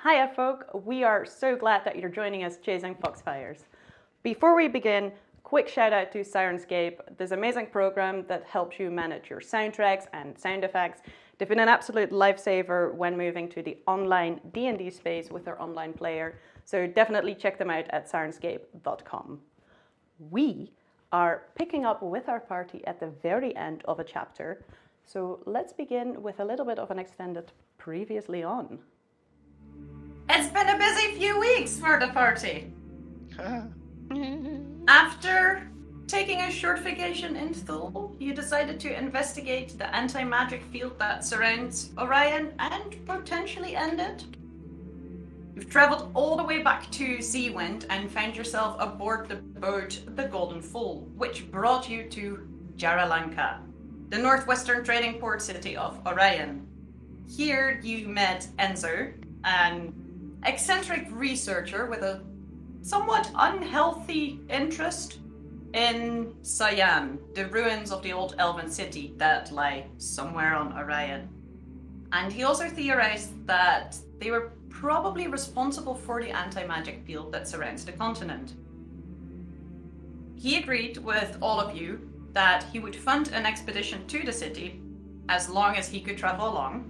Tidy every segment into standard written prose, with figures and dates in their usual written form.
Hiya folk, we are so glad that you're joining us chasing Foxfires. Before we begin, quick shout out to Syrinscape, this amazing program that helps you manage your soundtracks and sound effects. They've been an absolute lifesaver when moving to the online D&D space with their online player, so definitely check them out at syrinscape.com. We are picking up with our party at the very end of a chapter, so let's begin with a little bit of an extended previously on. It's been a busy few weeks for the party. After taking a short vacation in Thule, you decided to investigate the anti-magic field that surrounds Orion and potentially end it. You've traveled all the way back to Seawind and found yourself aboard the boat the Golden Fool, which brought you to Jaralanka, the northwestern trading port city of Orion. Here you met Enzo, an eccentric researcher with a somewhat unhealthy interest in Cyan, the ruins of the old elven city that lie somewhere on Orion. And he also theorized that they were probably responsible for the anti-magic field that surrounds the continent. He agreed with all of you that he would fund an expedition to the city as long as he could travel along.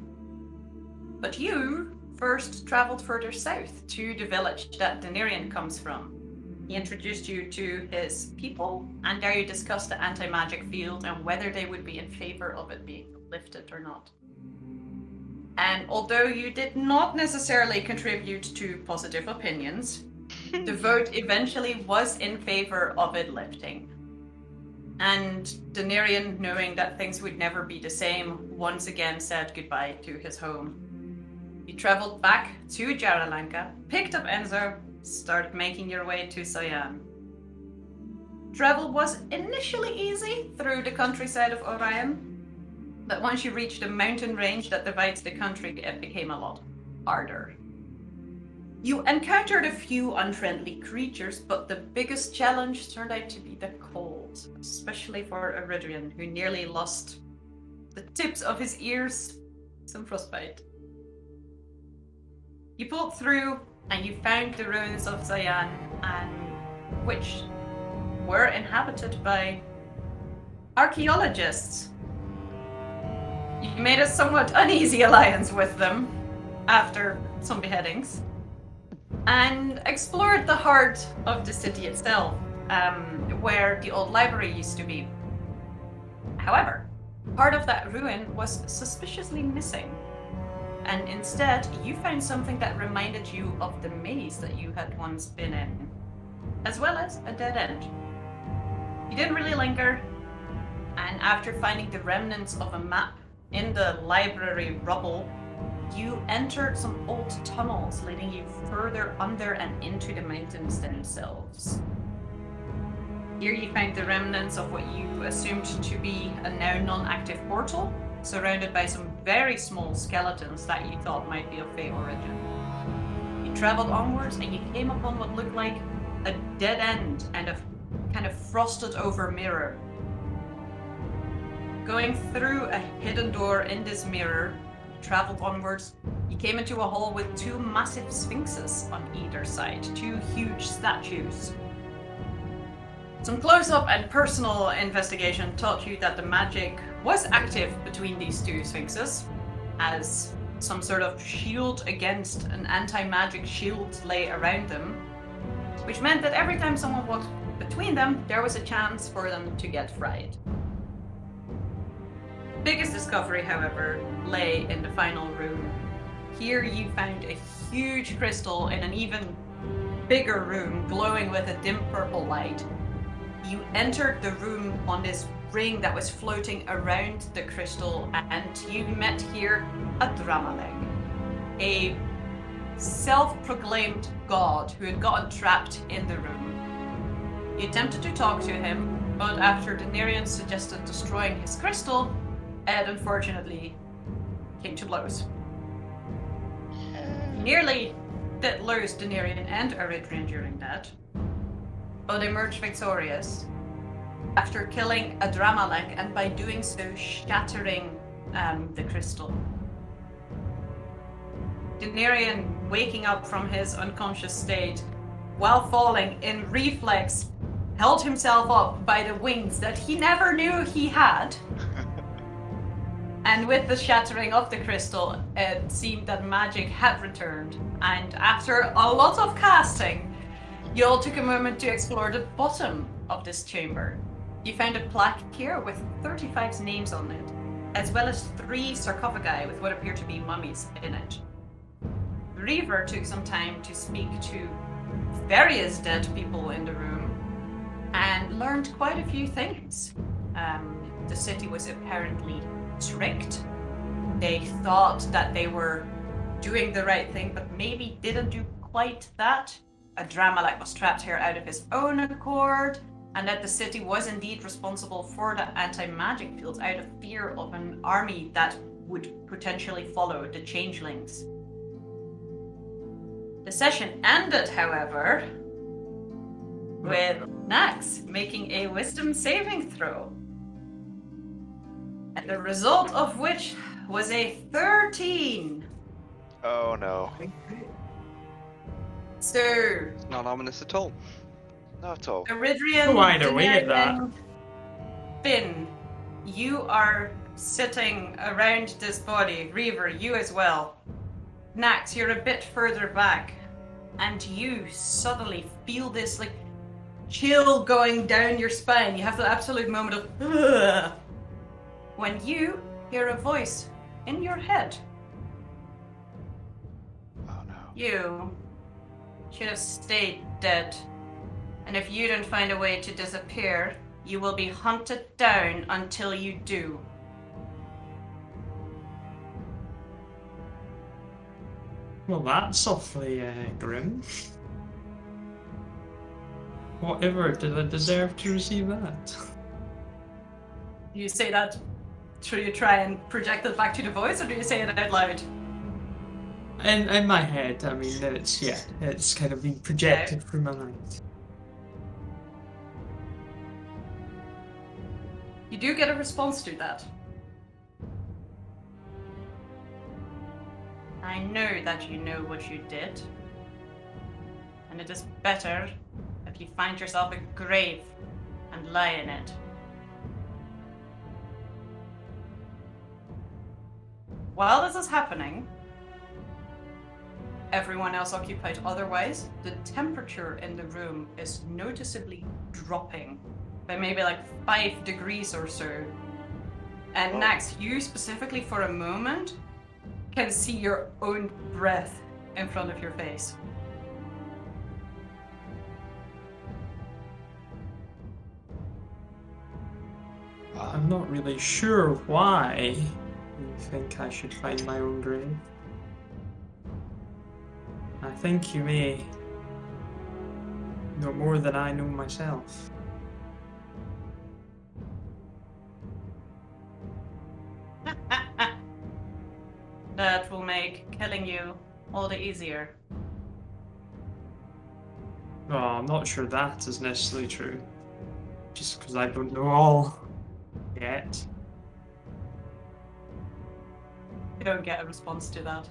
But you first traveled further south to the village that Denarian comes from. He introduced you to his people, and there you discussed the anti-magic field and whether they would be in favor of it being lifted or not. And although you did not necessarily contribute to positive opinions, the vote eventually was in favor of it lifting. And Denarian, knowing that things would never be the same, once again said goodbye to his home. You traveled back to Jaralanka, picked up Enzo, started making your way to Cyan. Travel was initially easy through the countryside of Orion, but once you reached the mountain range that divides the country, it became a lot harder. You encountered a few unfriendly creatures, but the biggest challenge turned out to be the cold, especially for Orion, who nearly lost the tips of his ears, some frostbite. You pulled through and you found the ruins of Cyan, which were inhabited by archaeologists. You made a somewhat uneasy alliance with them after some beheadings and explored the heart of the city itself, where the old library used to be. However, part of that ruin was suspiciously missing. And instead, you found something that reminded you of the maze that you had once been in, as well as a dead end. You didn't really linger, and after finding the remnants of a map in the library rubble, you entered some old tunnels leading you further under and into the mountains themselves. Here you found the remnants of what you assumed to be a now non-active portal, surrounded by some very small skeletons that you thought might be of Fey origin. You traveled onwards and you came upon what looked like a dead end and a kind of frosted over mirror. Going through a hidden door in this mirror, you traveled onwards, you came into a hall with two massive sphinxes on either side, two huge statues. Some close-up and personal investigation taught you that the magic was active between these two sphinxes, as some sort of shield against an anti-magic shield lay around them, which meant that every time someone walked between them, there was a chance for them to get fried. The biggest discovery, however, lay in the final room. Here you found a huge crystal in an even bigger room, glowing with a dim purple light. You entered the room on this ring that was floating around the crystal, and you met here a Dramaleg, a self-proclaimed god who had gotten trapped in the room. You attempted to talk to him, but after Denarian suggested destroying his crystal, it unfortunately came to blows. You nearly did lose Denarian and Eridrian during that, but emerged victorious after killing a Dramaleg and by doing so shattering the crystal. Denarian waking up from his unconscious state, while falling in reflex, held himself up by the wings that he never knew he had. And with the shattering of the crystal, it seemed that magic had returned. And after a lot of casting, you all took a moment to explore the bottom of this chamber. You found a plaque here with 35's names on it, as well as 3 sarcophagi with what appear to be mummies in it. Reaver took some time to speak to various dead people in the room and learned quite a few things. The city was apparently tricked. They thought that they were doing the right thing, but maybe didn't do quite that. A Dramalek was trapped here out of his own accord, and that the city was indeed responsible for the anti-magic fields out of fear of an army that would potentially follow the changelings. The session ended, however, with Nax making a wisdom saving throw. And the result of which was a 13. Oh no. So, It's not ominous at all. Not at all. Eridrian, Go either way at that. Daenerys, Finn, you are sitting around this body. Reaver, you as well. Nax, you're a bit further back, and you suddenly feel this like chill going down your spine. You have the absolute moment of ugh, when you hear a voice in your head. Oh no. You should have stayed dead. And if you don't find a way to disappear, you will be hunted down until you do. Well, that's awfully grim. Whatever, did I deserve to receive that? Do you say that? Should you try and project it back to the voice, or do you say it out loud? In my head, I mean, it's kind of being projected through my mind. You do get a response to that. I know that you know what you did. And it is better if you find yourself a grave and lie in it. While this is happening, everyone else occupied otherwise, the temperature in the room is noticeably dropping by maybe like 5 degrees or so. And Nax, you specifically for a moment can see your own breath in front of your face. I'm not really sure why you think I should find my own grave. I think you may know more than I know myself. That will make killing you all the easier. Oh, I'm not sure that is necessarily true. Just because I don't know all yet. You don't get a response to that.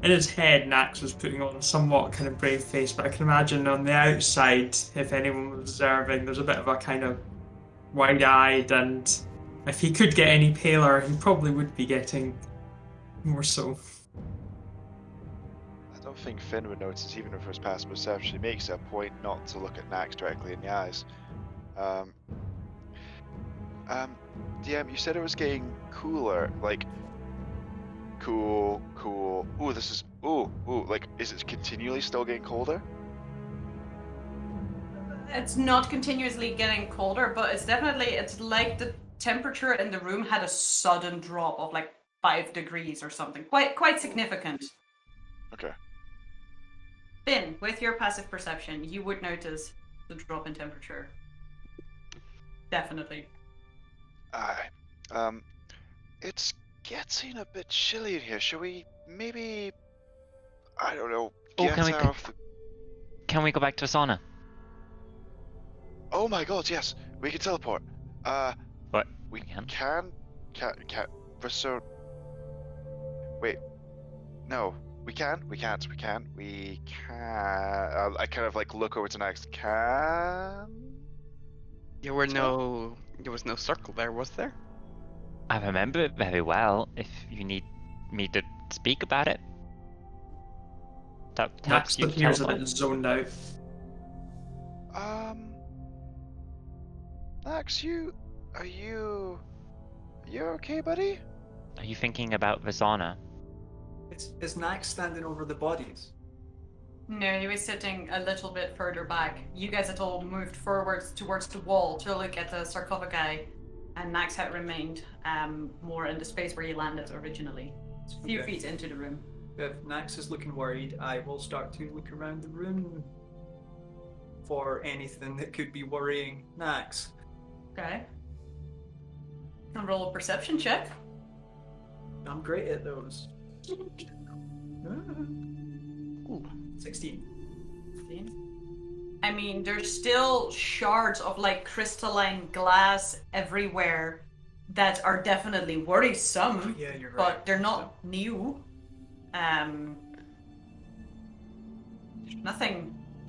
In his head, Nax was putting on a somewhat kind of brave face, but I can imagine on the outside, if anyone was observing, there's a bit of a kind of wide-eyed, and if he could get any paler, he probably would be getting more so. I don't think Finn would notice, even if it was passive perception. He makes it a point not to look at Nax directly in the eyes. DM, you said it was getting cooler, like cool. Ooh, this is like, is it continually still getting colder? It's not continuously getting colder, but it's like the temperature in the room had a sudden drop of like 5 degrees or something. Quite significant. Okay. Finn, with your passive perception, you would notice the drop in temperature. Definitely. Aye. It's getting a bit chilly in here. Shall we maybe, I don't know, get Can we go back to the sauna? Oh my god, yes, we can teleport. What? We can? can Resona. Wait. No. We can. We can't. We can. We can. I kind of like look over to Nax. Can. There was no circle there, was there? I remember it very well. If you need me to speak about it, that helps Nax you appears a teleport. bit zoned out. Nax, are you okay, buddy? Are you thinking about Visana? Is Nax standing over the bodies? No, he was sitting a little bit further back. You guys had all moved forwards towards the wall to look at the sarcophagi, and Nax had remained more in the space where he landed originally. It's a few Okay. feet into the room. If Nax is looking worried, I will start to look around the room for anything that could be worrying Nax. Okay. I'll roll a perception check. I'm great at those. 16. I mean, there's still shards of like crystalline glass everywhere that are definitely worrisome, Yeah, you're right. but they're not new.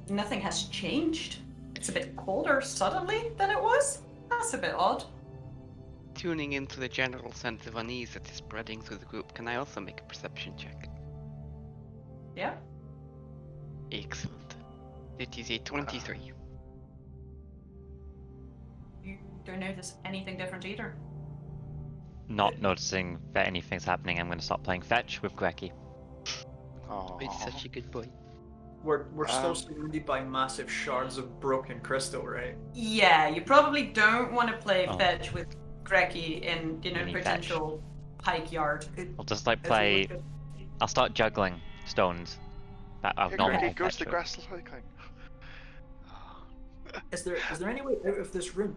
Nothing has changed. It's a bit colder suddenly than it was. That's a bit odd. Tuning into the general sense of unease that is spreading through the group, can I also make a perception check? Yeah. Excellent. It is a 23. You don't notice anything different either. Not noticing that anything's happening, I'm going to stop playing fetch with Greki. Oh. It's such a good boy. We're still surrounded by massive shards of broken crystal, right? Yeah, you probably don't want to play Oh. fetch with Greki in, Mini fetch. potential pike yard. I'll just like As we play. look I'll start juggling stones that I've Here, normally Greg, goes fetched the with. grass cycling. Is there any way out of this room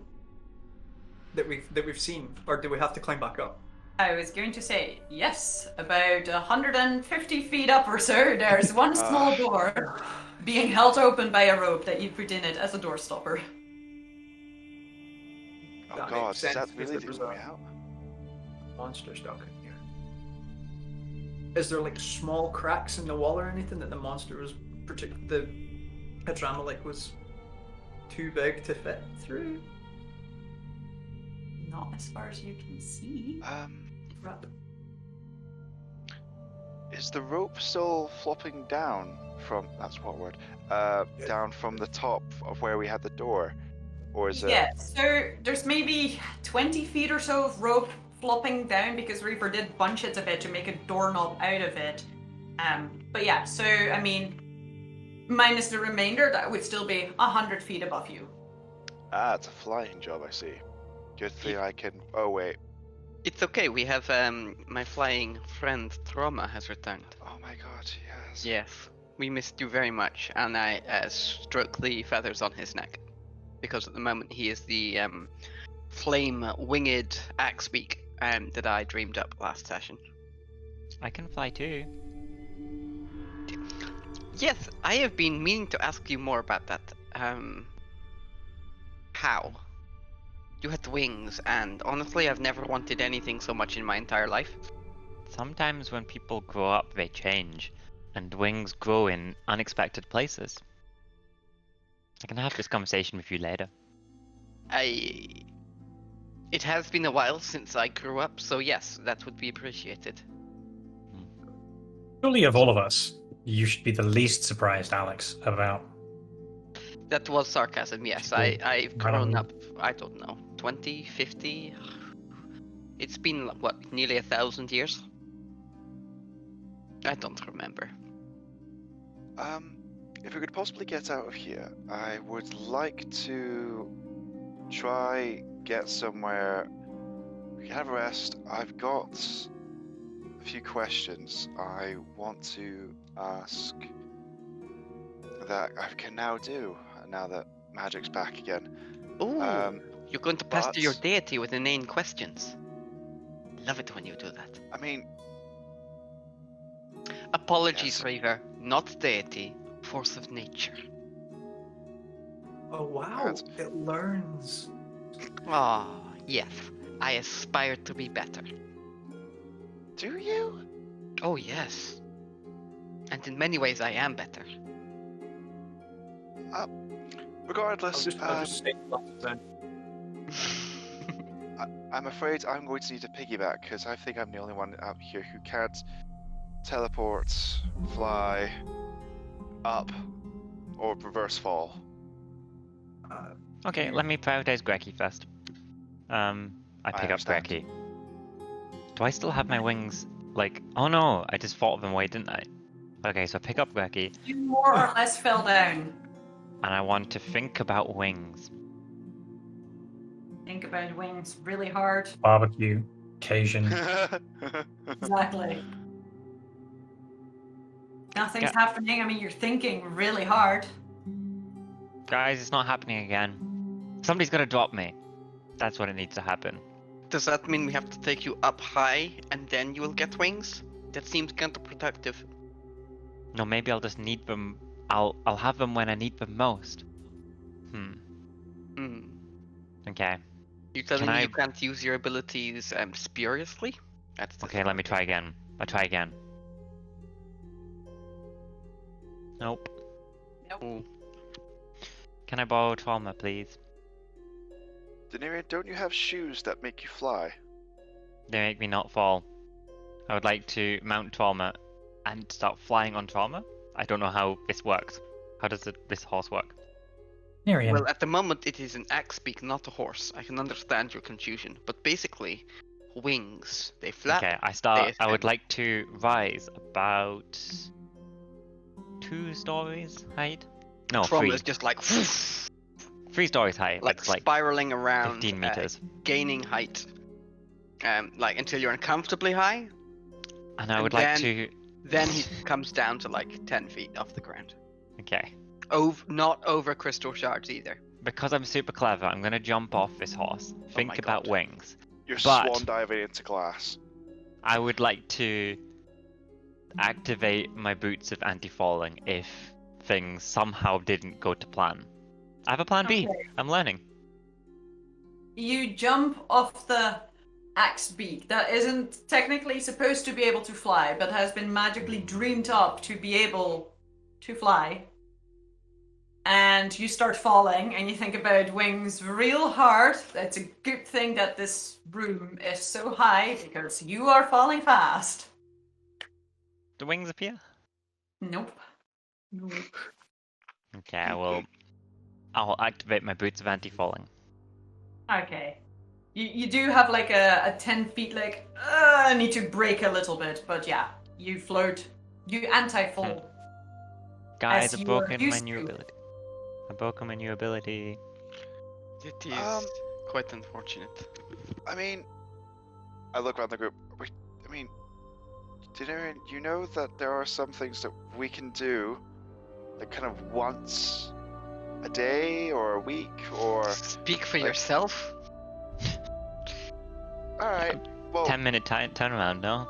that we've seen, or do we have to climb back up? I was going to say, yes, about 150 feet up or so, there's one small door being held open by a rope that you put in it as a door stopper. Oh That god, makes is sense, that because really there was the way a- out? Monster stuck in here. Is there like small cracks in the wall or anything that the monster was the Hadramalek was too big to fit through? Not as far as you can see. Right. Is the rope still flopping down from, that's what word, down from the top of where we had the door? Or is it? Yeah, so there's maybe 20 feet or so of rope flopping down because Reaper did bunch it a bit to make a doorknob out of it. But yeah, so I mean, minus the remainder, that would still be 100 feet above you. Ah, it's a flying job, I see. Good thing I can, oh wait. It's okay, we have my flying friend Trauma has returned. Oh my god, yes. Yes, we missed you very much, and I stroke the feathers on his neck. Because at the moment he is the flame-winged axebeak that I dreamed up last session. I can fly too. Yes, I have been meaning to ask you more about that. How? You had wings, and honestly I've never wanted anything so much in my entire life. Sometimes when people grow up, they change, and wings grow in unexpected places. I can have this conversation with you later. It has been a while since I grew up, so yes, that would be appreciated. Surely, of all of us, you should be the least surprised, Alex, about. That was sarcasm, yes. I've grown up, I don't know, 20, 50? It's been, what, nearly 1,000 years? I don't remember. If we could possibly get out of here, I would like to try get somewhere we can have a rest. I've got a few questions I want to ask that I can now do, now that magic's back again. Ooh, you're going to pester your but- deity with inane questions. Love it when you do that. I mean, Apologies, Yes. Raver. Not deity, force of nature. Oh wow, That's- it learns. Ah, yes. I aspire to be better. Do you? Oh yes. And in many ways, I am better. Regardless, I'll just say that then. I'm afraid I'm going to need to piggyback because I think I'm the only one out here who can't teleport, fly, up, or reverse fall. Okay, let me prioritize Greggy first. I pick up understand. Greggy. Do I still have my wings? Like, oh no, I just fought them away, didn't I? Okay, so I pick up Greggy, You more or less fell down. and I want to think about wings. Think about wings really hard. Barbecue, Cajun. Exactly. Nothing's Yeah. happening. I mean, you're thinking really hard. Guys, it's not happening again. Somebody's gotta drop me. That's what it needs to happen. Does that mean we have to take you up high and then you will get wings? That seems counterproductive. No, maybe I'll just need them. I'll have them when I need them most. Hmm. Okay. You telling Can me I- you can't use your abilities spuriously? That's Okay, let me try again. I'll try again. Nope. Ooh. Can I borrow trauma, please? Denarian, don't you have shoes that make you fly? They make me not fall. I would like to mount trauma and start flying on trauma. I don't know how this works. How does this horse work? Miriam. Well, at the moment it is an axe beak, not a horse. I can understand your confusion, but basically, wings. They flap. Okay, I would ascend. like to rise about 2 stories height. No, Trauma 3. is just like 3 stories high. like It's like spiraling around, 15 meters. gaining height, like until you're uncomfortably high. And I and would like then- to. Then he comes down to like 10 feet off the ground. Okay. Not over crystal shards either. Because I'm super clever, I'm gonna jump off this horse. Think my about God. wings. You're But- swan diving into glass. I would like to activate my boots of anti-falling if things somehow didn't go to plan. I have a plan B. Okay. I'm learning. You jump off the axe beak that isn't technically supposed to be able to fly, but has been magically dreamed up to be able to fly. And you start falling, and you think about wings real hard. It's a good thing that this room is so high, because you are falling fast. The wings appear? Nope. Okay, I'll activate my boots of anti-falling. Okay. You do have like a 10 feet, like, I need to brake a little bit, but yeah, you float. You anti-fall. Guys, As I've you are broken my used new to. ability. I've broken my new ability. It is quite unfortunate. I mean, I look around the group. I mean, Denarian, you know that there are some things that we can do, like kind of once a day or a week or. Speak for like- yourself. All right. Well, 10-minute turnaround, no?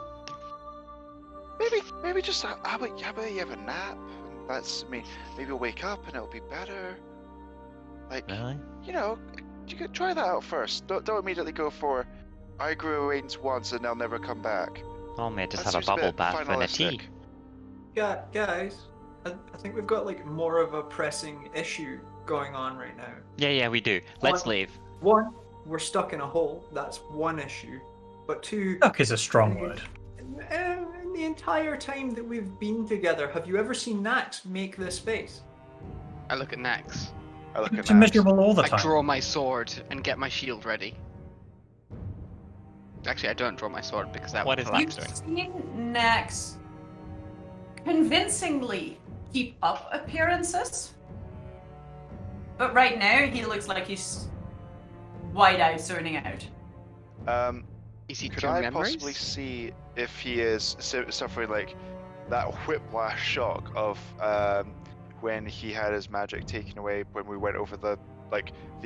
maybe just how about you have a nap? And that's maybe you'll wake up and it'll be better. Like Really? you know, you could try that out first. Don't immediately go for. I grew wings once and they'll never come back. Oh, may I just That have a seems a bubble bit bath and a tea? finalistic. Yeah, guys, I think we've got like more of a pressing issue going on right now. Yeah, we do. Let's What? leave. One, we're stuck in a hole. That's one issue. But two, Stuck is a strong word. in the entire time that we've been together, have you ever seen Nax make this face? I look at Nax. I look at It's that. miserable all the I time. draw my sword and get my shield ready. Actually, I don't draw my sword because that What would is collapse. Nax You've seen Nax convincingly keep up appearances. But right now, he looks like he's wide-eyed, zoning out. Is he Could two I memories? possibly see if he is suffering like that whiplash shock of when he had his magic taken away when we went over the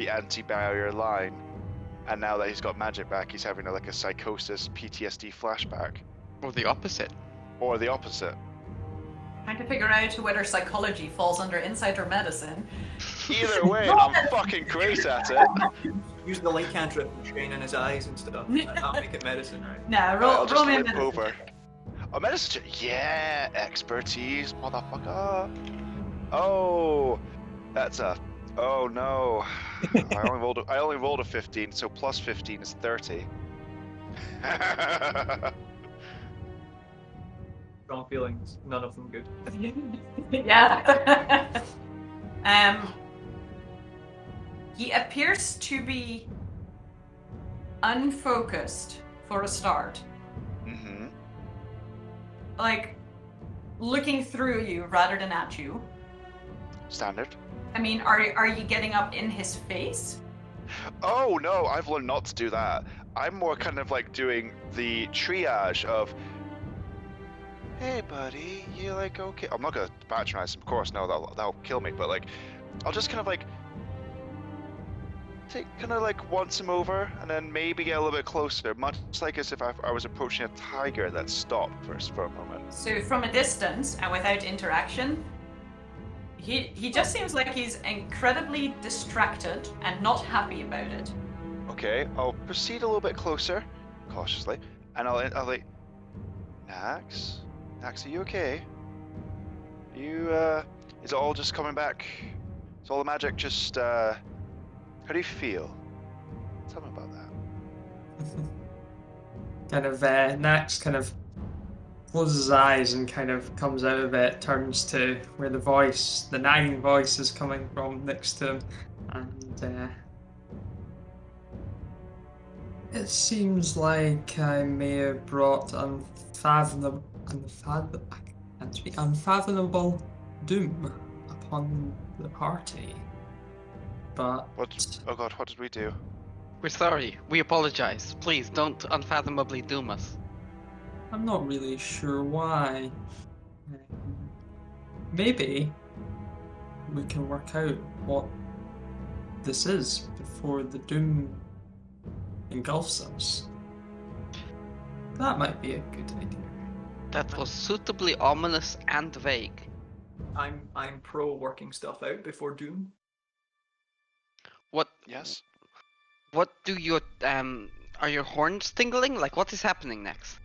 anti-barrier line, and now that he's got magic back, he's having a psychosis PTSD flashback, Or the opposite? or the opposite? Trying to figure out whether psychology falls under insider medicine. Either way, I'm fucking great at it. use the link cantrip and strain in his eyes and stuff. That'll make it medicine, right? Nah, I'll roll just me a limp medicine over. check. Oh, medicine. Yeah, expertise, motherfucker. Oh, that's a. Oh no. I only rolled a 15, so plus 15 is 30. Strong feelings, none of them good. Yeah. He appears to be unfocused for a start. Mm-hmm. Like, looking through you rather than at you. Standard. I mean, are you getting up in his face? Oh no, I've learned not to do that. I'm more kind of like doing the triage of, hey buddy, you like okay? I'm not gonna patronize him, of course, no, that'll kill me. But like, I'll just kind of like once him over, and then maybe get a little bit closer, much like as if I was approaching a tiger that stopped for a moment. So from a distance and without interaction, he just seems like he's incredibly distracted and not happy about it. Okay, I'll proceed a little bit closer, cautiously, and I'll like, Nax, are you okay? Is it all just coming back? Is all the magic just, how do you feel? Tell me about that. Kind of, Nax kind of closes his eyes and kind of comes out of it, turns to where the nagging voice is coming from next to him, and it seems like I may have brought unfathomable doom upon the party, but Oh god, what did we do? We're sorry. We apologize. Please don't unfathomably doom us. I'm not really sure why. Maybe we can work out what this is before the doom engulfs us. That might be a good idea. That was suitably ominous and vague. I'm pro working stuff out before Doom. What? Yes? What do your are your horns tingling? Like what is happening next?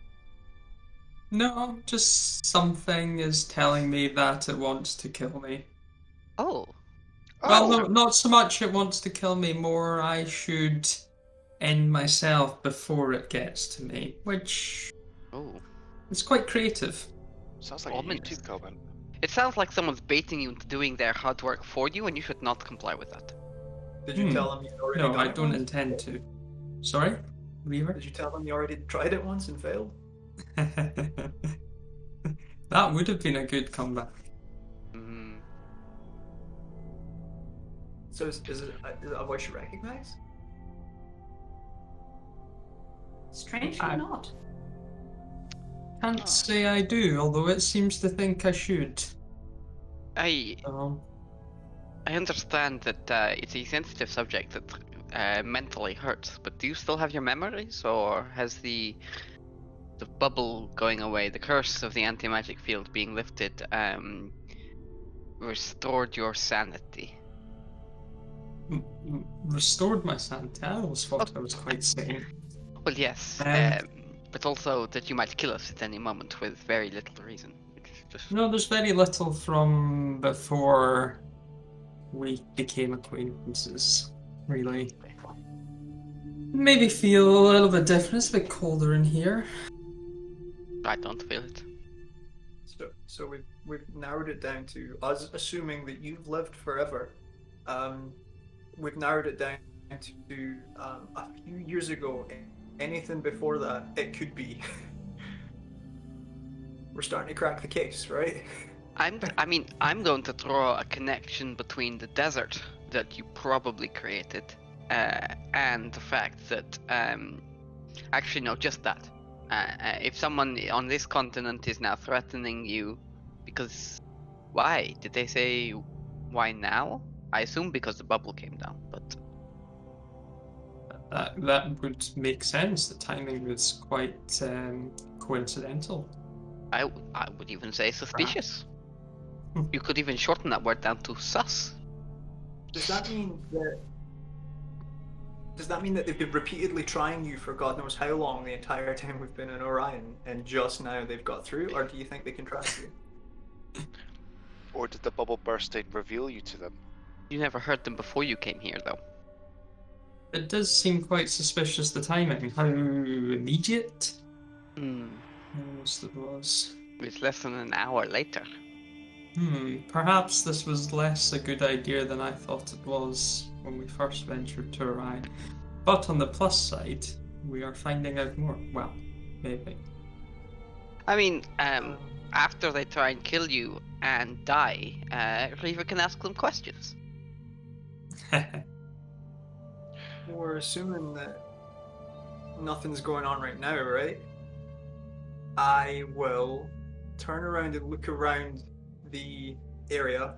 No, just something is telling me that it wants to kill me. Oh. Well, no, not so much it wants to kill me, more I should end myself before it gets to me, which is quite creative. Sounds like a YouTube comment. It sounds like someone's baiting you into doing their hard work for you, and you should not comply with that. Did you tell him you already No, done I it don't once? intend to. Sorry? Reaver? Did you tell him you already tried it once and failed? That would have been a good comeback. So is it a voice you recognize? Strangely not. Can't say I do, although it seems to think I should. I understand that it's a sensitive subject that mentally hurts, but do you still have your memories, or has the bubble going away, the curse of the anti-magic field being lifted, restored your sanity? Restored my sanity? I always thought I was quite sane. Well, yes, but also that you might kill us at any moment with very little reason. No, there's very little from before we became acquaintances, really. Maybe feel a little bit different. It's a bit colder in here. I don't feel it. So we've narrowed it down to us assuming that you've lived forever. We've narrowed it down to a few years ago. Anything before that, it could be. We're starting to crack the case, right? I'm going to draw a connection between the desert that you probably created and the fact that actually no, just that. If someone on this continent is now threatening you, because why? Did they say why now? I assume because the bubble came down, but that would make sense. The timing was quite coincidental. I would even say suspicious. You could even shorten that word down to sus. Does that mean that Does that mean that they've been repeatedly trying you for God knows how long the entire time we've been in Orion, and just now they've got through, or do you think they can track you? Or did the bubble bursting reveal you to them? You never heard them before you came here, though. It does seem quite suspicious, the timing. How immediate? Hmm. Yes, it was. It's less than an hour later. Perhaps this was less a good idea than I thought it was when we first ventured to Orion. But on the plus side, we are finding out more. Well, maybe. I mean, after they try and kill you and die, Reaver can ask them questions. We're assuming that nothing's going on right now, right? I will turn around and look around the area.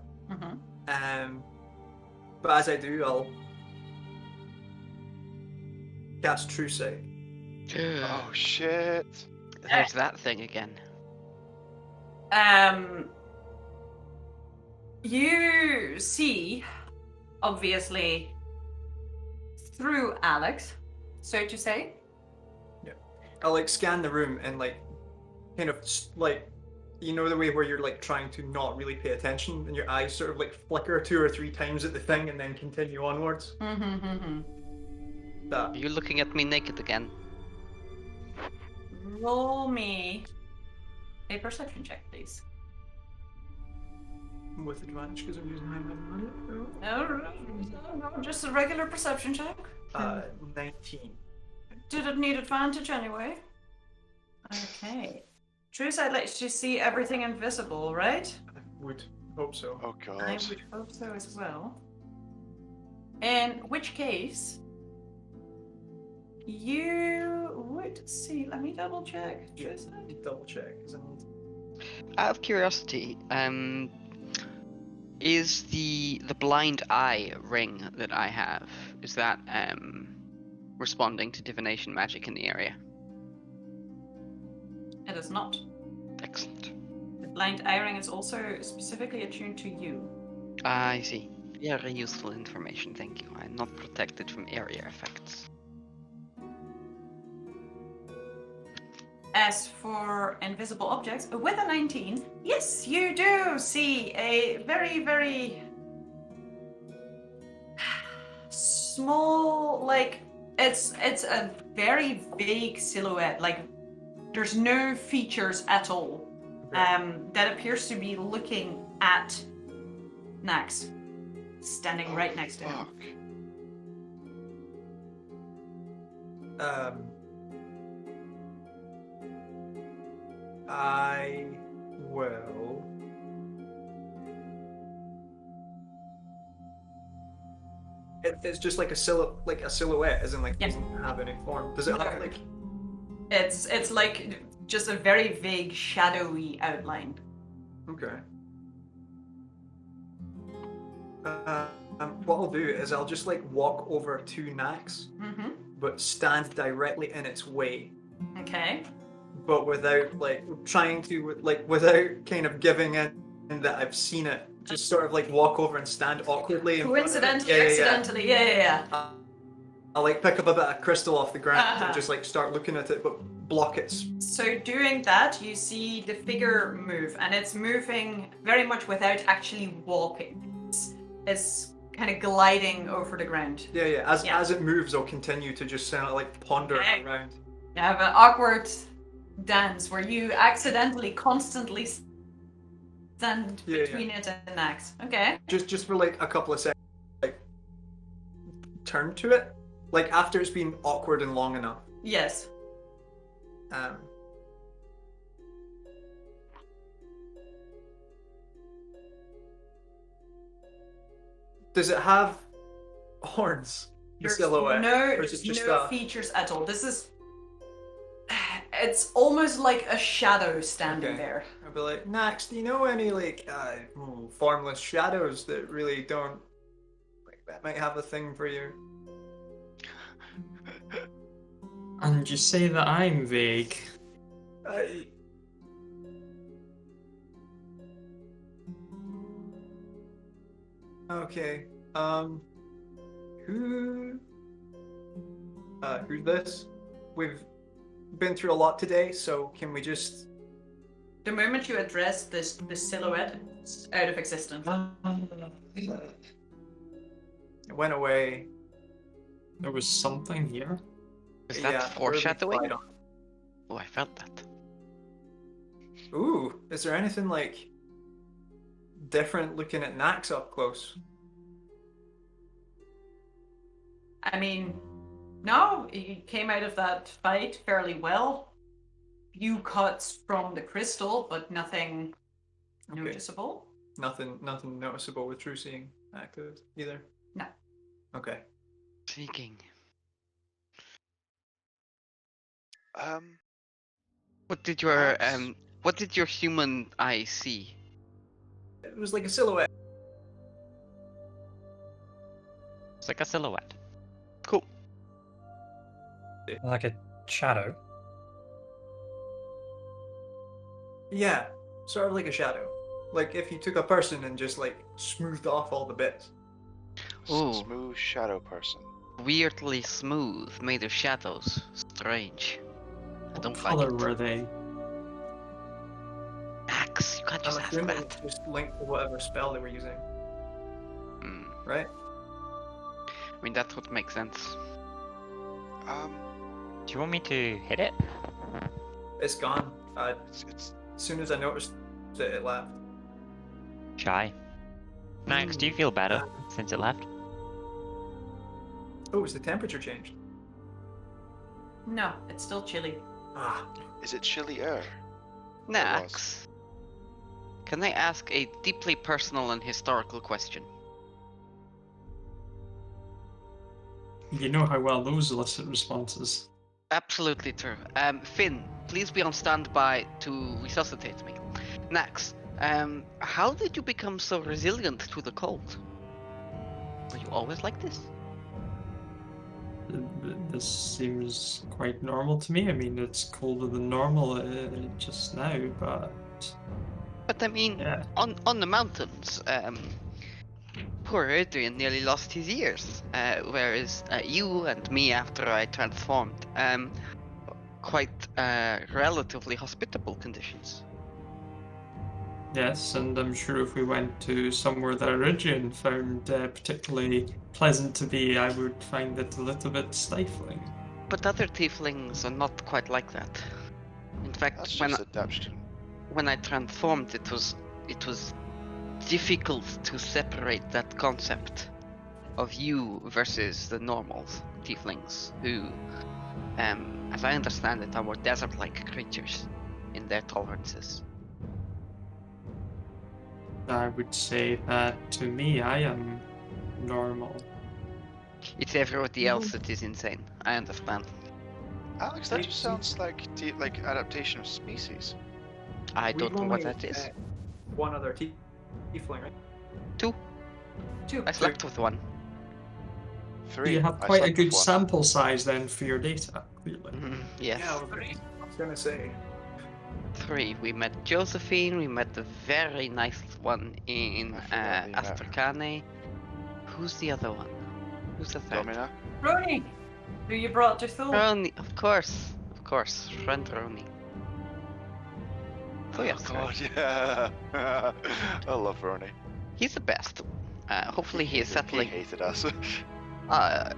But as I do, I'll cast True Sight. Oh shit! There's that thing again. You see, obviously, through Alex, so to say. Yeah. I'll like scan the room and like kind of like, you know, the way where you're like trying to not really pay attention and your eyes sort of like flicker 2 or 3 times at the thing and then continue onwards. That. Are you looking at me naked again? Roll me a perception check, please. With advantage because I'm using my money. No, just a regular perception check. 19. Did it need advantage anyway? Okay. True sight lets you see everything invisible, right? I would hope so. Oh god. I would hope so as well. In which case, you would see. Let me double check. True sight. Double check, because I need. Out of curiosity, is the blind eye ring that I have, is that responding to divination magic in the area? It is not. Excellent. The blind eye ring is also specifically attuned to you. I see. Very useful information, thank you. I'm not protected from area effects. As for invisible objects, with a 19, yes, you do see a very, very small, like, it's a very vague silhouette, like, there's no features at all, that appears to be looking at Nax, standing right next to him. I will. It's just like a silhouette, as in like Yes. doesn't have any form. Does it have like? It's like just a very vague, shadowy outline. Okay. What I'll do is I'll just like walk over to Nax, but stand directly in its way. Okay. But without like trying to without kind of giving in that I've seen it. Just sort of like walk over and stand awkwardly. Coincidentally, accidentally, yeah. I'll like pick up a bit of crystal off the ground and just like start looking at it, but block it. So doing that, you see the figure move, and it's moving very much without actually walking. It's kind of gliding over the ground. Yeah. As it moves, I'll continue to just kind of like ponder around. You have an awkward dance where you accidentally constantly stand between it and Nax. Okay. Just for like a couple of seconds, like turn to it, like after it's been awkward and long enough. Yes. Does it have horns? The silhouette? Or is it just no features at all. This is. It's almost like a shadow standing there. I'll be like, Nax, do you know any like formless shadows that really don't like that might have a thing for you? And you say that I'm vague. Okay. Who who's this? We've been through a lot today, so can we just... The moment you address this silhouette, it's out of existence. It went away. There was something here. Is that Yeah, foreshadowing? really Oh, I felt that. Ooh, is there anything like different looking at Nax up close? I mean, no, he came out of that fight fairly well. Few cuts from the crystal, but nothing Okay. noticeable. Nothing noticeable with true seeing active either? No. Okay. Seeking. What What did your human eye see? It was like a silhouette. It's like a silhouette. Cool. Like a shadow. Yeah, sort of like a shadow. Like if you took a person and just like smoothed off all the bits. Ooh. Smooth shadow person. Weirdly smooth, made of shadows. Strange. I What don't color like it. were they? Max, you can't just I'm ask assuming that. it's just linked to whatever spell they were using, Hmm. right? I mean, that would make sense. Do you want me to hit it? It's gone. It's As soon as I noticed that it left. Shy. Max, do you feel better since it left? Oh, has the temperature changed? No, it's still chilly. Ah, is it chilly air? Nax, can I ask a deeply personal and historical question? You know how well those elicit responses. Absolutely true. Finn, please be on standby to resuscitate me. Nax, how did you become so resilient to the cold? Were you always like this? This seems quite normal to me. I mean, it's colder than normal just now, but But I mean, yeah. on the mountains, poor Adrian nearly lost his ears, whereas you and me, after I transformed, quite relatively hospitable conditions. Yes, and I'm sure if we went to somewhere that Orion found particularly pleasant to be, I would find it a little bit stifling. But other tieflings are not quite like that. In fact, That's when just adaptation. when I transformed, it was difficult to separate that concept of you versus the normal tieflings, who, as I understand it, are more desert-like creatures in their tolerances. I would say that to me, I am normal. It's everybody else that is insane. I understand. Alex, that just sounds like adaptation of species. I we've don't know what only that is. met one other tiefling, right? Two. I slept with one. 3. You have I quite a slept good with one. sample size then for your data, clearly. Yes. Yeah, I was gonna say. 3. We met Josephine. We met the very nice one in I forgot that you met her. Astrakane. Who's the other one? Who's the third? Domina? Roni, who you brought to Thule. Roni, of course, friend Roni. Oh yes, God, yeah. I love Ronnie. he's the best. Hopefully he is settling. He hated us. I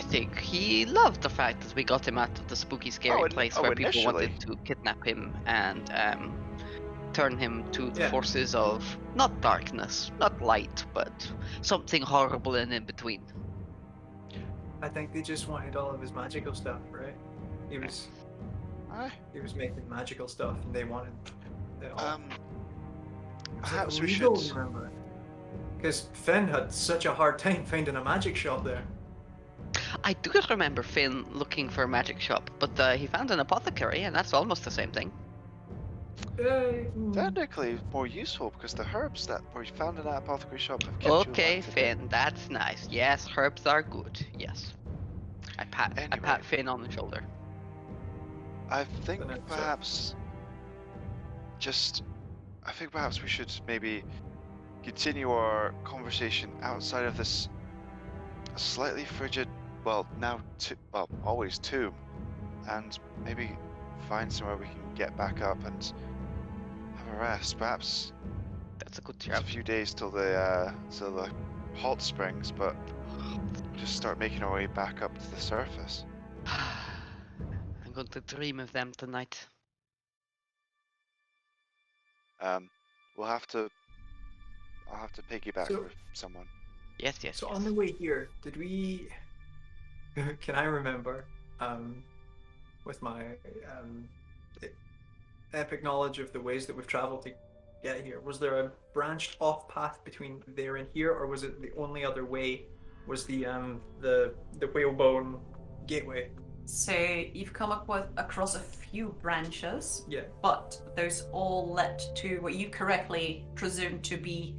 think he loved the fact that we got him out of the spooky, scary place where people initially. wanted to kidnap him and turn him to the Yeah. forces of not darkness, not light, but something horrible and in between. I think they just wanted all of his magical stuff, right? He was Aye. making magical stuff, and they wanted it all. Perhaps we illegal, should. remember? Because Finn had such a hard time finding a magic shop there. I do remember Finn looking for a magic shop, but he found an apothecary, and that's almost the same thing. Technically more useful because the herbs that were found in that apothecary shop have kept you Okay, alive today. Finn, that's nice. Yes, herbs are good. Yes. I pat Anyway. Finn on the shoulder. I think Then it's, perhaps we should maybe continue our conversation outside of this slightly frigid well, now always tomb, and maybe find somewhere we can get back up and have a rest. Perhaps That's a good it's job. a few days till the hot springs, but just start making our way back up to the surface. I'm going to dream of them tonight. We'll have to. I'll have to piggyback So- with someone. Yes, yes, So yes. on the way here, did we? Can I remember? With my epic knowledge of the ways that we've travelled to get here, was there a branched off path between there and here, or was it the only other way? Was the whalebone gateway? So you've come up with across a few branches, Yeah. but those all led to what you correctly presumed to be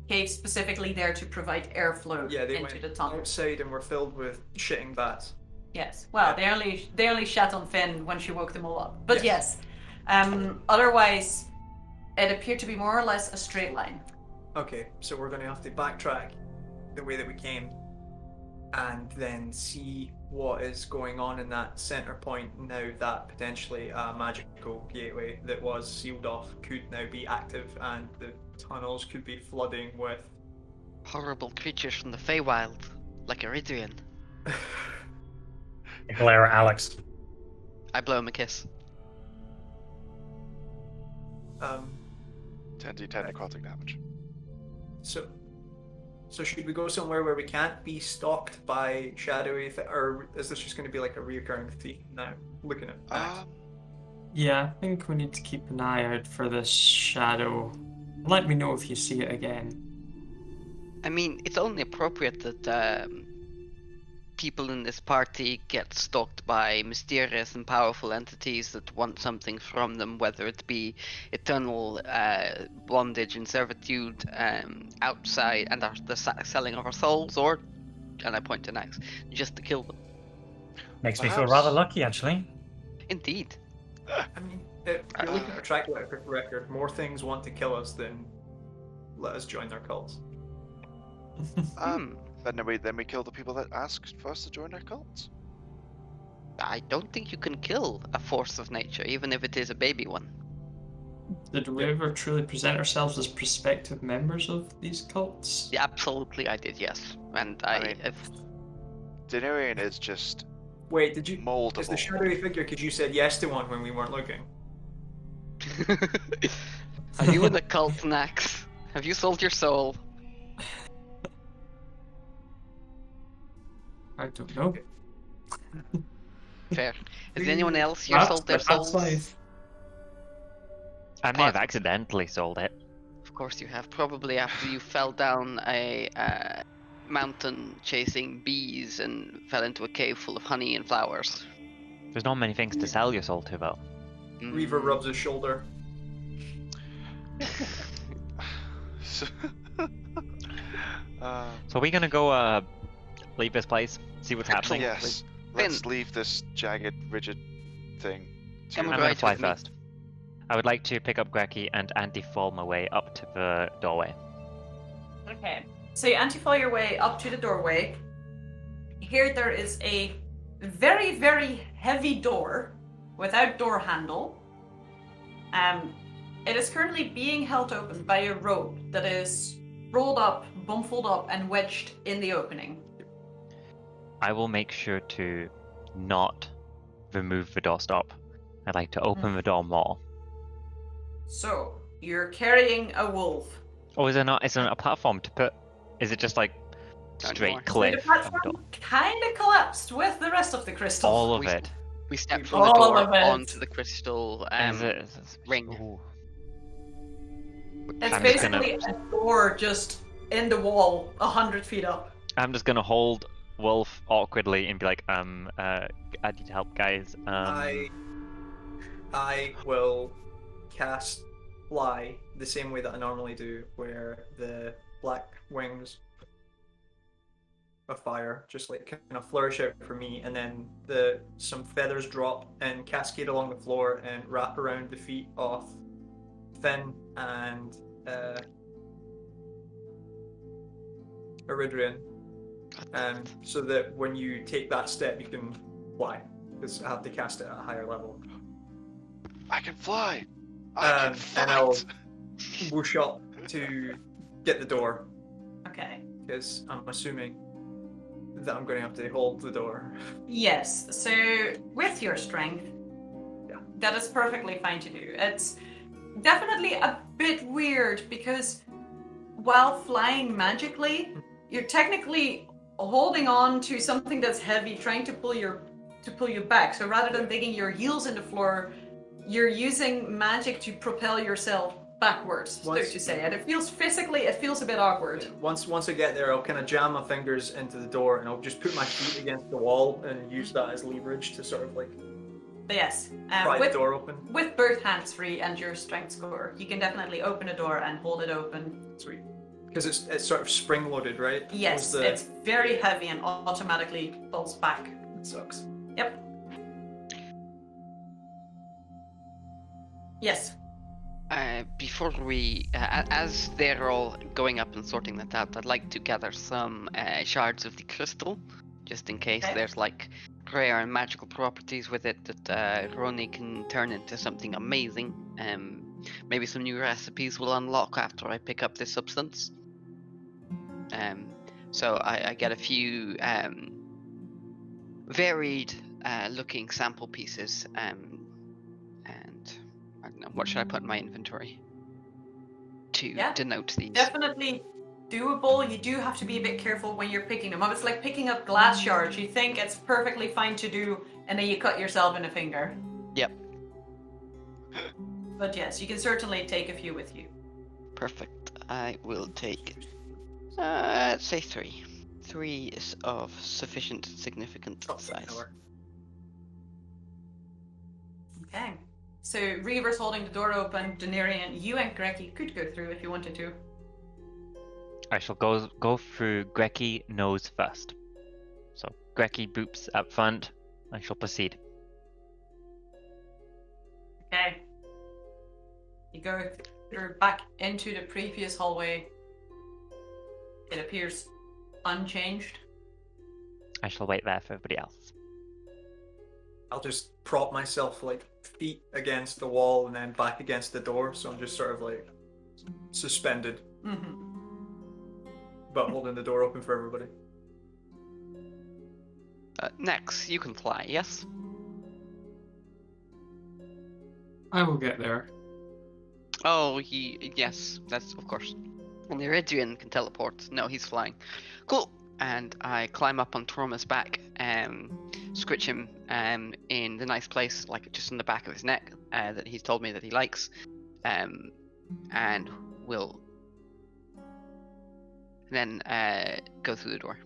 caves specifically there to provide airflow Yeah, they into went the tunnel. outside and were filled with shitting bats. Yes. Well, they only shat on Finn when she woke them all up. But yes. Otherwise, it appeared to be more or less a straight line. Okay, so we're going to have to backtrack the way that we came and then see what is going on in that center point now that potentially a magical gateway that was sealed off could now be active and the tunnels could be flooding with Horrible creatures from the Feywild, like Orion. I glare at Alex. I blow him a kiss. 10d10 necrotic damage. So should we go somewhere where we can't be stalked by shadowy or is this just going to be like a reoccurring theme now? Looking at Max. Yeah, I think we need to keep an eye out for this shadow. Let me know if you see it again. I mean, it's only appropriate that people in this party get stalked by mysterious and powerful entities that want something from them, whether it be eternal bondage and servitude outside and the selling of our souls, or, and I point to Nax, just to kill them. Makes me feel Perhaps. rather lucky, actually. Indeed. I mean, if you're looking at our track record, more things want to kill us than let us join their cults. Then we kill the people that asked for us to join their cults. I don't think you can kill a force of nature, even if it is a baby one. Did we ever truly present ourselves as prospective members of these cults? Yeah, absolutely, I did, yes. And I mean, Denarian is just Wait, did you? moldable. Is the shadowy figure because you said yes to one when we weren't looking? Are you in the cult, Nax? Have you sold your soul? I don't know. Fair. Has anyone else here sold their souls? Life. I may have accidentally sold it. Of course you have. Probably after you fell down a mountain chasing bees and fell into a cave full of honey and flowers. There's not many things to sell your soul to, though. Reaver rubs his shoulder. So So are we gonna go leave this place? See what's happening? yes, let's leave this jagged, rigid thing. Come I'm on, gonna right fly with me. first. I would like to pick up Greki and anti-fall my way up to the doorway. Okay. So you anti-fall your way up to the doorway. Here there is a very, very heavy door without door handle. It is currently being held open by a rope that is rolled up, bumfold up, and wedged in the opening. I will make sure to not remove the doorstop. I'd like to open the door more. So, you're carrying a wolf. Oh, is there not? Is there not a platform to put? Is it just like Not straight anymore. So the cliff? and door? platform kind of collapsed with the rest of the crystal. All of We- it. We stepped from the All door of it. onto the crystal Is it- ring. Ooh. It's I'm just gonna- basically a door just in the wall, 100 feet up. I'm just gonna hold Wolf awkwardly and be like, I need help, guys. I will cast fly the same way that I normally do, where the black wings of fire just like kind of flourish out for me, and then some feathers drop and cascade along the floor and wrap around the feet of Finn and Eridrian. so that when you take that step, you can fly. Because I have to cast it at a higher level. I can fly. I can fight. And I'll whoosh up to get the door. Okay. Because I'm assuming that I'm going to have to hold the door. Yes, so with your strength, that is perfectly fine to do. It's definitely a bit weird because while flying magically, you're technically holding on to something that's heavy, trying to pull you back. So rather than digging your heels in the floor, you're using magic to propel yourself backwards, so to say. And it feels a bit awkward. Once I get there, I'll kind of jam my fingers into the door and I'll just put my feet against the wall and use that as leverage to sort of like Yes, pry the door open. With both hands free and your strength score, you can definitely open a door and hold it open. Sweet. Because it's sort of spring loaded, right? Yes, it's very heavy and automatically pulls back. It sucks. Yep. Yes. Before we, as they're all going up and sorting that out, I'd like to gather some shards of the crystal, just in case there's like rare and magical properties with it that Roni can turn into something amazing. Maybe some new recipes will unlock after I pick up this substance. So I get a few varied looking sample pieces, and I don't know, what should I put in my inventory to denote these? Definitely doable. You do have to be a bit careful when you're picking them up. It's like picking up glass shards. You think it's perfectly fine to do, and then you cut yourself in a finger. Yep. But yes, you can certainly take a few with you. Perfect. I will take, let's say 3. 3 is of sufficient significant size. Okay. So Reaver's holding the door open. Denarian, you and Greggy could go through if you wanted to. I shall go through Greggy nose first. So Greggy boops up front. I shall proceed. Okay. You go through back into the previous hallway. It appears unchanged. I shall wait there for everybody else. I'll just prop myself like feet against the wall and then back against the door, so I'm just sort of like suspended. Mm-hmm. But holding the door open for everybody. Next, you can fly, yes? I will get there. Oh, yes, that's of course. Only Iridian can teleport. No, he's flying. Cool. And I climb up on Troma's back, scritch him in the nice place, like just on the back of his neck, that he's told me that he likes, and will then go through the door.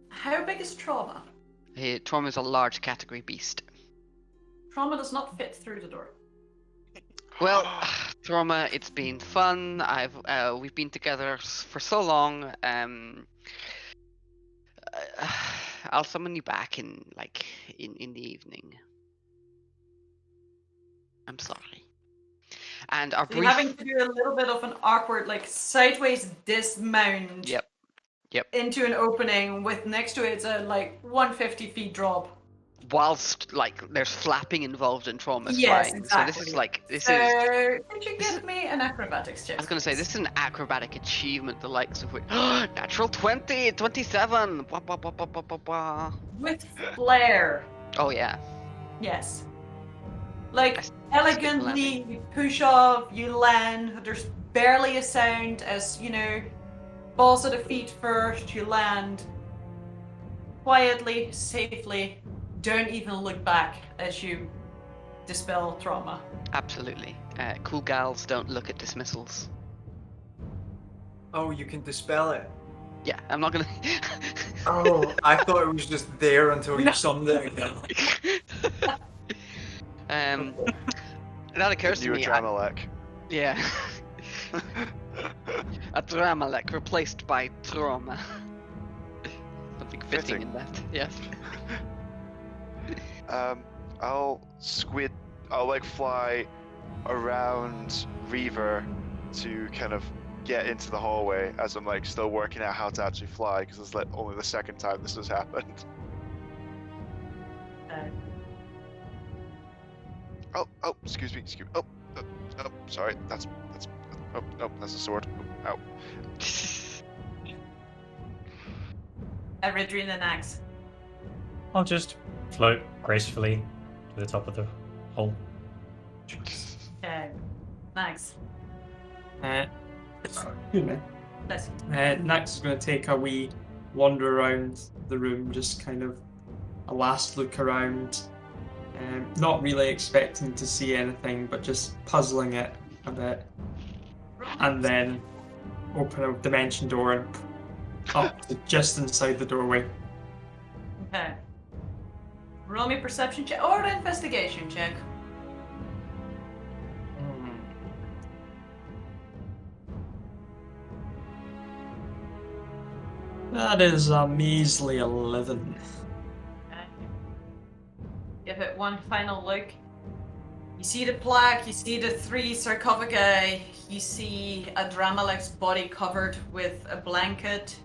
How big is Trauma? Troma's a large category beast. Trauma does not fit through the door. Well, Troma, it's been fun. We've been together for so long. I'll summon you back in the evening. I'm sorry. And our You're having to do a little bit of an awkward, like sideways dismount. Yep. Into an opening with next to it's a 150 feet drop. Whilst there's flapping involved in Troma's yes, flying. Exactly. So this is could you give me an acrobatics check? I was gonna say this is an acrobatic achievement, the likes of which natural 20, 27. Wah, wah, wah, wah, wah, wah, wah. With flair. Oh yeah. Yes. Elegantly you push off, you land, there's barely a sound as, balls of the feet first, you land quietly, safely. Don't even look back as you dispel trauma. Absolutely. Cool gals don't look at dismissals. Oh, you can dispel it. Yeah, I'm not gonna. Oh, I thought it was just there until you summed it again. That occurs to me. Dramalek. Yeah. A Dramalek replaced by Trauma. Something fitting in that, yes. I'll fly around Reaver to kind of get into the hallway as I'm like still working out how to actually fly because it's like only the second time this has happened. Oh, excuse me. Oh, sorry. That's a sword. Oh, ow. Eridrine and Axe. I'll just float gracefully to the top of the hole. Okay. Axe. Excuse me. Bless you. Nax is going to take a wee wander around the room, just kind of a last look around. Not really expecting to see anything, but just puzzling it a bit. And then open a dimension door and up to just inside the doorway. Okay. Roll me perception check or an investigation check. That is a measly 11. Okay. Give it one final look. You see the plaque, you see the 3 sarcophagi, you see Adramelech's body covered with a blanket.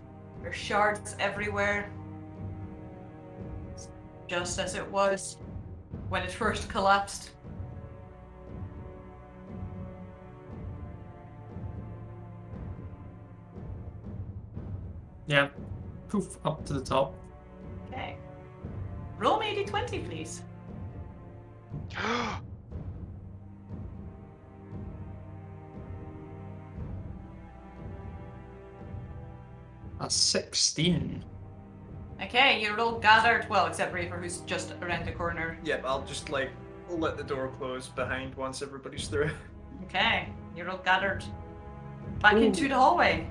There's shards everywhere. Just as it was when it first collapsed. Yeah, poof, up to the top. Okay. Roll me a d20, please. A 16. Okay, you're all gathered. Well, except Raver, who's just around the corner. Yep, I'll just like let the door close behind once everybody's through. Okay, you're all gathered back into the hallway.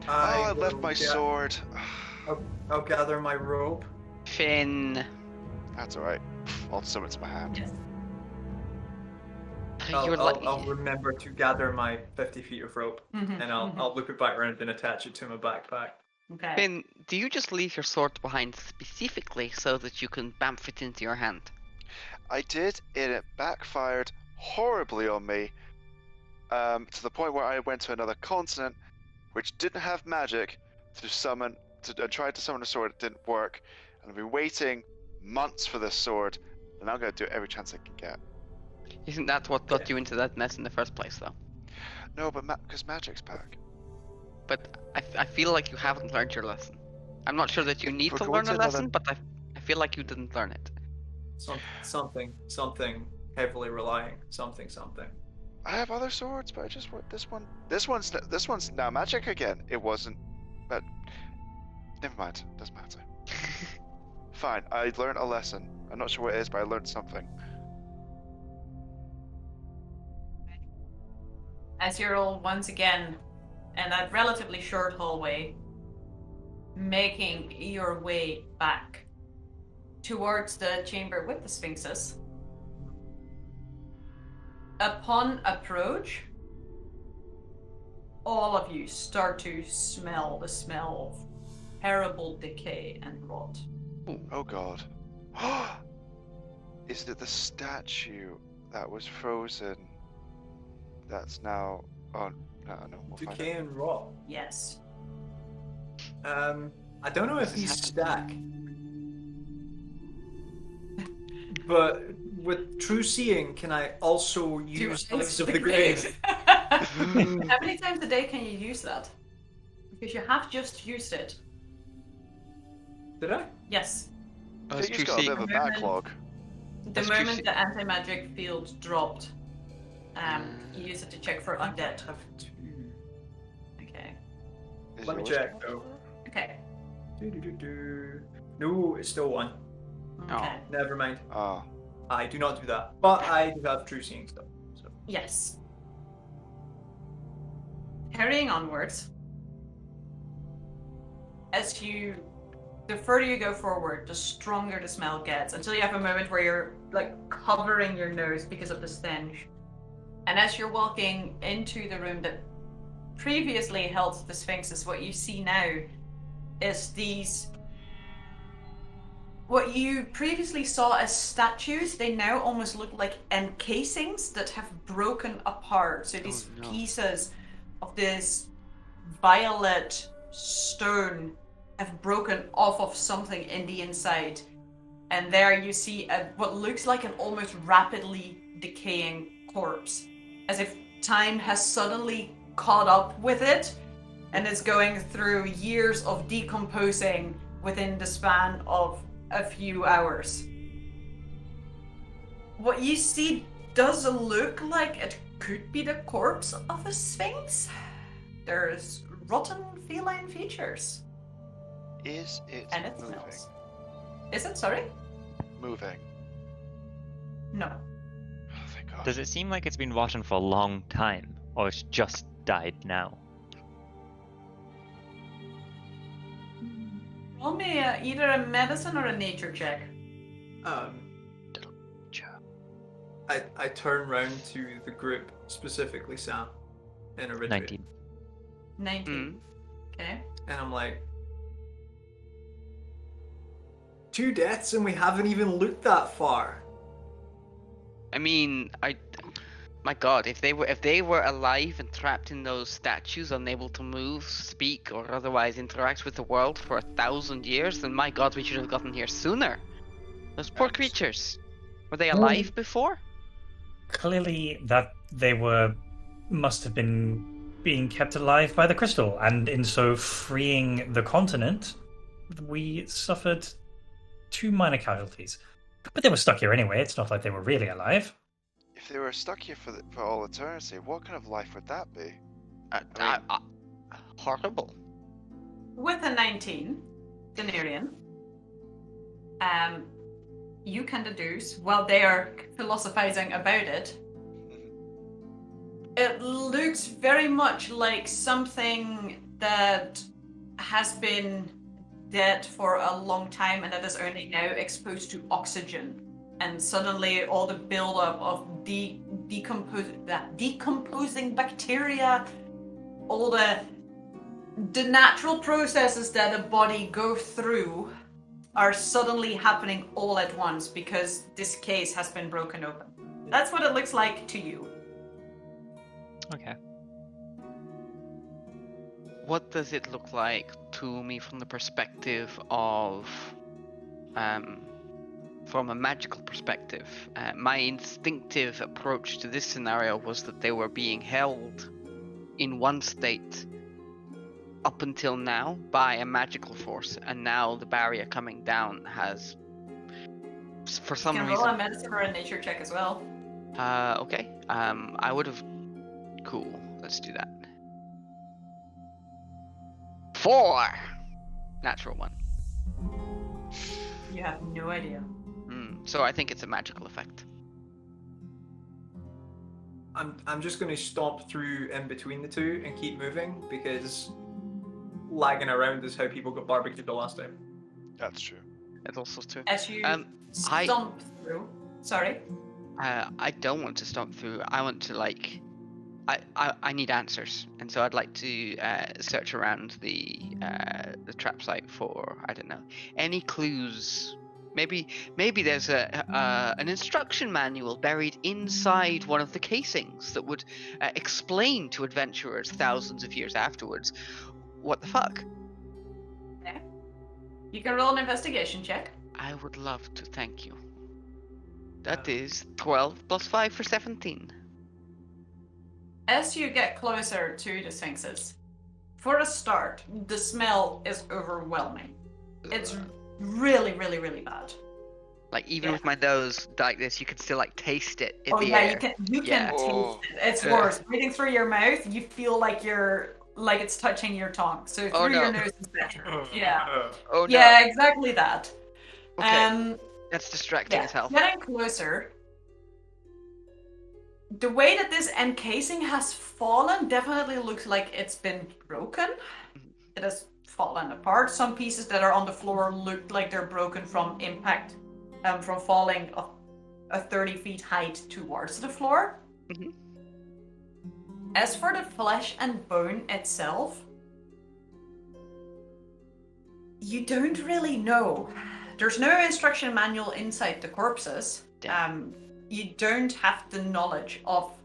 I left will my sword. I'll gather my rope. Finn. That's alright. I'll summon it to my hand. Yes. I'll remember to gather my 50 feet of rope, and I'll loop it back around and attach it to my backpack. Okay. Finn, do you just leave your sword behind specifically so that you can bamf it into your hand? I did, and it backfired horribly on me, to the point where I went to another continent, which didn't have magic, I tried to summon a sword, it didn't work, and I've been waiting months for this sword, and I'm going to do it every chance I can get. Isn't that what got you into that mess in the first place, though? No, but because magic's back. But I feel like you haven't learned your lesson. I'm not sure that you need to learn a lesson, but I feel like you didn't learn it. Something heavily relying. Something. I have other swords, but I just want this one. This one's now magic again. It wasn't, but never mind. Doesn't matter. Fine. I learned a lesson. I'm not sure what it is, but I learned something. As you're all once again in that relatively short hallway, making your way back towards the chamber with the sphinxes. Upon approach, all of you start to smell the smell of terrible decay and rot. Oh god. Is it the statue that was frozen that's now... Oh, no, we'll find Decay out. and rot. Yes. I don't know if these stack. But with true seeing, can I also use Eyes of the Grave? How many times a day can you use that? Because you have just used it. Did I? Yes. I think he's got a bit of a backlog. The That's moment juicy. the anti-magic field dropped, you use it to check for undead. Have two. Okay. Is Let me yours check got though. Okay. No, it's still one. Okay. Never mind. Oh. I do not do that. But I do have true seeing stuff. So. Yes. Carrying onwards, the further you go forward, the stronger the smell gets, until you have a moment where you're like covering your nose because of the stench. And as you're walking into the room that previously held the sphinxes, what you see now is these... What you previously saw as statues, they now almost look like encasings that have broken apart. So these no. pieces of this violet stone have broken off of something in the inside. And there you see what looks like an almost rapidly decaying corpse. As if time has suddenly caught up with it and is going through years of decomposing within the span of a few hours. What you see does look like it could be the corpse of a sphinx. There's rotten feline features. Is it And it moving? smells. Is it? Sorry? Moving. No. Oh, thank God. Does it seem like it's been rotten for a long time, or it's just died now? Roll me either a medicine or a nature check. I turn round to the group, specifically Sam, in a retreat, 19. 19. Okay. and I'm like, 2 deaths and we haven't even looked that far. I mean, my God, if they were alive and trapped in those statues, unable to move, speak, or otherwise interact with the world for 1,000 years, then my God, we should have gotten here sooner. Those poor creatures. Were they alive before? Clearly, that they must have been being kept alive by the crystal, and in so freeing the continent, we suffered 2 minor casualties. But they were stuck here anyway. It's not like they were really alive. If they were stuck here for all eternity, what kind of life would that be? Horrible. With a 19, Denarian, you can deduce, while they are philosophizing about it, it looks very much like something that has been dead for a long time and that is only now exposed to oxygen. And suddenly all the buildup of decomposing bacteria, all the natural processes that a body goes through are suddenly happening all at once because this case has been broken open. That's what it looks like to you. Okay. What does it look like to me from the perspective of, from a magical perspective? My instinctive approach to this scenario was that they were being held in one state up until now by a magical force, and now the barrier coming down has, for some You can reason... roll a medicine or a nature check as well. Okay. I would have... Cool. Let's do that. 4! Natural 1. You have no idea. So I think it's a magical effect. I'm just going to stomp through in between the two and keep moving because lagging around is how people got barbecued the last time. That's true. It's also true. As you I- stomp through. Sorry. I don't want to stomp through. I want to, like... I need answers, and so I'd like to search around the trap site for, I don't know, any clues. Maybe there's an instruction manual buried inside one of the casings that would explain to adventurers thousands of years afterwards what the fuck. Okay. You can roll an investigation check. I would love to, thank you. That is 12 plus 5 for 17. As you get closer to the sphinxes, for a start, the smell is overwhelming. It's really, really, really bad. Like, even with my nose like this, you can still, like, taste it in Oh the yeah, air. you can taste Oh. it. It's worse. Breathing through your mouth, you feel like it's touching your tongue. So through Oh, no. your nose is better. Yeah. Oh no. Yeah, exactly that. Okay. That's distracting Yeah, as hell. getting closer. The way that this encasing has fallen definitely looks like it's been broken. It has fallen apart. Some pieces that are on the floor look like they're broken from impact, from falling a 30 feet height towards the floor. Mhm. As for the flesh and bone itself, you don't really know. There's no instruction manual inside the corpses. You don't have the knowledge of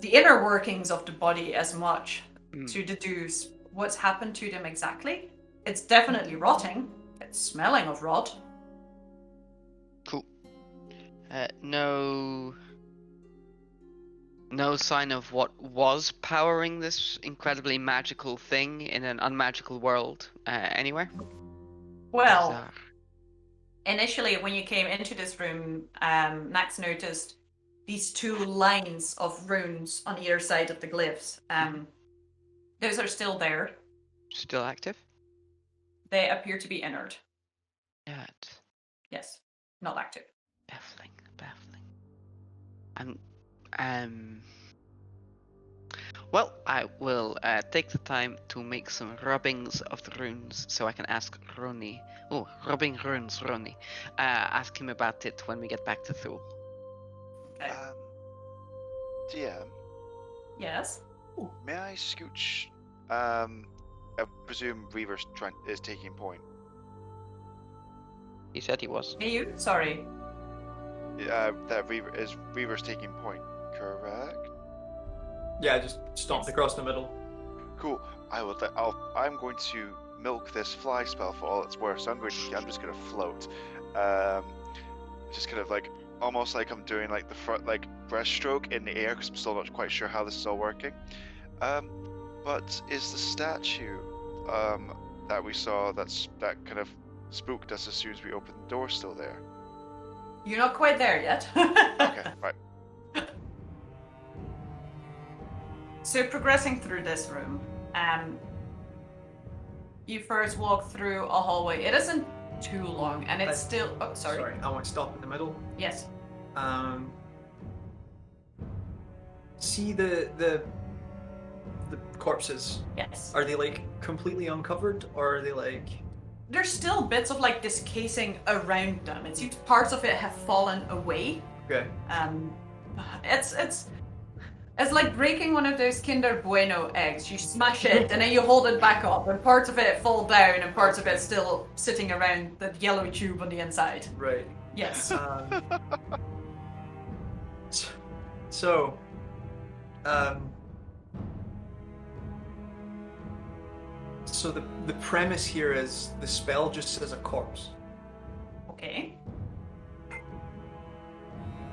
the inner workings of the body as much. to deduce what's happened to them exactly. It's definitely rotting. It's smelling of rot. Cool. No sign of what was powering this incredibly magical thing in an unmagical world anywhere? Well, Bizarre. initially when you came into this room, Max noticed these two lines of runes on either side of the glyphs. Those are still there. Still active? They appear to be inert. That. Yes, not active. Baffling. Well, I will take the time to make some rubbings of the runes so I can ask Roni. Oh, rubbing runes, Roni. Ask him about it when we get back to Thule. Okay. DM, Yes. may I scooch? I presume Reaver's is taking point. He said he was. Hey, you? Sorry. That Reaver's taking point, correct? Yeah, just stomped across the middle. Cool. I'm going to milk this fly spell for all it's worth. So I'm just going to float. Just kind of like almost like I'm doing like the front like breaststroke in the air because I'm still not quite sure how this is all working. But is the statue that we saw that kind of spooked us as soon as we opened the door still there? You're not quite there yet. Okay, right. So progressing through this room, you first walk through a hallway. It isn't too long, and it's still. Oh, sorry. I want to stop in the middle. Yes. See the corpses. Yes. Are they like completely uncovered, or are they like? There's still bits of like this casing around them. It seems parts of it have fallen away. Okay. It's like breaking one of those Kinder Bueno eggs. You smash it and then you hold it back up, and parts of it fall down, and parts of it still sitting around the yellow tube on the inside. Right. Yes. So, so the premise here is the spell just says a corpse. Okay.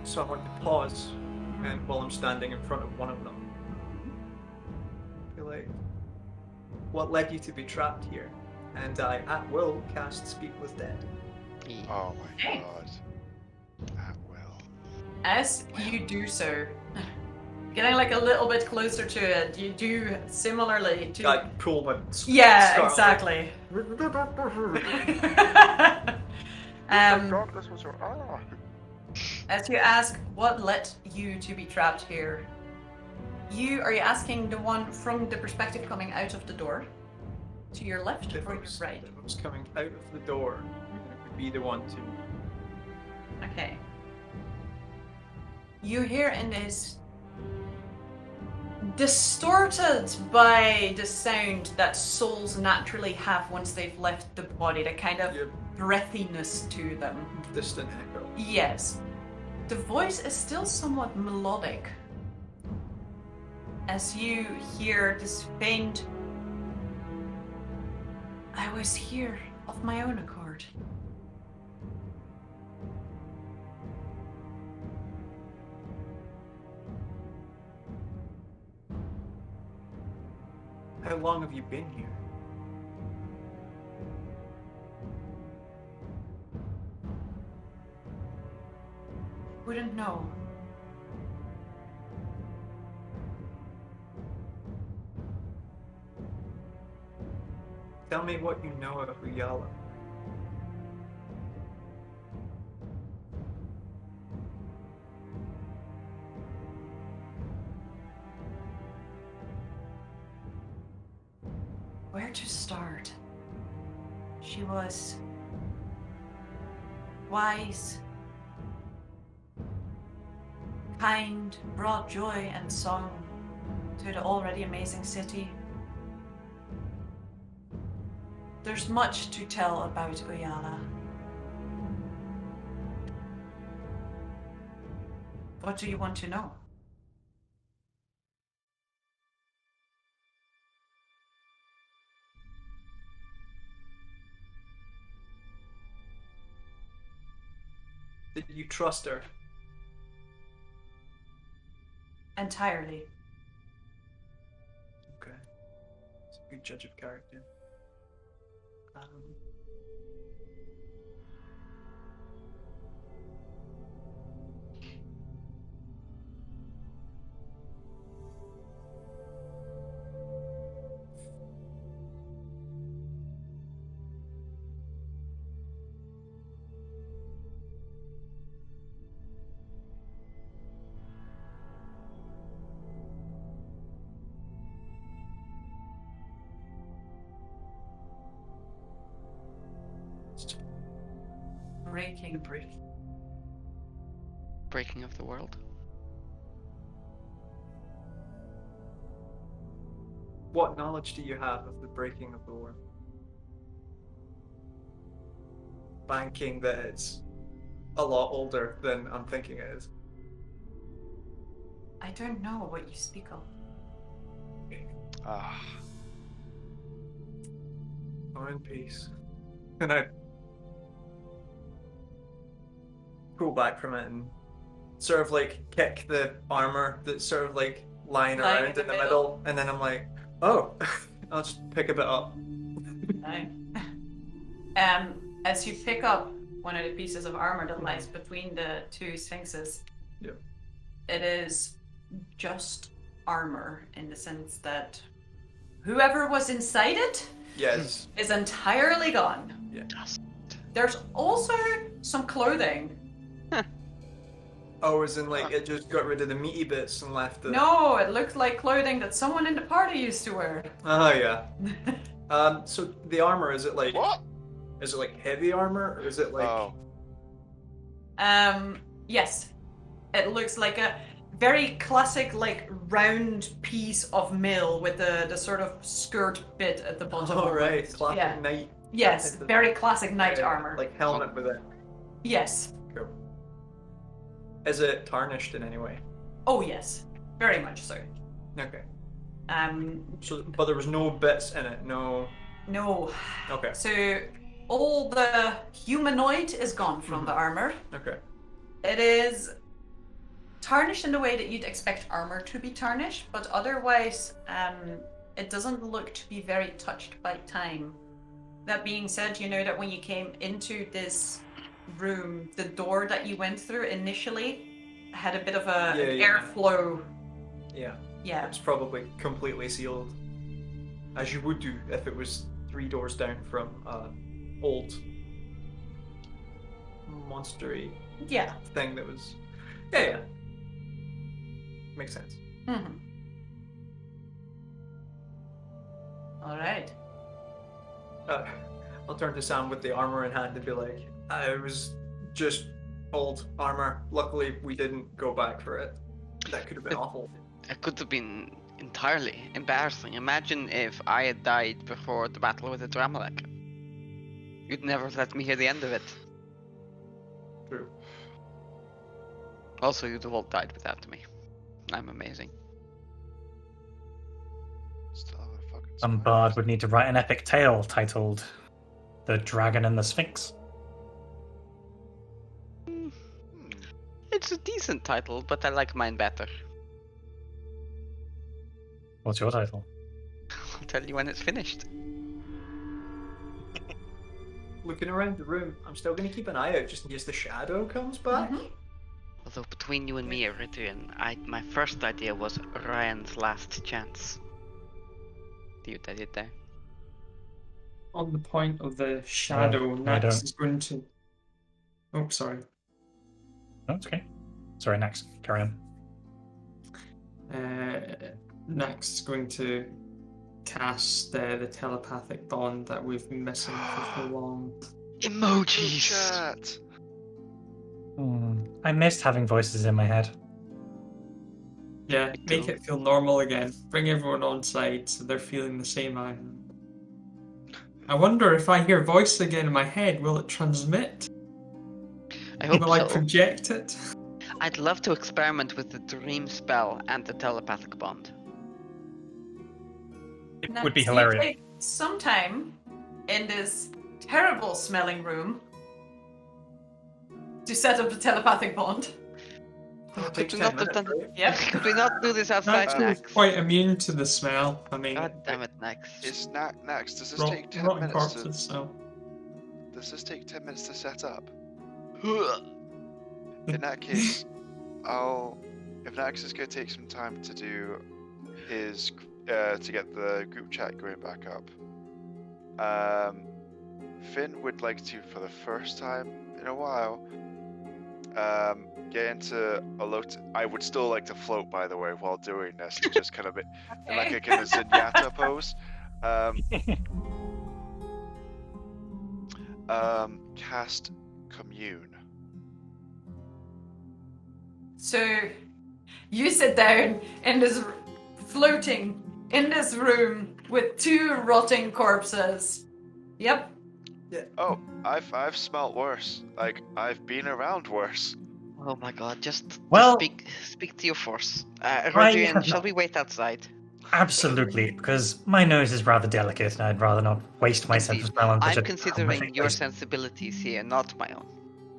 So I want to pause, and while I'm standing in front of one of them, be like, "What led you to be trapped here?" And I, at will, cast Speak with Dead. Oh my Okay. god. At will. As you do so, getting like a little bit closer to it, you do similarly to. I pull my Yeah, scarf. exactly. Darkness was your ally. As you ask what led you to be trapped here, are you asking the one from the perspective coming out of the door? To your left If or it your was, right? if it was coming out of the door, it would be the one to. Okay. You hear in this distorted by the sound that souls naturally have once they've left the body, the kind of Yep. breathiness to them. Distant echo. Yes. The voice is still somewhat melodic. As you hear this faint, I was here of my own accord. How long have you been here? Wouldn't know. Tell me what you know of Uyala. Where to start? She was wise, kind, brought joy and song to the already amazing city. There's much to tell about Uyala. What do you want to know? trust her? Entirely. Okay. It's a good judge of character. Breaking. Breaking of the world. What knowledge do you have of the breaking of the world? Banking that it's a lot older than I'm thinking it is. I don't know what you speak of. Ah, I'm in peace. And I pull back from it and sort of like kick the armor that's sort of like lying around in the middle, and then I'm like, oh, I'll just pick a bit up. No. As you pick up one of the pieces of armor that lies between the two sphinxes, Yeah. it is just armor in the sense that whoever was inside it Yes. is entirely gone. Yeah. There's also some clothing. Oh, as in like it just got rid of the meaty bits and left the. No, it looked like clothing that someone in the party used to wear. Oh yeah. So the armor, is it like what? Is it like heavy armor, or is it like? Oh, Yes. It looks like a very classic, like, round piece of mail with the sort of skirt bit at the bottom. Oh right, classic Yeah. knight. Yes, very classic knight armor. Like helmet with it. Yes. Cool. Is it tarnished in any way? Oh yes, very much so. Okay. So But there was no bits in it. No. no. Okay. So all the humanoid is gone from the armor. Okay. It is tarnished in the way that you'd expect armor to be tarnished, but otherwise, it doesn't look to be very touched by time. That being said, you know that when you came into this room, the door that you went through initially had a bit of an airflow. Yeah. Yeah. It's probably completely sealed, as you would do if it was 3 doors down from old monstery Yeah. thing that was. Yeah. Makes sense. Mm-hmm. All right. I'll turn to Sam with the armor in hand and be like, it was just old armor. Luckily, we didn't go back for it. That could have been awful. It could have been entirely embarrassing. Imagine if I had died before the battle with the Dramalek. You'd never let me hear the end of it. True. Also, you'd have all died without me. I'm amazing. still have a fucking. Some smile. bard would need to write an epic tale titled The Dragon and the Sphinx. It's a decent title, but I like mine better. What's your title? I'll tell you when it's finished. Looking around the room, I'm still going to keep an eye out just in case the shadow comes back. Mhm. Although between you and me, Orion, my first idea was Orion's last chance. Do you get it there? On the point of the shadow, I Nax don't. is going to. Oh, sorry. Oh, it's okay. Sorry, next. Carry on. Nax is going to cast the telepathic bond that we've been missing for so long. Emojis! Chat. I missed having voices in my head. Yeah, Me make too. it feel normal again. Bring everyone on side so they're feeling the same I am. I wonder if I hear voice again in my head, will it transmit? I hope Will I so. project it? I'd love to experiment with the dream spell and the telepathic bond. It Now, would be you hilarious. take some time in this terrible smelling room to set up the telepathic bond. It'll Could take we 10 not have minutes, done? right? Yep. Could we not do this outside, Nax is Nax? quite immune to the smell. I mean, God damn it, Nax. Is Nax, does this rot, take 10 rotten minutes corpses, so. Does this take 10 minutes to set up? In that case, if Nax is going to take some time to do his, to get the group chat going back up, Finn would like to, for the first time in a while, get into a I would still like to float, by the way, while doing this, to just kind of be like a kind of zenyatta pose. Cast Commune. So, you sit down in this, floating in this room with 2 rotting corpses. Yep. Oh, I've smelt worse. Like, I've been around worse. Oh my god, just Well- speak to your force. I Rodrian, have shall not- we wait outside? Absolutely, because my nose is rather delicate, and I'd rather not waste my sense of smell on such I'm a considering horrific your place. sensibilities here, not my own.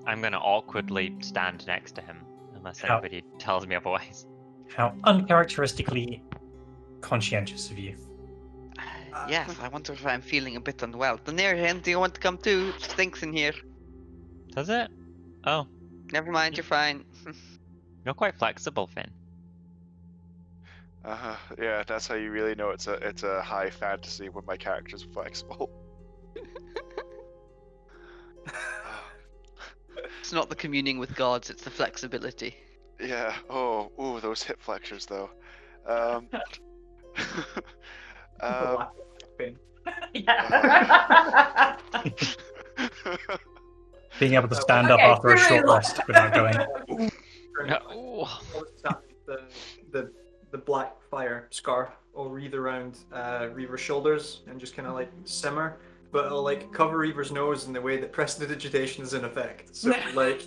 I'm gonna awkwardly stand next to him, unless How- anybody tells me otherwise. How uncharacteristically conscientious of you. Yes, I wonder if I'm feeling a bit unwell. The near end, do you want to come too? It stinks in here. Does it? Oh, Never mind, you're fine. you're quite flexible, Finn. Yeah, that's how you really know it's a high fantasy when my character's flexible. It's not the communing with gods, it's the flexibility. Yeah. Ooh, those hip flexors though. Finn. Yeah. Being able to stand up Okay, after a short really? rest without going. Oh. The black fire scar will wreathe around Reaver's shoulders and just kind of like simmer, but it'll like cover Reaver's nose in the way that prestidigitation is in effect. So like,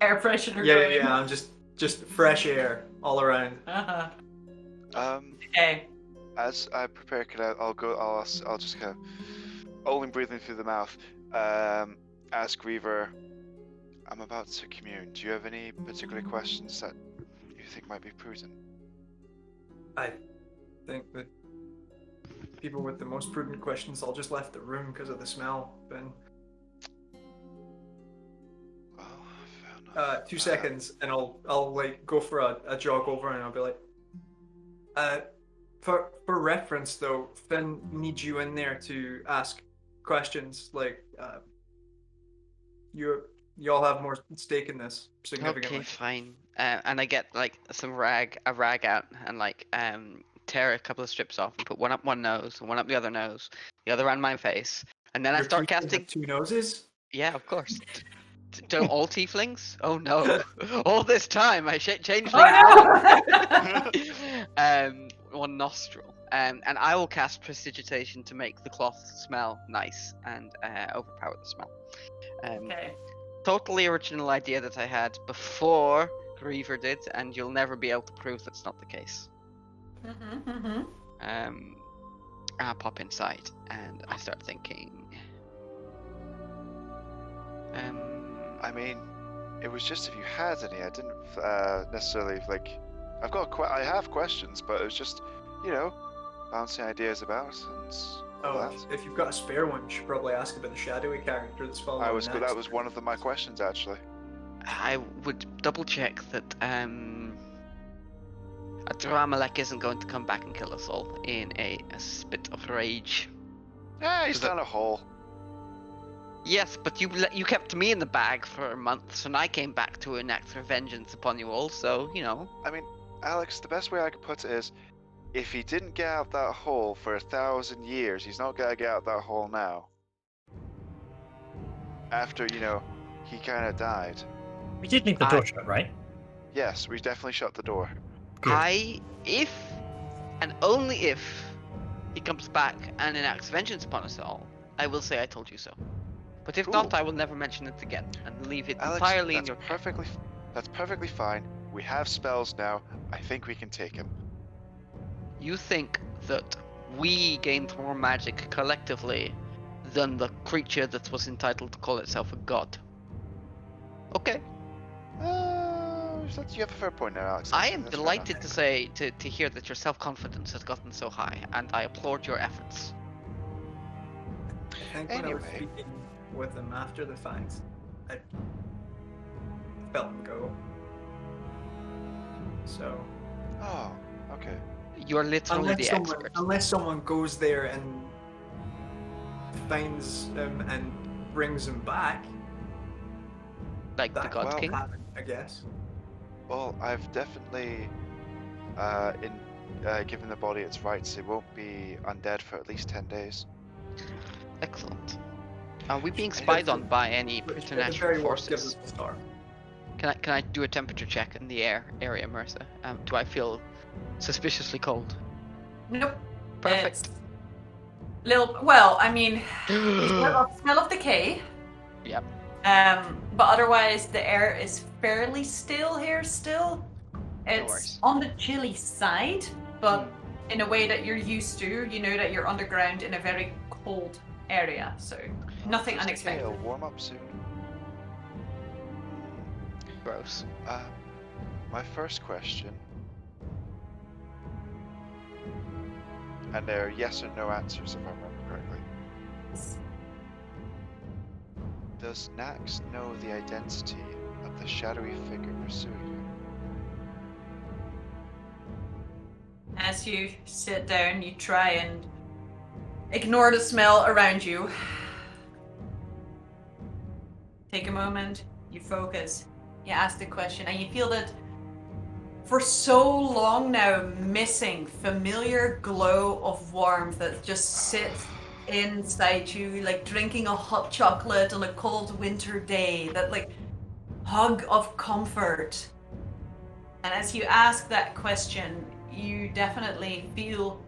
Air freshener. yeah, I'm just fresh air all around. Uh-huh. As I prepare, I'll just kind of only breathing through the mouth. Ask Reaver, I'm about to commune. Do you have any particular questions that you think might be prudent? I think that people with the most prudent questions all just left the room because of the smell. Then Well, fair enough. 2 seconds, and I'll like go for a jog over, and I'll be like, for reference though, Finn needs you in there to ask questions. Like, you all have more stake in this significantly. Okay, fine. And I get like a rag out and like tear a couple of strips off and put one up one nose and one up the other nose, the other around my face, and then I Your start tieflings have casting. 2 noses. Yeah, of course. Don't all tieflings? Oh no! All this time I changed things. One nostril. And I will cast prestidigitation to make the cloth smell nice and overpower the smell. Okay. Totally original idea that I had before Reaver did, and you'll never be able to prove that's not the case. I pop inside and I start thinking. I mean, it was just if you had any. I didn't necessarily like. I have questions, but it was just, bouncing ideas about and all that. If you've got a spare one, you should probably ask about the shadowy character that's following. That was one of my questions actually. I would double check that a Dramalek isn't going to come back and kill us all in a spit of rage. Yeah, he's down a hole. Yes, but you kept me in the bag for months, and I came back to enact vengeance upon you all. So I mean, Alex, the best way I could put it is, if he didn't get out that hole for 1,000 years, he's not gonna get out that hole now. After, he kind of died. We did leave the door shut, right? Yes, we definitely shut the door. Good. If and only if he comes back and enacts vengeance upon us all, I will say I told you so. But if not, Cool. I will never mention it again and leave it Alex, entirely in that's your care. that's perfectly fine. We have spells now. I think we can take him. You think that we gained more magic collectively than the creature that was entitled to call itself a god? Okay. You have a fair point now, Alex. I am That's fair delighted enough. to say to hear that your self-confidence has gotten so high, and I applaud your efforts. I think when I was Anyway. speaking with him after the fact, I felt him go. So Oh, okay. You're literally the expert. unless someone goes there and finds him and brings him back, Like the that God well, King. happen, I guess. Well, I've definitely, given the body its rights, it won't be undead for at least 10 days. Excellent. Are we being spied on by any Which at the preternatural very worst gives forces? us a start. Can I do a temperature check in the area, Mercer? Do I feel suspiciously cold? Nope. Perfect. It's well, I mean, smell of decay. Yep. But otherwise, the air is fairly still here still. It's worries. on the chilly side, but in a way that you're used to. You know that you're underground in a very cold area, so nothing Just unexpected. okay, I'll warm up soon. Gross. My first question, and there are yes or no answers if I remember correctly. Does Nax know the identity of the shadowy figure pursuing him? As you sit down, you try and ignore the smell around you. Take a moment, you focus, you ask the question, and you feel that for so long now, missing familiar glow of warmth that just sits inside you, like drinking a hot chocolate on a cold winter day, that like hug of comfort. And as you ask that question, you definitely feel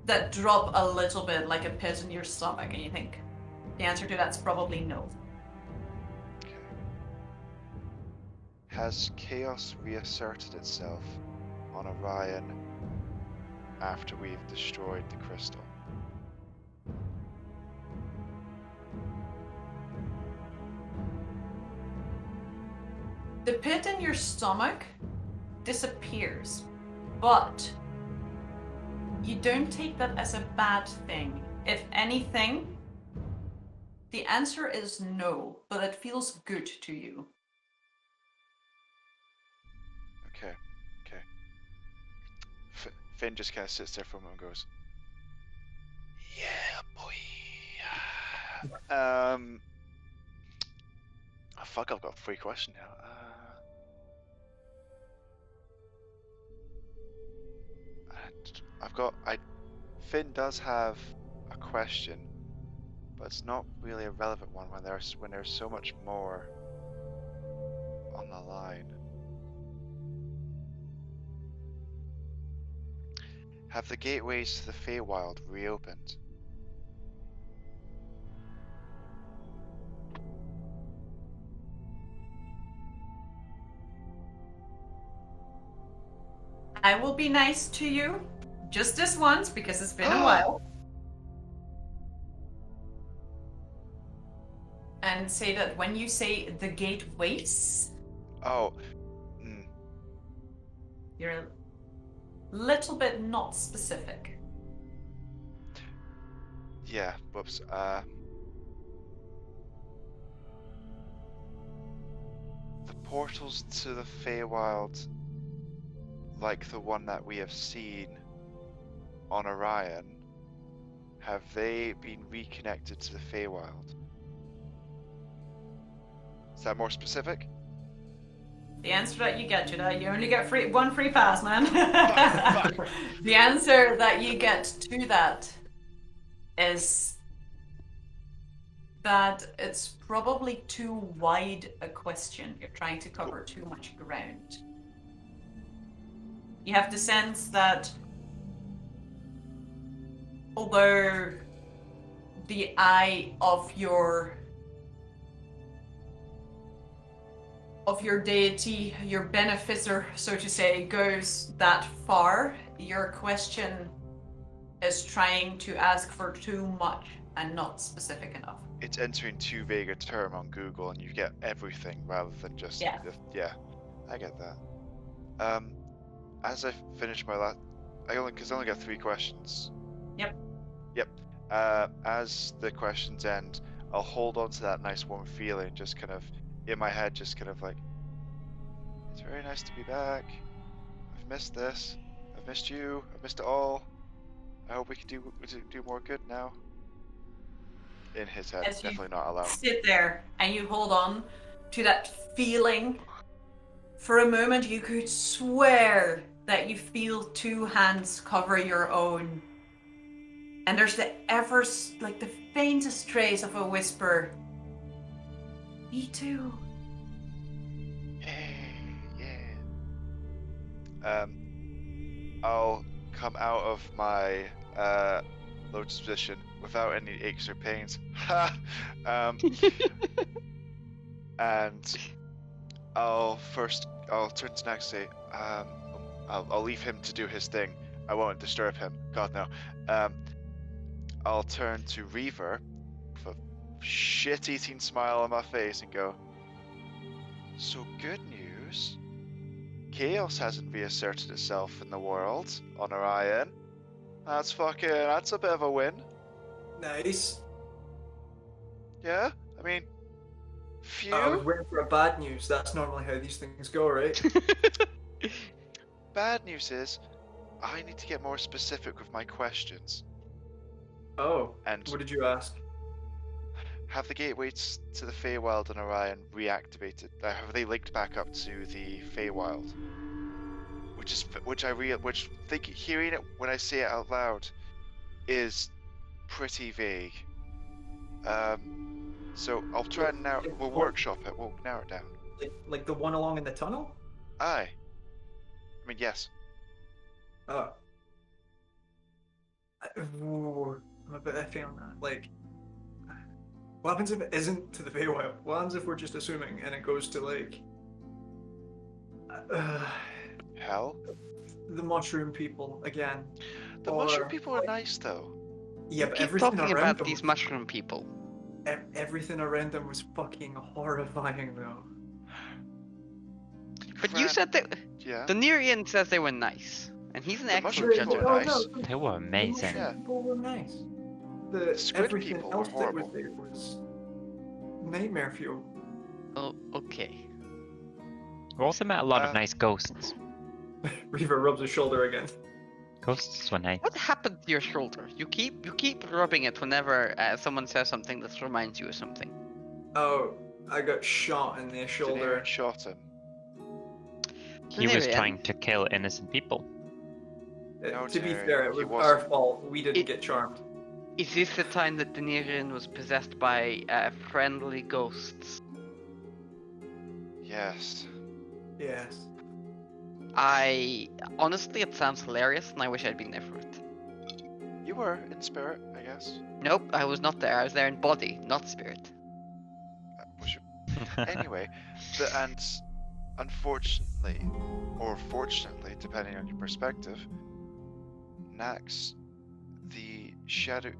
that drop a little bit, like a pit in your stomach, and you think the answer to that's probably no. Okay. Has chaos reasserted itself on Orion after we've destroyed the crystal? The pit in your stomach disappears, but you don't take that as a bad thing. If anything, the answer is no, but it feels good to you. Okay, okay. Finn just kind of sits there for a moment and goes, "Yeah, boy." Oh, fuck! I've got a free question now. Finn does have a question, but it's not really a relevant one when there's so much more on the line. Have the gateways to the Feywild reopened? I will be nice to you, just this once, because it's been a while. And say that when you say the gateways, Oh, you're a little bit not specific. yeah, whoops. The portals to the Feywild, like the one that we have seen on Orion, have they been reconnected to the Feywild? Is that more specific? The answer that you get to that, you only get one free pass, man. Fuck. The answer that you get to that is that it's probably too wide a question. You're trying to cover too much ground. You have the sense that although the eye of your deity, your beneficer, so to say, goes that far, your question is trying to ask for too much and not specific enough. It's entering too vague a term on Google, and you get everything rather than just Yeah. yeah. I get that. As I finish my last, I only got 3 questions. Yep. As the questions end, I'll hold on to that nice warm feeling, just kind of in my head, just kind of like, it's very nice to be back. I've missed this. I've missed you. I've missed it all. I hope we can do more good now. In his head, As you definitely not allowed. sit there and you hold on to that feeling. For a moment, you could swear that you feel 2 hands cover your own. And there's the faintest trace of a whisper. Me too. Yeah. I'll come out of my lotus position without any aches or pains. And I'll turn to Nax and say, I'll leave him to do his thing. I won't disturb him. God no. I'll turn to Reaver with a shit-eating smile on my face and go, so good news. Chaos hasn't reasserted itself in the world on Orion. That's a bit of a win. Nice. Yeah? I mean, phew. I was waiting for a bad news. That's normally how these things go, right? Bad news is, I need to get more specific with my questions. Oh, And what did you ask? have the gateways to the Feywild and Orion reactivated? Have they linked back up to the Feywild? Hearing it when I say it out loud is pretty vague. So I'll try and we'll workshop it. We'll narrow it down. Like the one along in the tunnel? Aye. I mean, yes. Oh. Ooh, I'm a bit iffy on that. Like, what happens if it isn't to the Feywild? What happens if we're just assuming and it goes to like Hell? the mushroom people again? The mushroom people are nice though. Yeah, You but keep everything talking around about them, these mushroom people. everything around them was fucking horrifying though. But you said that Yeah. the Nerian says they were nice, and he's an The excellent mushroom judge. people of are nice. nice. They were amazing. The mushroom people were nice. The squid Everything people else were that was horrible. there was nightmare fuel. Oh, okay. We also met a lot of nice ghosts. Reaver rubs his shoulder again. Ghosts were nice. What happened to your shoulder? You keep rubbing it whenever someone says something that reminds you of something. Oh, I got shot in the shoulder. Daenerys shot him. He was Nerian, trying to kill innocent people. No, To be Terry, fair, it he was our wasn't. fault. We didn't It- get charmed. Is this the time that the Nerian was possessed by friendly ghosts? Yes. Yes. Honestly, it sounds hilarious, and I wish I'd been there for it. You were in spirit, I guess. Nope, I was not there. I was there in body, not spirit. Was you? Anyway, and unfortunately, or fortunately, depending on your perspective, Nax, the shadow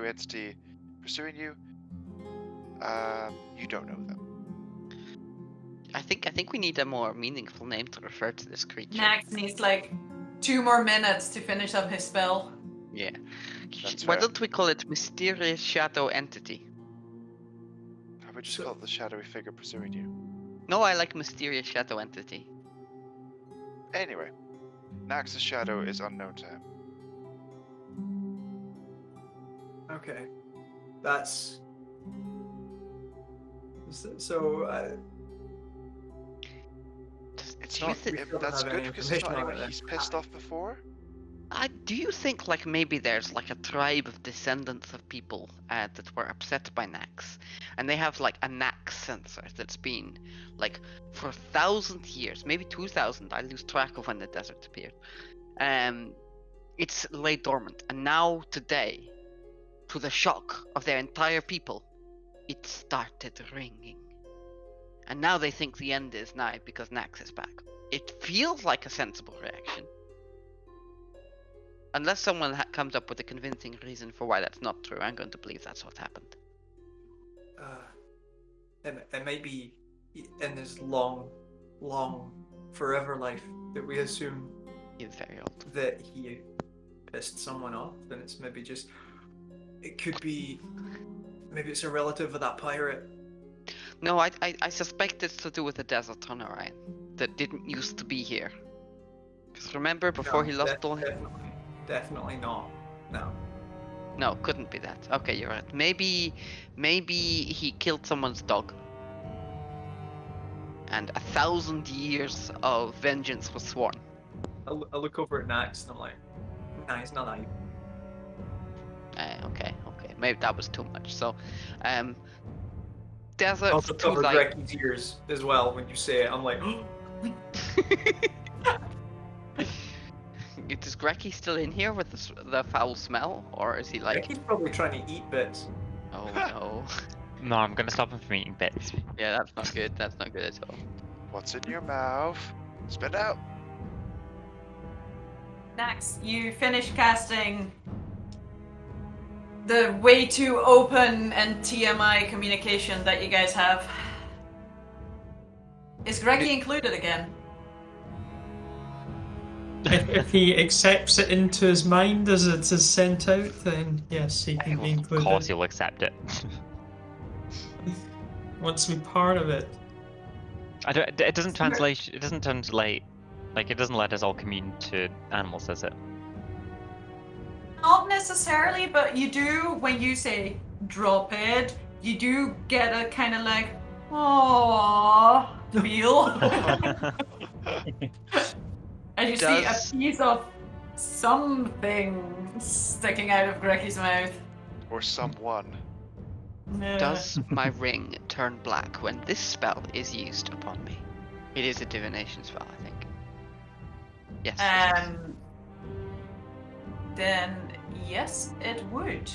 entity pursuing you, you don't know them. I think we need a more meaningful name to refer to this creature. Nax needs like 2 more minutes to finish up his spell. Yeah. That's Why fair. don't we call it Mysterious Shadow Entity? How about just call it the shadowy figure pursuing you? No, I like Mysterious Shadow Entity. Anyway, Nax's shadow is unknown to him. Okay. That's. So. It's Do you not. thi- We still don't That's have good any because it's not information on anyone it. he's pissed off before. Do you think like maybe there's like a tribe of descendants of people that were upset by Nax, and they have like a Nax sensor that's been like for 1,000 years, maybe 2,000. I lose track of when the desert appeared. It's lay dormant, and now today, to the shock of their entire people, it started ringing. And now they think the end is nigh because Nax is back. It feels like a sensible reaction. Unless someone comes up with a convincing reason for why that's not true, I'm going to believe that's what happened. It might be in his long, forever life that we assume He's very old. that he pissed someone off, and it's maybe just... It could be... Maybe it's a relative of that pirate. No, I suspect it's to do with the desert on Orion that didn't used to be here. Because remember, before he lost all... Definitely not. No. No, couldn't be that. Okay, you're right. Maybe he killed someone's dog. And 1,000 years of vengeance was sworn. I look over at Nax and I'm like, nah, he's not that evil. Okay. Maybe that was too much. So, desert Also to cover like... Grecky's ears as well when you say it. I'm like, Is Grecky still in here with the foul smell, or is he like? Grecky's probably trying to eat bits. Oh no. No, I'm gonna stop him from eating bits. Yeah, that's not good. That's not good at all. What's in your mouth? Spit out. Next, you finish casting the way too open and TMI communication that you guys have. Is Greggy included again? If he accepts it into his mind as it is sent out, then yes, he can be Of included. course he'll accept it. Wants to be part of it. It doesn't translate. It doesn't translate. Like it doesn't let us all commune to animals, does it? Not necessarily, but you do, when you say drop it, you do get a kind of like, aww feel. And you see a piece of something sticking out of Grecky's mouth. Or someone. Does my ring turn black when this spell is used upon me? It is a divination spell, I think. Yes. Then yes, it would.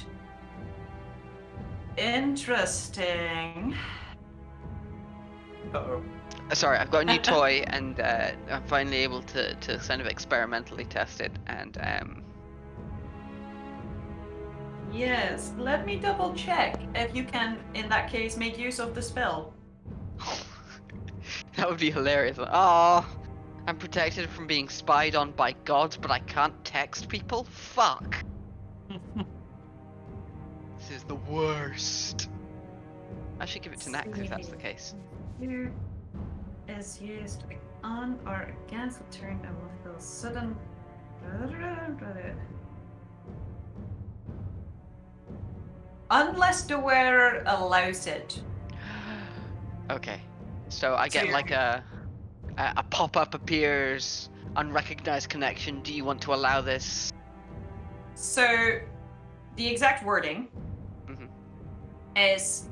Interesting. Uh-oh. Sorry, I've got a new toy, and I'm finally able to kind of experimentally test it, and Yes, let me double check if you can, in that case, make use of the spell. that would be hilarious. Oh, I'm protected from being spied on by gods, but I can't text people? Fuck. This is the worst. I should give it to Nax if that's the case. Here is used on or against the turn and will feel sudden. Unless the wearer allows it. Okay, so I get like a pop-up appears, unrecognized connection. Do you want to allow this? So, the exact wording is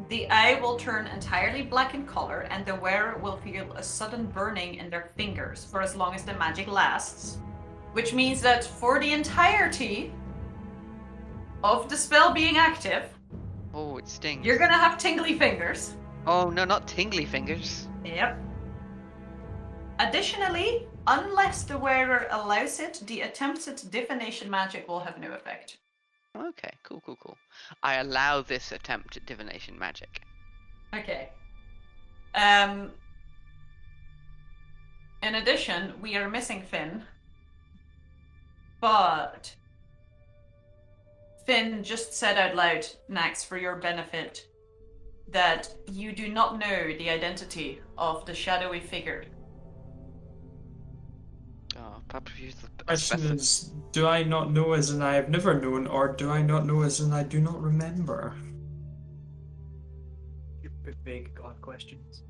the eye will turn entirely black in color and the wearer will feel a sudden burning in their fingers for as long as the magic lasts. Which means that for the entirety of the spell being active, oh, it stings. you're gonna have tingly fingers. Oh no, not tingly fingers. Yep. Additionally, unless the wearer allows it, the attempted divination magic will have no effect. Okay, cool. I allow this attempt at divination magic. Okay. In addition, we are missing Finn. But Finn just said out loud, Nax, for your benefit, that you do not know the identity of the shadowy figure. Oh, perhaps use the Question is, do I not know as in I have never known, or do I not know as in I do not remember? You big god questions.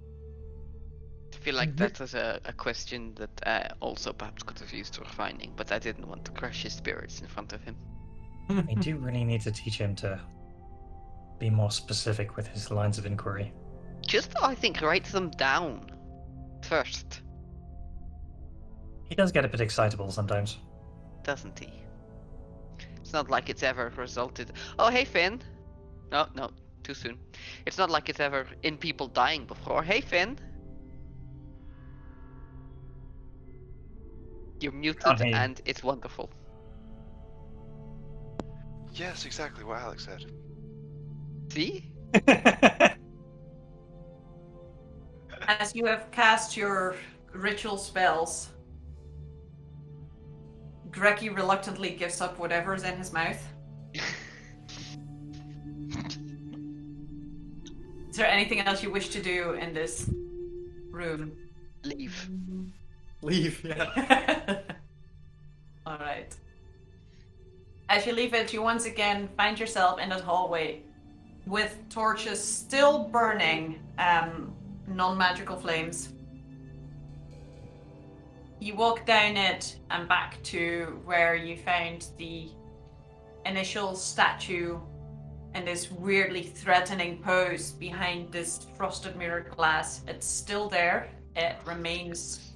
I feel like that was a question that also perhaps could have used for finding, but I didn't want to crush his spirits in front of him. We do really need to teach him to be more specific with his lines of inquiry. Just, I think, write them down first, He does get a bit excitable sometimes. doesn't he? It's not like it's ever resulted. Oh, hey, Finn. No, too soon. It's not like it's ever in people dying before. Hey, Finn. You're muted, Hey. and it's wonderful. Yes, exactly what Alex said. See? As you have cast your ritual spells, Greggy reluctantly gives up whatever's in his mouth. Is there anything else you wish to do in this room? Leave. Leave, yeah. Alright. As you leave it, you once again find yourself in that hallway with torches still burning non-magical flames. You walk down it and back to where you found the initial statue in this weirdly threatening pose behind this frosted mirror glass. It's still there. It remains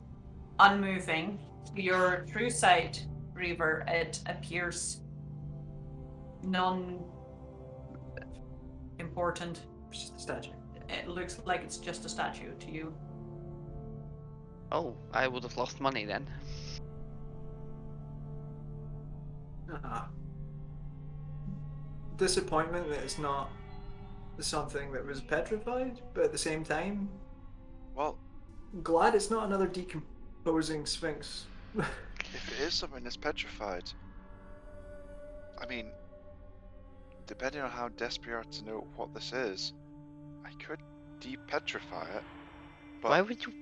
unmoving. To your true sight, Reaver, it appears non-important. It's just a statue. It looks like it's just a statue to you. Oh, I would have lost money then. Disappointment that it's not something that was petrified, but at the same time, Well, glad it's not another decomposing sphinx. if it is something that's petrified, I mean, depending on how desperate you are to know what this is, I could de-petrify it. But Why would you?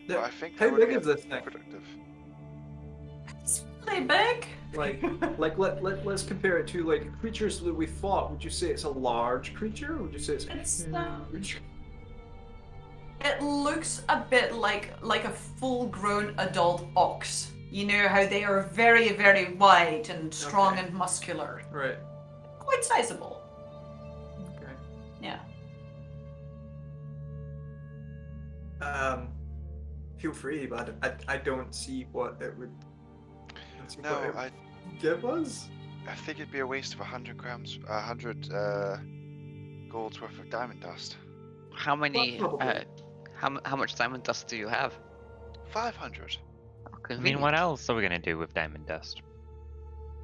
but I think How that would big be is this thing? productive. It's really big. Let's compare it to like creatures that we fought. Would you say it's a large creature? Or would you say it's huge? It looks a bit like a full-grown adult ox. You know how they are very, very wide and strong Okay. and muscular. Right. Quite sizable. Okay. Yeah. Feel free, but I don't see what it would. No, I give us. I think it'd be a waste of 100 grams, 100 gold's worth of diamond dust. How many? Well, probably. How much diamond dust do you have? 500. I mean, what else are we gonna do with diamond dust?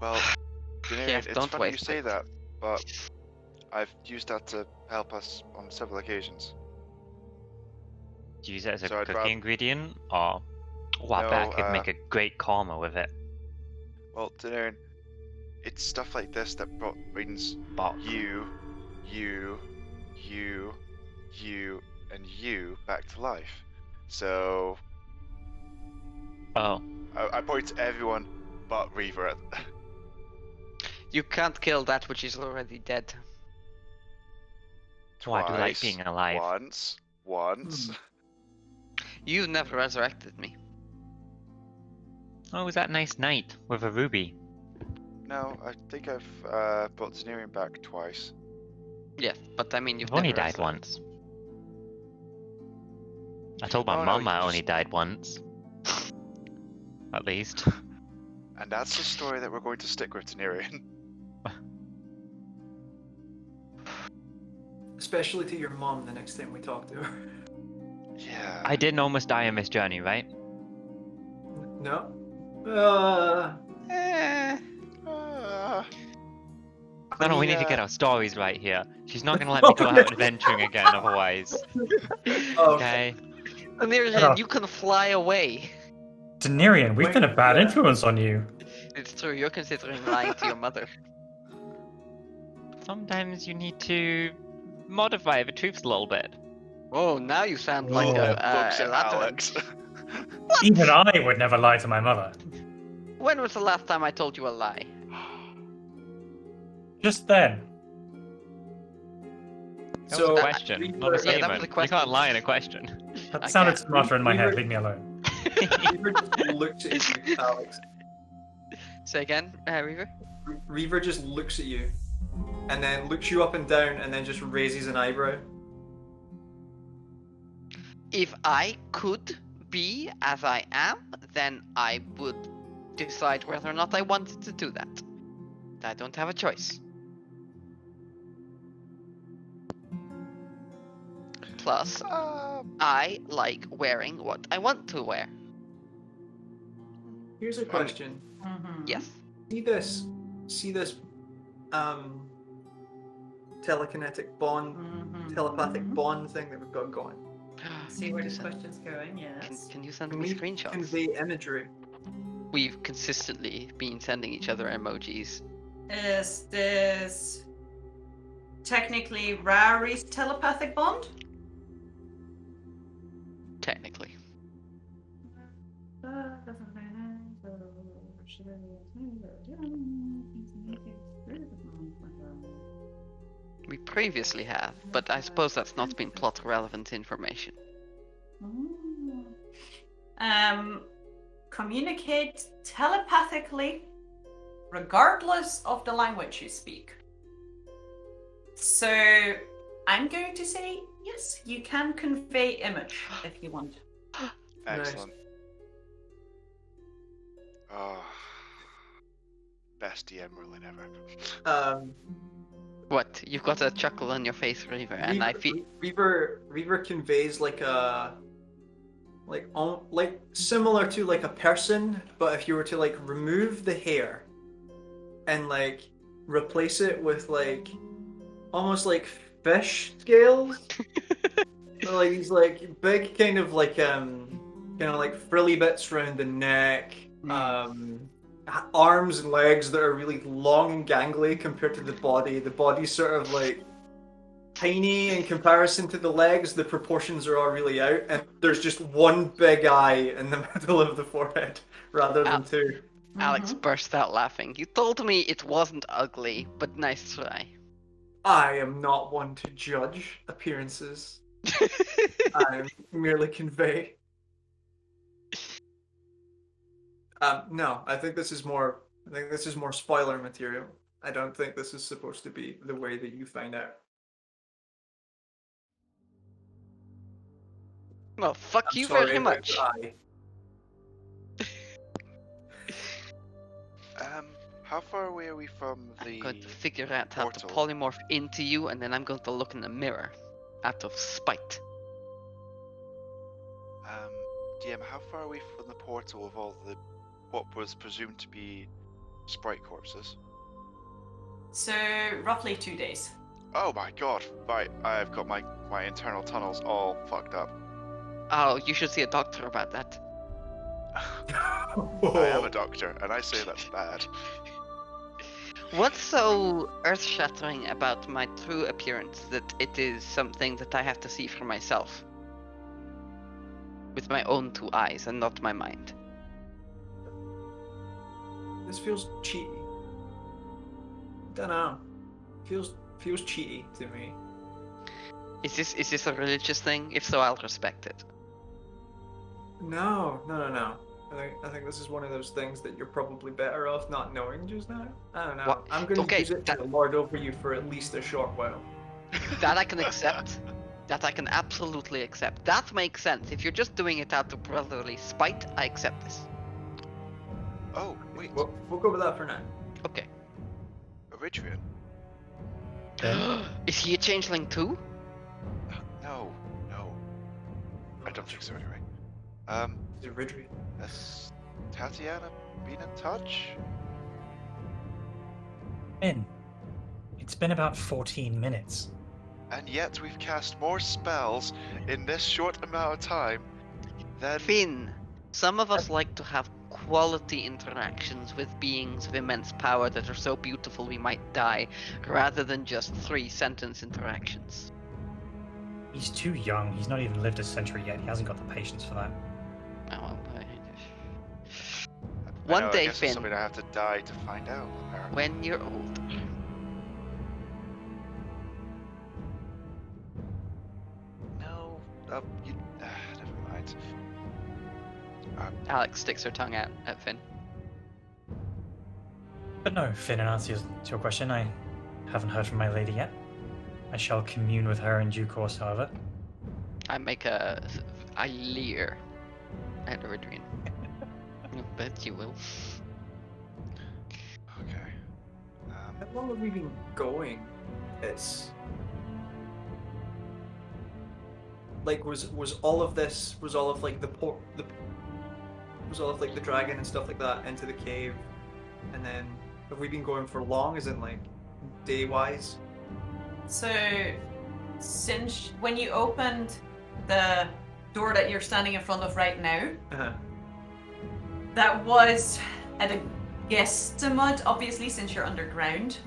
Well, Yeah, it's don't funny you waste say it. that, but I've used that to help us on several occasions. Do you use it as a So I'd cooking rather- ingredient, or? Oh, I bet I No, could make a great korma with it. Well, Daenerys, it's stuff like this that brings But you, and you back to life. So oh, I point to everyone but Reaver. You can't kill that which is already dead. oh, I do like Twice, being alive. Once. You never resurrected me. Oh, was that nice knight with a ruby? No, I think I've brought Daenerys back twice. Yes, but I mean you've I've only never died resurrected- once. I told my Oh, no, mum you I only just- died once. At least. And that's the story that we're going to stick with, Daenerys. Especially to your mom the next time we talk to her. Yeah. I didn't almost die on this journey, right? No. No, we need to get our stories right here. She's not gonna let me go out adventuring again otherwise. Oh, Okay. Anirian, you can fly away. Daenerys, we've been a bad Yeah. influence on you. It's true, you're considering lying to your mother. Sometimes you need to modify the truths a little bit. Oh, now you sound like Oh, Books a at Latin. Alex. Even I would never lie to my mother. When was the last time I told you a lie? Just then. That So, was a question, not a yeah, statement. that was a You question. can't lie in a question. That I sounded can't. smarter in my head. Reaver- Leave me alone. Reaver just looks at you, Alex. Say again, Reaver? Reaver just looks at you, and then looks you up and down, and then just raises an eyebrow. If I could be as I am, then I would decide whether or not I wanted to do that. I don't have a choice. Plus, I like wearing what I want to wear. Here's a question. Mhm. Yes. See this see this telekinetic bond, telepathic bond thing that we've got going. See where Can you this send- question's going, yes. Can you send Can me we screenshots? convey imagery? We've consistently been sending each other emojis. Is this technically Rary's telepathic bond? Technically. We previously have, but I suppose that's not been plot relevant information. Communicate telepathically regardless of the language you speak. So I'm going to say yes, you can convey image if you want. Excellent. Oh, best DM ruling ever. What? You've got a chuckle on your face, Reaver, and I feel Reaver conveys like similar to like a person, but if you were to like remove the hair and like replace it with like almost like fish scales. So like these like big kind of like frilly bits around the neck, arms and legs that are really long and gangly compared to the body. The body's sort of like tiny in comparison to the legs. The proportions are all really out, and there's just one big eye in the middle of the forehead rather than two. Alex burst out laughing. You told me it wasn't ugly, but nice try. I am not one to judge appearances. I merely convey. No, I think this is more spoiler material. I don't think this is supposed to be the way that you find out. Well, fuck I'm you sorry very about much. the eye. How far away are we from the I'm going to figure out how to portal? polymorph into you, and then I'm going to look in the mirror out of spite. DM, how far are we from the portal of all the what was presumed to be sprite corpses? So roughly 2 days. Oh my god! Right, I've got my internal tunnels all fucked up. Oh, you should see a doctor about that. I am a doctor, and I say that's bad. What's so earth-shattering about my true appearance that it is something that I have to see for myself? With my own two eyes and not my mind. This feels cheaty. Don't know. Feels cheaty to me. Is this a religious thing? If so, I'll respect it. No. I think this is one of those things that you're probably better off not knowing just now. I don't know. What? I'm going to Okay, use it to lord over you for at least a short while. That I can accept. That I can absolutely accept. That makes sense. If you're just doing it out of brotherly spite, I accept this. Oh, wait. We'll go with that for now. Okay. Orion? Is he a changeling too? No. I don't think so anyway. It's Iridrian. Has Tatiana been in touch? Finn, it's been about 14 minutes. And yet we've cast more spells in this short amount of time than... Finn, some of us like to have quality interactions with beings of immense power that are so beautiful we might die, rather than just 3-sentence interactions. He's too young. He's not even lived a century yet. He hasn't got the patience for that. Oh, well, I One know, I day, guess it's Finn, something I have to die to find out, apparently. when you're older. No, never mind. Alex sticks her tongue out at Finn. But no, Finn, in answer to your question, I haven't heard from my lady yet. I shall commune with her in due course, however. I leer at Orion. I bet you will. Okay. How long have we been going? It's like was all of like the dragon and stuff like that into the cave, and then Have we been going for long? Is it like day-wise? So, since when you opened the door that you're standing in front of right now, Uh-huh. that was at a guesstimate, obviously, since you're underground.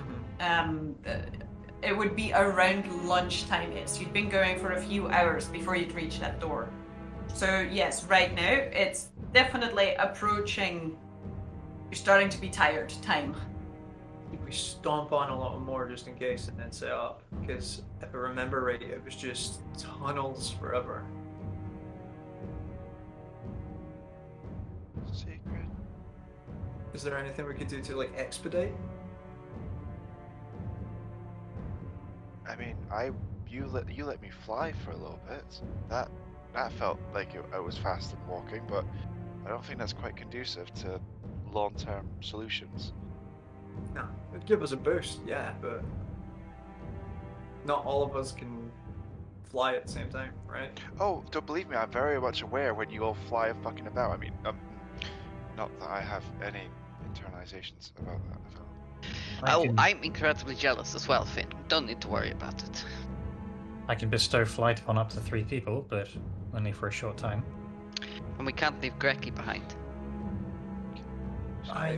It would be around lunchtime. You'd been going for a few hours before you'd reach that door. So yes, right now it's definitely approaching. You're starting to be tired. Time. We stomp on a lot more just in case and then set up. Because if I remember right, it was just tunnels forever. Secret. Is there anything we could do to like expedite? I mean, you let me fly for a little bit. That felt like I was fast in walking, but I don't think that's quite conducive to long-term solutions. No, it'd give us a boost, yeah, but not all of us can fly at the same time, right? Oh, don't believe me, I'm very much aware when you all fly fucking about. I mean, not that I have any internalizations about that at all. I'm incredibly jealous as well, Finn. Don't need to worry about it. I can bestow flight upon up to 3 people, but only for a short time. And we can't leave Greggy behind. I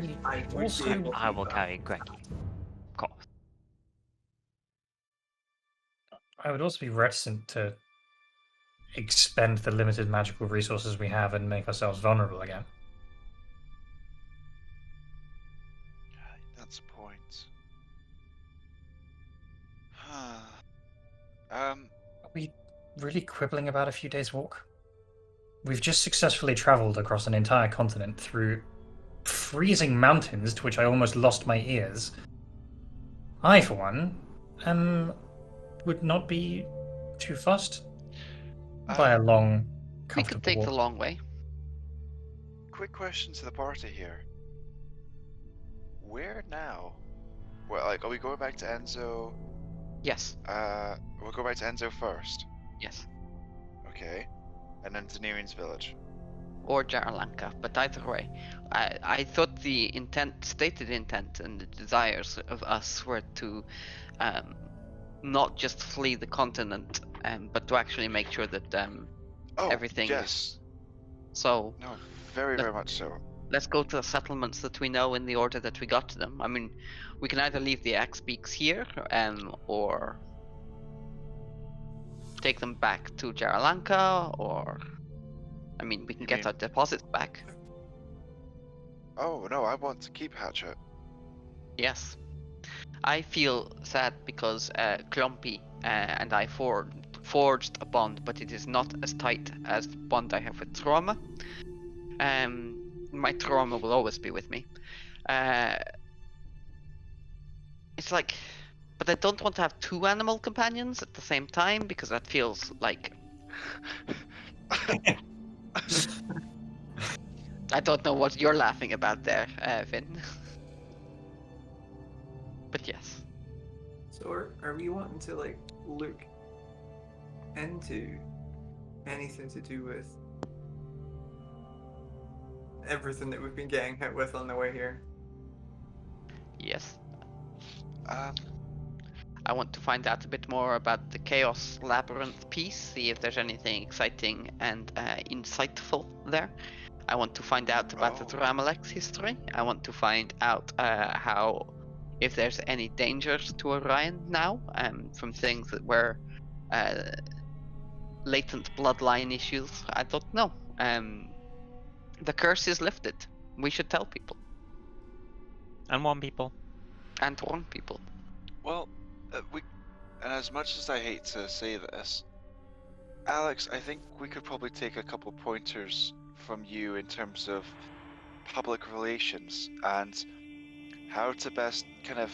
would also- be able to I do will that. carry Greggy. Of course. I would also be reticent to expend the limited magical resources we have and make ourselves vulnerable again. That's a point. Are we really quibbling about a few days' walk? We've just successfully travelled across an entire continent through freezing mountains to which I almost lost my ears. I, for one, would not be too fussed by a long, We comfortable could take walk. the long way. Quick question to the party here. Where now? Well, like, are we going back to Enzo? Yes. We'll go back to Enzo first. Yes. Okay. And then to Nerian's village. Or Jaralanka, but either way. I thought the stated intent and the desires of us were to not just flee the continent, but to actually make sure that Oh, everything yes. So No, very, very much so. let's go to the settlements that we know in the order that we got to them. I mean, we can either leave the Axe Beaks here, or take them back to Jaralanka, or I mean, we can get our deposits back. Oh, no, I want to keep Hatchet. Yes. I feel sad because Clumpy and I forged a bond, but it is not as tight as the bond I have with Trauma. My Trauma will always be with me. It's like, but I don't want to have 2 animal companions at the same time because that feels like. I don't know what you're laughing about there, Finn. But yes. So are we wanting to like look into anything to do with everything that we've been getting hit with on the way here? Yes. Um, I want to find out a bit more about the Chaos Labyrinth piece, see if there's anything exciting and insightful there. I want to find out about the Dramalek's history. I want to find out if there's any dangers to Orion now, from things that were latent bloodline issues. I don't know. The curse is lifted. We should tell people. And warn people. And warn people. well, and as much as I hate to say this, Alex, I think we could probably take a couple pointers from you in terms of public relations and how to best kind of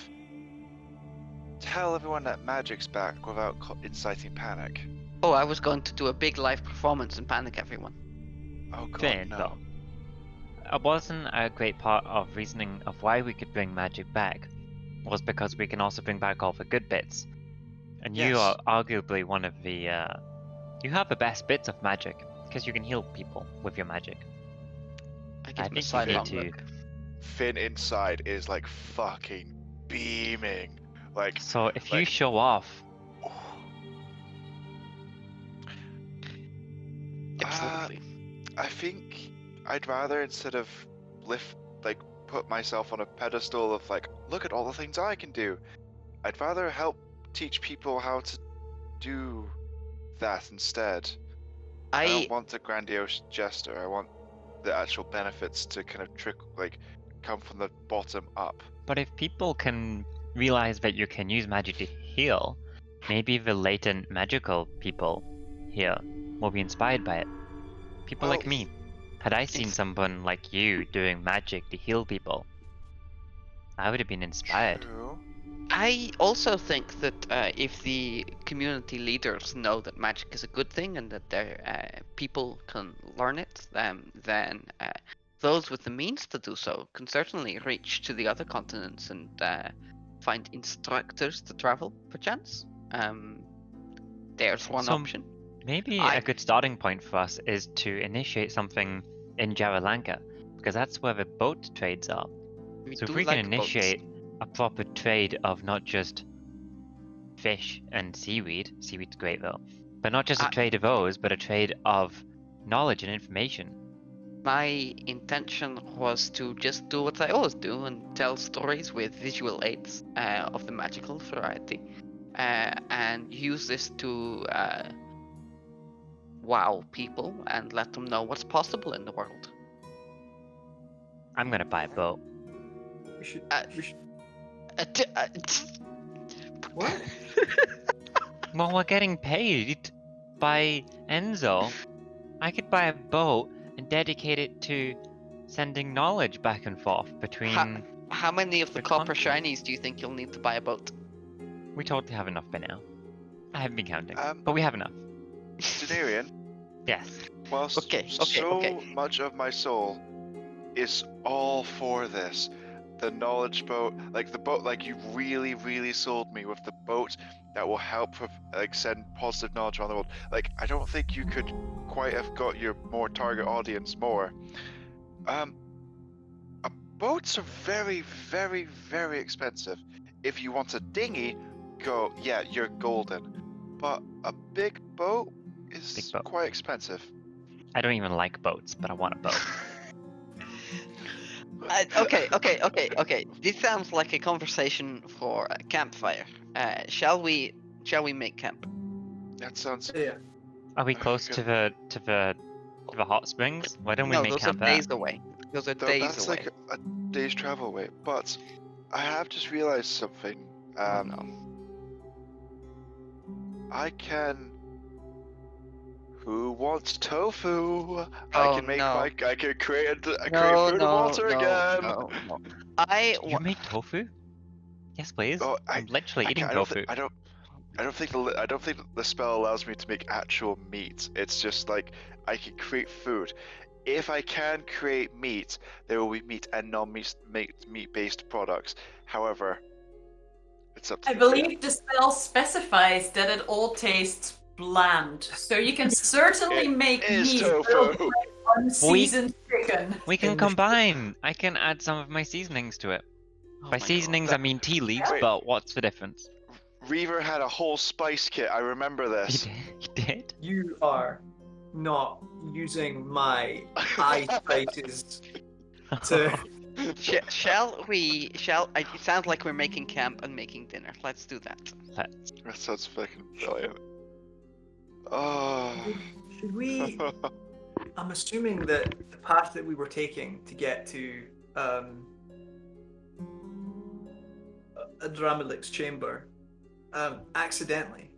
tell everyone that magic's back without inciting panic. Oh, I was going to do a big live performance and panic everyone. Oh god, Finn, no. though. It wasn't a great part of reasoning of why we could bring magic back was because we can also bring back all the good bits. And you Yes. are arguably one of the you have the best bits of magic because you can heal people with your magic. I give I him a think you sidelong need to look. Finn inside is like fucking beaming. Like, So if you like- show off, Absolutely. I think I'd rather, instead of put myself on a pedestal of like, look at all the things I can do, I'd rather help teach people how to do that instead. I I don't want a grandiose gesture. I want the actual benefits to kind of come from the bottom up. but if people can realize that you can use magic to heal, maybe the latent magical people here will be inspired by it. People like Well, me. Had I seen ex- someone like you doing magic to heal people, I would have been inspired. True. I also think that if the community leaders know that magic is a good thing and that their people can learn it, then those with the means to do so can certainly reach to the other continents and find instructors to travel, perchance. There's one So option. Maybe I- a good starting point for us is to initiate something in Jaralanka, because that's where the boat trades are. We So if do we can like boats. initiate a proper trade of not just fish and seaweed's great though, but not just a I- trade of those, but a trade of knowledge and information. My intention was to just do what I always do and tell stories with visual aids of the magical variety, and use this to wow people and let them know what's possible in the world. I'm gonna buy a boat. We should. Uh, we should. What? Well, we're getting paid by Enzo. I could buy a boat and dedicate it to sending knowledge back and forth between. How many of the The copper continent. shinies do you think you'll need to buy a boat? We totally have enough by now. I haven't been counting, Um, but we have enough. Denarian, Yes. whilst Okay, so much of my soul is all for this, the knowledge boat, like the boat, like you really, really sold me with the boat that will help send positive knowledge around the world. Like, I don't think you could quite have got your more target audience more. Boats are very, very, very expensive. If you want a dinghy, you're golden. But a big boat is Big boat. quite expensive. I don't even like boats, but I want a boat. Okay. This sounds like a conversation for a campfire. Shall we make camp? That sounds. Yeah. Are we close to the hot springs? Why don't we No, make those are camp there? days away. Those are Though days that's away. like a day's travel away. But I have just realized something. Oh, no. I can. Who wants tofu? I Oh, can make no. I can create food No, and water again. no. You make tofu? Yes, please. Oh, I'm literally eating I don't tofu. I don't think the spell allows me to make actual meat. It's just like I can create food. If I can create meat, there will be meat and non-meat meat-based products. However, it's up to I the believe the spell specifies that it all tastes bland. So you can certainly It make is meat tofu. with unseasoned chicken. We can in the- combine. I can add some of my seasonings to it. Oh By my God. seasonings, I mean tea leaves, Wait. but what's the difference? Reaver had a whole spice kit. I remember He this. did. He did. You are not using my eye spices to. Shall we? It sounds like we're making camp and making dinner. Let's do that. Let's. That sounds fucking brilliant. Oh. Should we? I'm assuming that the path that we were taking to get to Adramelik's chamber, accidentally,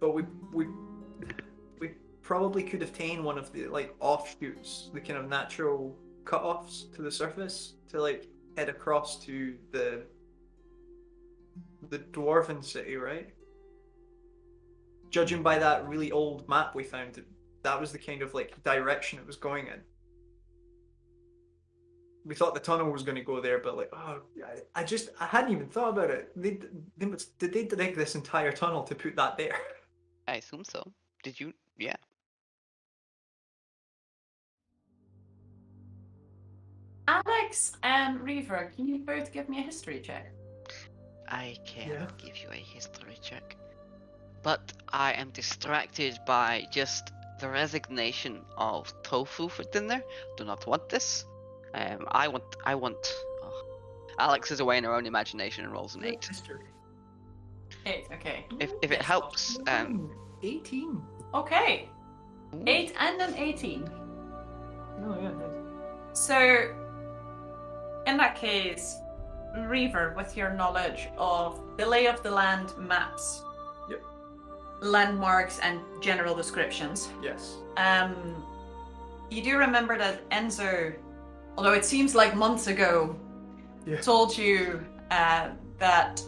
but we probably could obtain one of the like offshoots, the kind of natural cut-offs to the surface to like head across to the dwarven city, right? Judging by that really old map we found, that was the kind of like direction it was going in. We thought the tunnel was going to go there, but like, oh, I hadn't even thought about it. Did they dig this entire tunnel to put that there? I assume so. Did you? Yeah. Alex and Reaver, can you both give me a history check? I can Yeah. give you a history check. But I am distracted by just the resignation of tofu for dinner. Do not want this. I want. Oh. Alex is away in her own imagination and rolls an 8. History. 8, okay. If it Yes. helps, 18. Okay. 8 and an 18. Oh, yeah, nice. So, in that case, Reaver, with your knowledge of the lay of the land maps, Yep. landmarks, and general descriptions, Yes. you do remember that Enzo, although it seems like months ago, Yeah. told you that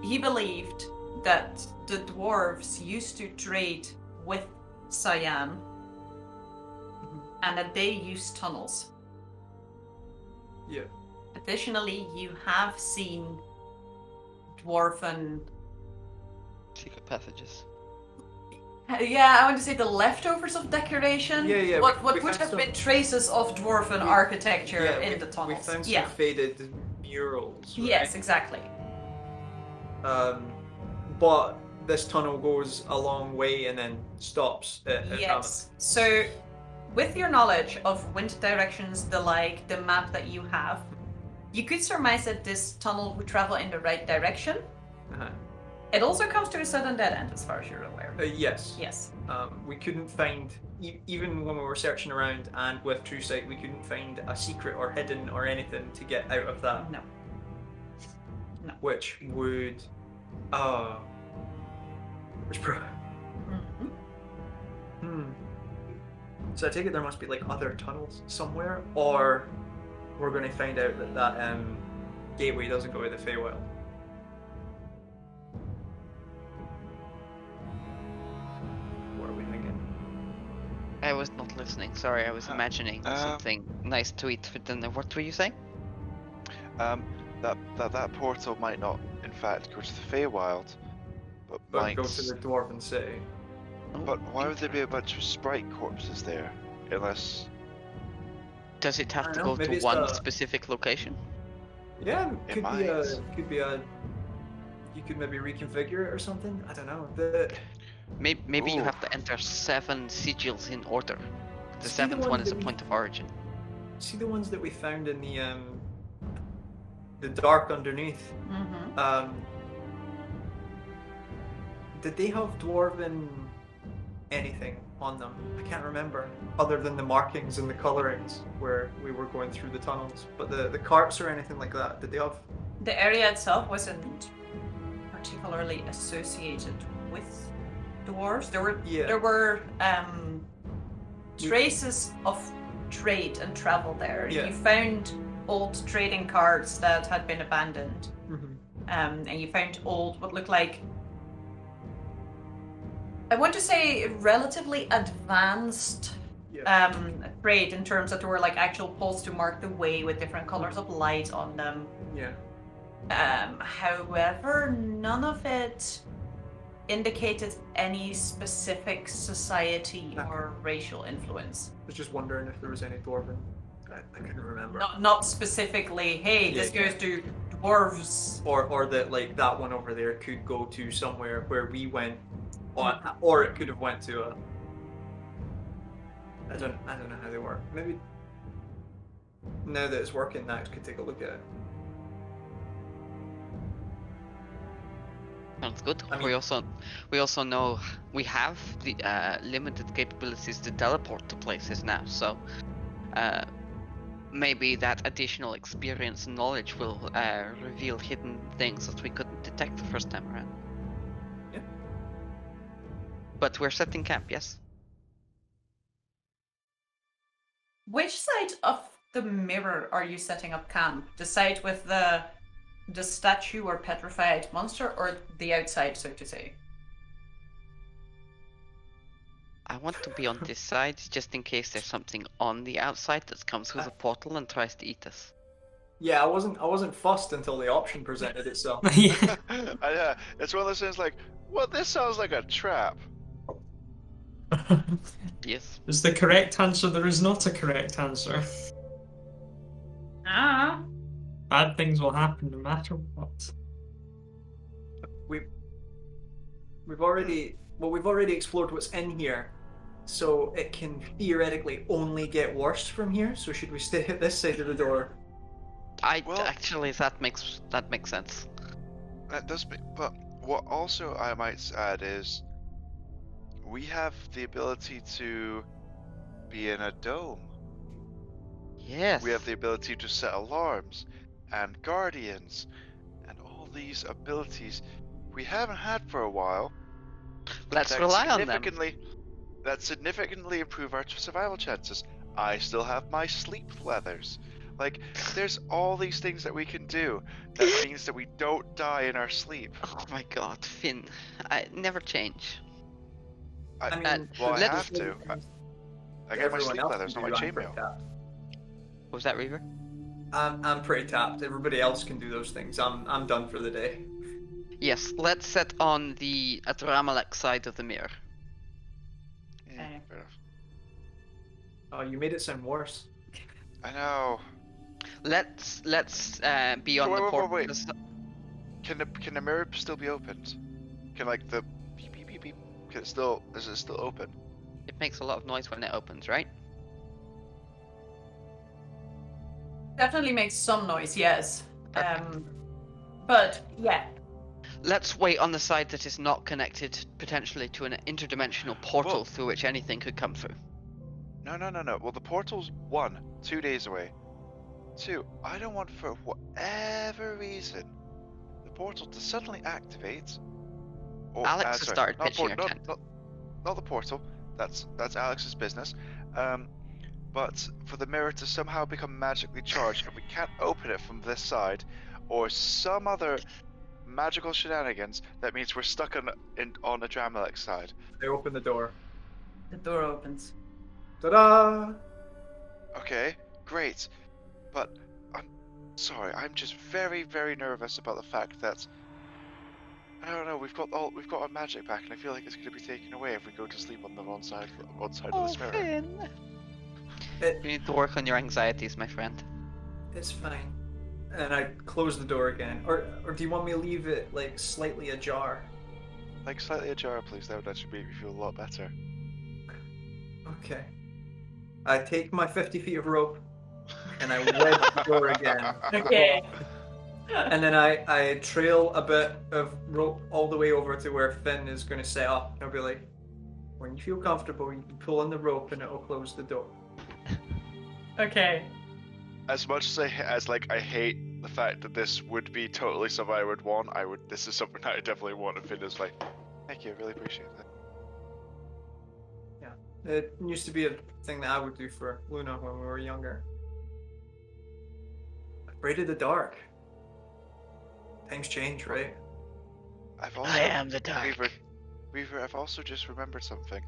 he believed that the dwarves used to trade with Cyan and that they used tunnels. Yeah. Additionally, you have seen dwarven. secret passages. Yeah, I want to say the leftovers of decoration. Yeah, yeah, What we would found have some- been traces of dwarven architecture Yeah, in the We tunnels. found some Yeah. faded murals. Right? Yes, exactly. But this tunnel goes a long way and then stops at Yes. So, with your knowledge of wind directions, the map that you have, you could surmise that this tunnel would travel in the right direction. Uh-huh. It also comes to a sudden dead end, as far as you're aware. Yes. Yes. We couldn't find, even when we were searching around and with True Sight, we couldn't find a secret or hidden or anything to get out of that. No. Which would, which Mhm. So I take it there must be like other tunnels somewhere, or we're going to find out that gateway doesn't go to the Feywild. What are we thinking? I was not listening. Sorry, I was imagining something nice to eat for dinner. What were you saying? That portal might not, in fact, go to the Feywild, but But might. go to the Dwarven City. But why would there be a bunch of sprite corpses there? Unless Does it have I to don't know, go maybe to it's one a- specific location? Yeah, It could might. be a. You could maybe reconfigure it or something. I don't know. Maybe you Ooh. have to enter 7 sigils in order. The See the 7th one one is that a we- point of origin. See the ones that we found in the dark underneath. Mhm. Did they have dwarven anything on them? I can't remember, other than the markings and the colorings where we were going through the tunnels. But the carts or anything like that, did they have? The area itself wasn't particularly associated with dwarves. There were traces of trade and travel there. Yeah. You found old trading carts that had been abandoned, Mm-hmm. and you found old what looked like, I want to say, relatively advanced Yeah. trade in terms that there were like actual poles to mark the way with different colors of light on them. Yeah. However, none of it indicated any specific society No. or racial influence. I was just wondering if there was any dwarven. I couldn't remember. Not specifically, hey, this Yeah, goes to dwarves. Or that like that one over there could go to somewhere where we went, or it could have went to a. I don't know how they work. Maybe now that it's working, Nax could take a look at it. Sounds good. I mean- we also know we have the limited capabilities to teleport to places now. So maybe that additional experience and knowledge will reveal hidden things that we couldn't detect the first time around. Yeah. But we're setting camp, yes. Which side of the mirror are you setting up camp? The side with the statue or petrified monster, or the outside, so to say? I want to be on this side just in case there's something on the outside that comes through the portal and tries to eat us. Yeah, I wasn't fussed until the option presented itself. Yeah. It's one of those things like, well, this sounds like a trap. Yes. Is the correct answer there is not a correct answer? Bad things will happen no matter what. We've already explored what's in here, so it can theoretically only get worse from here. So should we stay at this side of the door? Actually, that makes sense. That does make, but what also I might add is we have the ability to be in a dome. Yes. We have the ability to set alarms and guardians and all these abilities we haven't had for a while. Let's that rely on them. That significantly improve our survival chances. I still have my sleep leathers. Like, there's all these things that we can do that means that we don't die in our sleep. Oh my god, Finn. I never change. I mean, I let's- have to. I get my sleep leathers, not my chainmail. What was that, Reaver? I'm pretty tapped. Everybody else can do those things. I'm done for the day. Yes, let's set on the Adramalek side of the mirror. Yeah, Okay. fair enough. Oh, you made it sound worse. I know. Let's be on Wait, the wait, port. wait, wait. Can the mirror still be opened? Can like the beep beep beep beep? Is it still open? It makes a lot of noise when it opens, right? Definitely makes some noise, yes. Perfect. But yeah, Let's wait on the side that is not connected potentially to an interdimensional portal Well- through which anything could come through. No. Well, the portal's 2 days away. 2, I don't want for whatever reason the portal to suddenly activate. Or, Alex has sorry, started not pitching her tent. not the portal. That's Alex's business. But for the mirror to somehow become magically charged, and we can't open it from this side, or some other magical shenanigans, that means we're stuck on the Dramalek side. They open the door. the door opens. Ta-da! Okay, great. But I'm sorry, I'm just very, very nervous about the fact that I don't know. We've got our magic back, and I feel like it's going to be taken away if we go to sleep on the wrong side of this mirror. Finn. It, You need to work on your anxieties, my friend. it's fine. And I close the door again. Or do you want me to leave it like slightly ajar? Like slightly ajar, please. That would actually make me feel a lot better. Okay. I take my 50 feet of rope and I wedge the door again. Okay. And then I trail a bit of rope all the way over to where Finn is going to set up. And I'll be like, when you feel comfortable, you can pull on the rope and it'll close the door. Okay. As much as I hate the fact that this would be totally something I would want, this is something that I definitely want. And Finn is like, thank you, I really appreciate that. Yeah. It used to be a thing that I would do for Luna when we were younger. Afraid of the dark. Things change, right? I am the dark. Weaver, I've also just remembered something.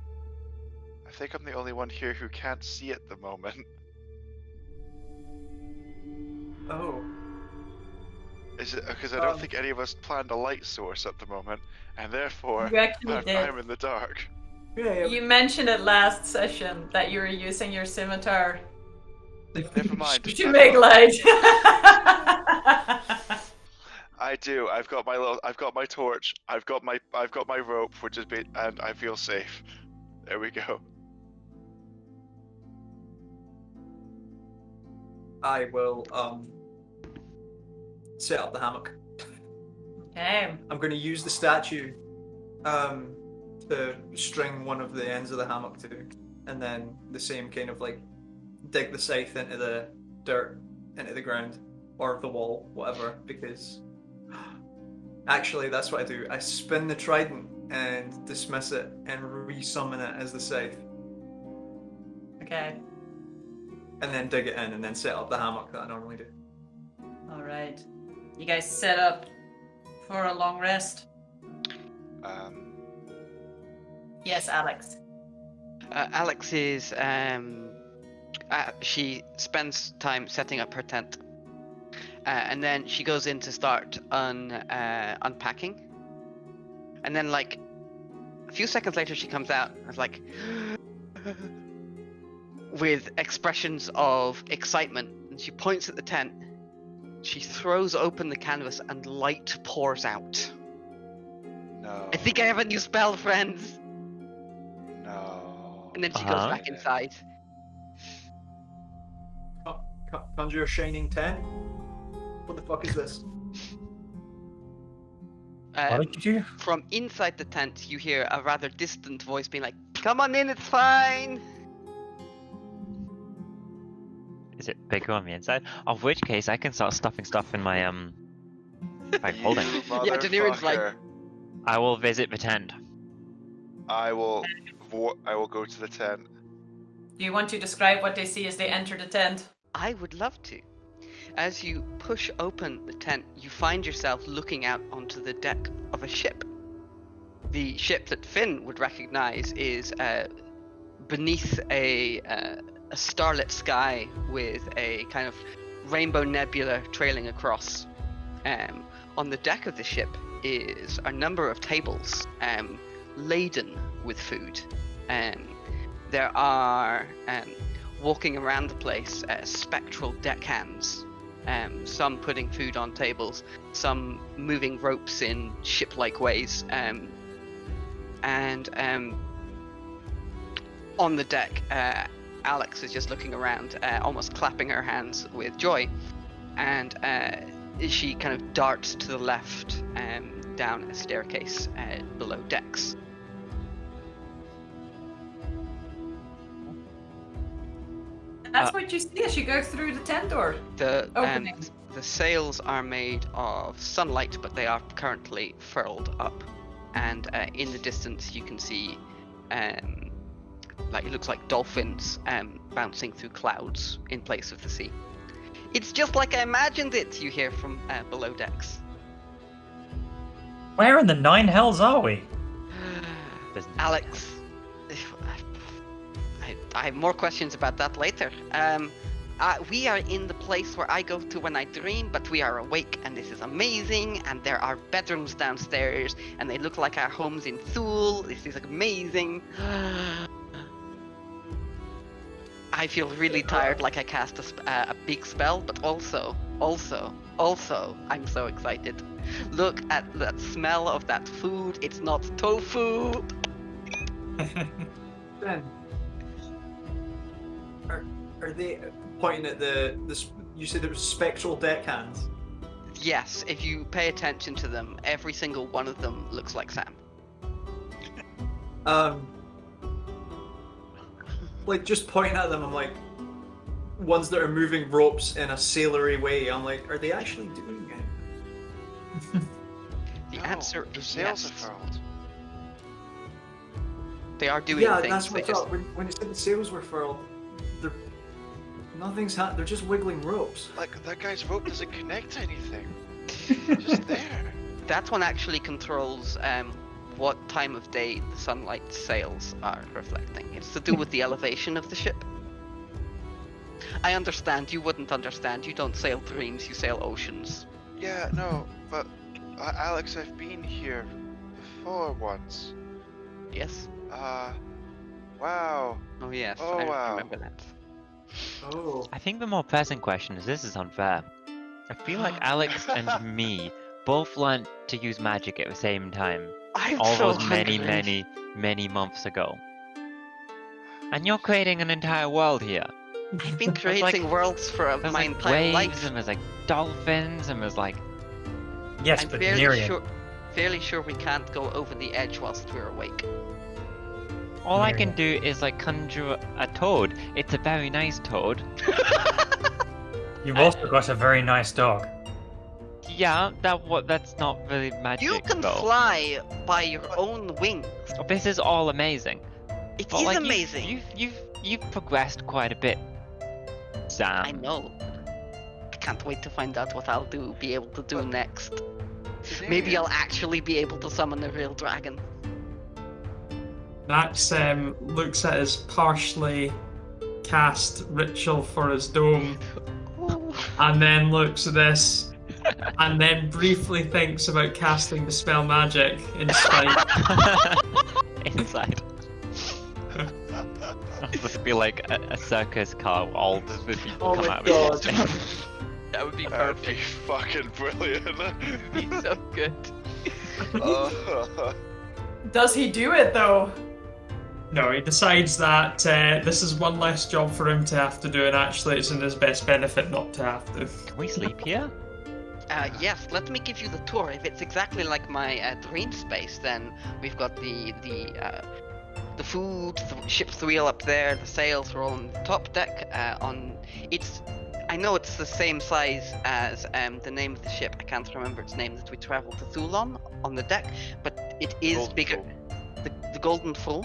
I think I'm the only one here who can't see at the moment. Oh. Is it because I don't think any of us planned a light source at the moment, and therefore You actually did. I'm in the dark. Yeah, You mentioned it last session that you were using your scimitar Never mind. to make light. I do. I've got my torch. I've got my rope, which is and I feel safe. There we go. I will set up the hammock. Okay. I'm going to use the statue to string one of the ends of the hammock to, and then the same kind of like dig the scythe into the dirt, into the ground, or the wall, whatever, because actually that's what I do. I spin the trident and dismiss it and resummon it as the scythe, Okay. and then dig it in and then set up the hammock that I normally do. All right. You guys set up for a long rest? Yes, Alex. Alex is she spends time setting up her tent, and then she goes in to start unpacking, and then like a few seconds later she comes out and is like with expressions of excitement, and she points at the tent. she throws open the canvas and light pours out. No. I think I have a new spell, friends. No. And then she goes Uh-huh. back inside. Conjure a shining tent. What the fuck is this? What did you do? From inside the tent, you hear a rather distant voice being like, "Come on in, it's fine." Is it bigger on the inside? Of which case, I can start stuffing stuff in my bag holding. You Yeah, Daenerys like- motherfucker. I will visit the tent. I will go to the tent. Do you want to describe what they see as they enter the tent? I would love to. As you push open the tent, you find yourself looking out onto the deck of a ship. The ship that Finn would recognize is beneath a starlit sky with a kind of rainbow nebula trailing across. On the deck of the ship is a number of tables laden with food. There are, walking around the place, spectral deckhands. Some putting food on tables, some moving ropes in ship-like ways, and on the deck, Alex is just looking around, almost clapping her hands with joy, and she kind of darts to the left down a staircase below decks. And that's what you see as you go through the tent door. The Opening. the sails are made of sunlight, but they are currently furled up, and in the distance you can see, like it looks like dolphins bouncing through clouds in place of the sea. It's just like I imagined it. You hear from below decks. Where in the nine hells are we? Alex, I have more questions about that later. We are in the place where I go to when I dream, but we are awake, and this is amazing. And there are bedrooms downstairs, and they look like our homes in Thule. This is amazing. I feel really tired, like I cast a big spell, but also, I'm so excited. Look at that smell of that food. It's not tofu. Ben, are they pointing at this? You said there were spectral deckhands. Yes, if you pay attention to them, every single one of them looks like Sam. Like just pointing at them, I'm like, ones that are moving ropes in a sailory way. I'm like, are they actually doing it? The No, answer the is sails yes. are furled. They are doing Yeah, things. that's what I they just... thought. When it said the sails were furled, they're they're just wiggling ropes. Like that guy's rope doesn't connect to anything. Just there. That one actually controls what time of day the sunlight sails are reflecting. It's to do with the elevation of the ship. I understand. You wouldn't understand. You don't sail dreams. You sail oceans. Yeah, no, but Alex, I've been here before once. Yes. Wow. Oh yes. Oh, I wow. remember that. Oh. I think the more pressing question is this is unfair. I feel like Alex and me both learned to use magic at the same time. I'm All so those hungry. many months ago. And you're creating an entire world here. I've been There's creating worlds for There's my like entire waves, life. and there's like dolphins, and there's like... Yes, I'm but fairly Miriam. sure we can't go over the edge whilst we're awake. All I can do is like conjure a toad. It's a very nice toad. You've also got a very nice dog. Yeah, that's not really magic You can though. fly by your own wings. This is all amazing. It But is like, amazing. You've progressed quite a bit, Sam. I know. I can't wait to find out what I'll be able to do next. Maybe I'll actually be able to summon a real dragon. Max looks at his partially cast ritual for his dome, and then looks at this, and then briefly thinks about casting the spell magic in spite. Inside. This would be like a circus car where all the people Oh come my out God. of it. That would be That would be perfect. fucking brilliant. Be so good. Does he do it though? No, he decides that this is one less job for him to have to do, and actually it's in his best benefit not to have to. Can we sleep here? Yes, let me give you the tour. If it's exactly like my dream space, then we've got the food, the ship's wheel up there, the sails are all on the top deck. I know it's the same size as the name of the ship. I can't remember its name that we traveled to Thule on the deck, but it is Golden bigger. Fool. The Golden Fool,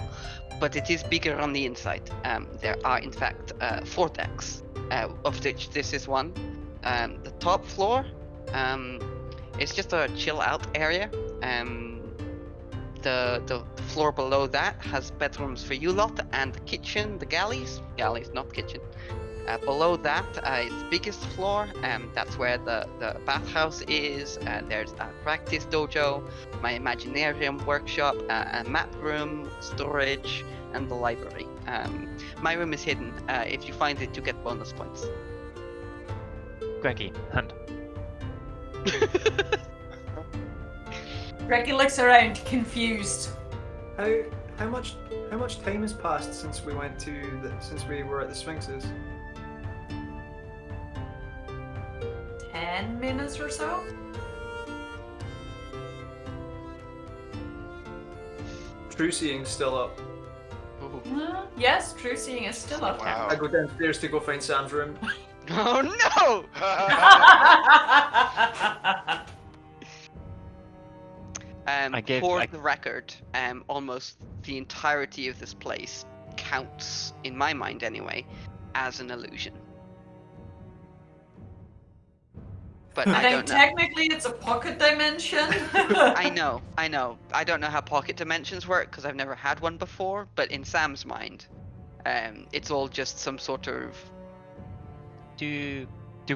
but it is bigger on the inside. There are in fact 4 decks, of which this is one. The top floor. It's just a chill out area. The floor below that has bedrooms for you lot, and the kitchen, the galleys, not kitchen. Below that is the biggest floor, that's where the bathhouse is. There's a practice dojo, my Imaginarium workshop, a map room, storage, and the library. My room is hidden. If you find it, you get bonus points. Greggy, hand. Greggy looks around, confused. How much time has passed since we were at the Sphinxes? 10 minutes or so? True seeing's still up. Yes, true seeing is still up. Wow. I go downstairs to go find Sam's room. Oh no! For the record, almost the entirety of this place counts, in my mind anyway, as an illusion. But I don't know. Technically it's a pocket dimension. I know. I don't know how pocket dimensions work because I've never had one before, but in Sam's mind, it's all just some sort of... Do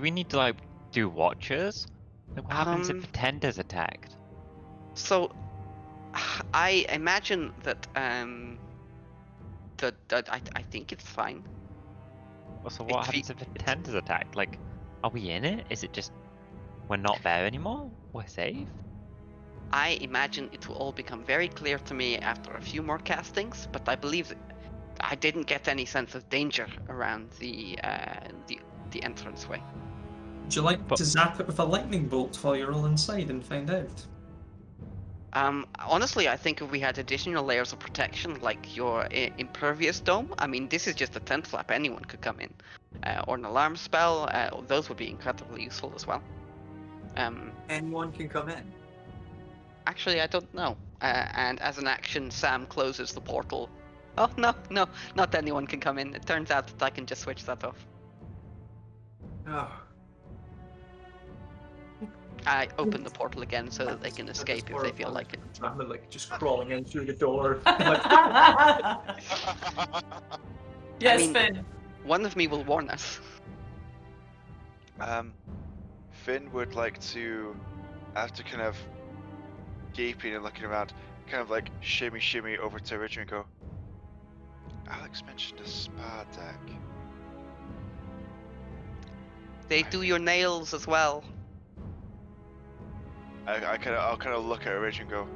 we need to, like, do watches? Like, what happens if the tender's attacked? So, I imagine that I think it's fine. So what happens if the tender's attacked? Like, are we in it? Is it just we're not there anymore? We're safe? I imagine it will all become very clear to me after a few more castings, but I believe that I didn't get any sense of danger around the entranceway. Would you like to zap it with a lightning bolt while you're all inside and find out? Honestly, I think if we had additional layers of protection, like your impervious dome, I mean, this is just a tent flap, anyone could come in. Or an alarm spell, those would be incredibly useful as well. Anyone can come in. Actually, I don't know. And as an action, Sam closes the portal. Oh, no, not anyone can come in. It turns out that I can just switch that off. Oh. I open the portal again so that they can escape if they feel like it. I'm like just crawling in through the door. Yes, I mean, Finn. One of me will warn us. Finn would like to, after kind of gaping and looking around, kind of like shimmy over to Richard and go, Alex mentioned a spa deck. They do your nails as well. I'll kind of look at Richard and go,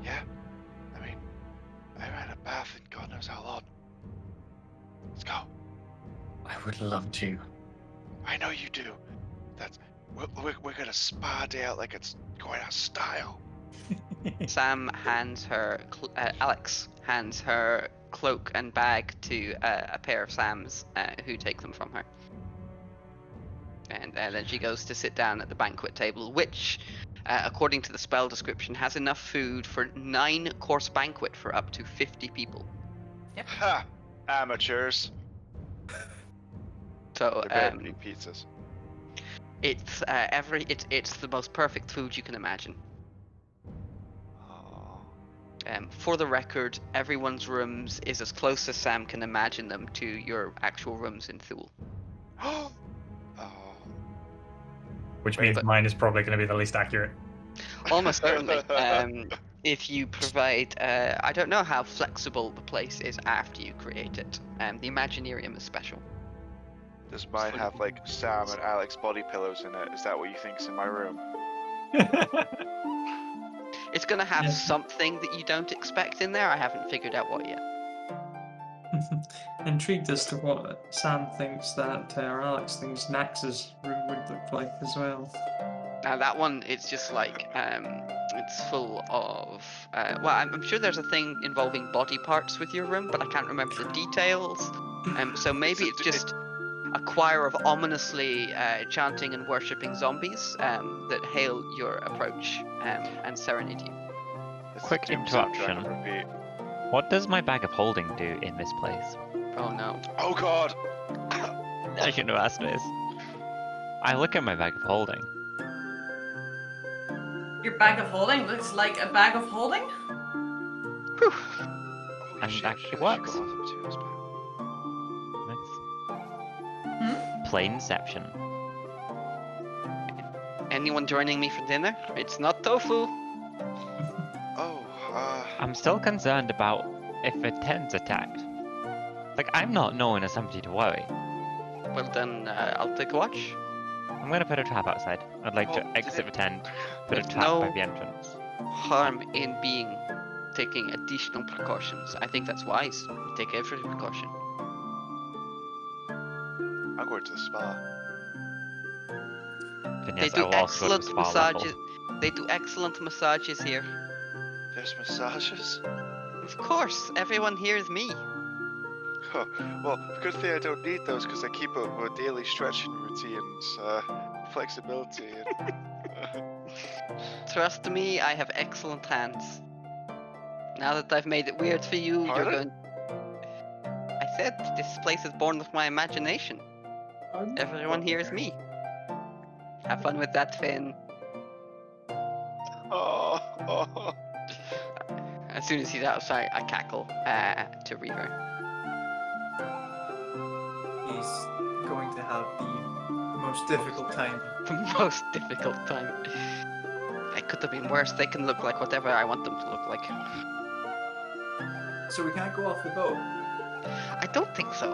yeah, I mean, I ran a bath in God knows how long. Let's go. I would love to. I know you do. We're gonna spa day out like it's going out of style. Sam hands her, Alex hands her cloak and bag to a pair of Sam's who take them from her. And then she goes to sit down at the banquet table, which, according to the spell description, has enough food for 9-course banquet for up to 50 people. Yep. Ha! Amateurs. So They're better than pizzas. it's it's the most perfect food you can imagine. Oh. For the record, everyone's rooms is as close as Sam can imagine them to your actual rooms in Thule. Oh. Which means mine is probably going to be the least accurate. Almost certainly. If you provide, I don't know how flexible the place is after you create it. The Imaginarium is special. Does mine have like Sam and Alex body pillows in it? Is that what you think's in my room? It's gonna have Yeah. something that you don't expect in there. I haven't figured out what yet. Intrigued as to what Sam thinks that, or Alex thinks Nax's room would look like as well. Now that one, it's just like it's full of. Well, I'm sure there's a thing involving body parts with your room, but I can't remember the details. So maybe it's just a choir of ominously chanting and worshipping zombies that hail your approach and serenade you. It's Quick the Doom soundtrack interruption. on repeat. What does my bag of holding do in this place? Oh no. Oh god! I shouldn't have asked this. I look at my bag of holding. Your bag of holding looks like a bag of holding? Whew. And Shit, actually shit, works. shit, got off the Nice. Plainception. Anyone joining me for dinner? It's not tofu. Oh, I'm still concerned about if a tent's attacked. Like, I'm not known as somebody to worry. Well then, I'll take a watch. I'm gonna put a trap outside. I'd like Oh, to exit the tent, put a there's trap by no- the entrance. Harm in taking additional precautions. I think that's wise. You take every precaution. I'm going to the spa. Then They yes, I do will also go to the excellent spa massages. level. They do excellent massages here. There's massages? Of course, everyone here is me. Huh. Well, good thing I don't need those because I keep up with daily stretching routines, flexibility. And, Trust me, I have excellent hands. Now that I've made it weird for you, Pardon? you're going. I said this place is born of my imagination. Everyone here is me. Have fun with that, Finn. oh. As soon as he's outside, I cackle to Reaver. He's going to have the most difficult time. The most difficult time. It could have been worse. They can look like whatever I want them to look like. So we can't go off the boat. I don't think so.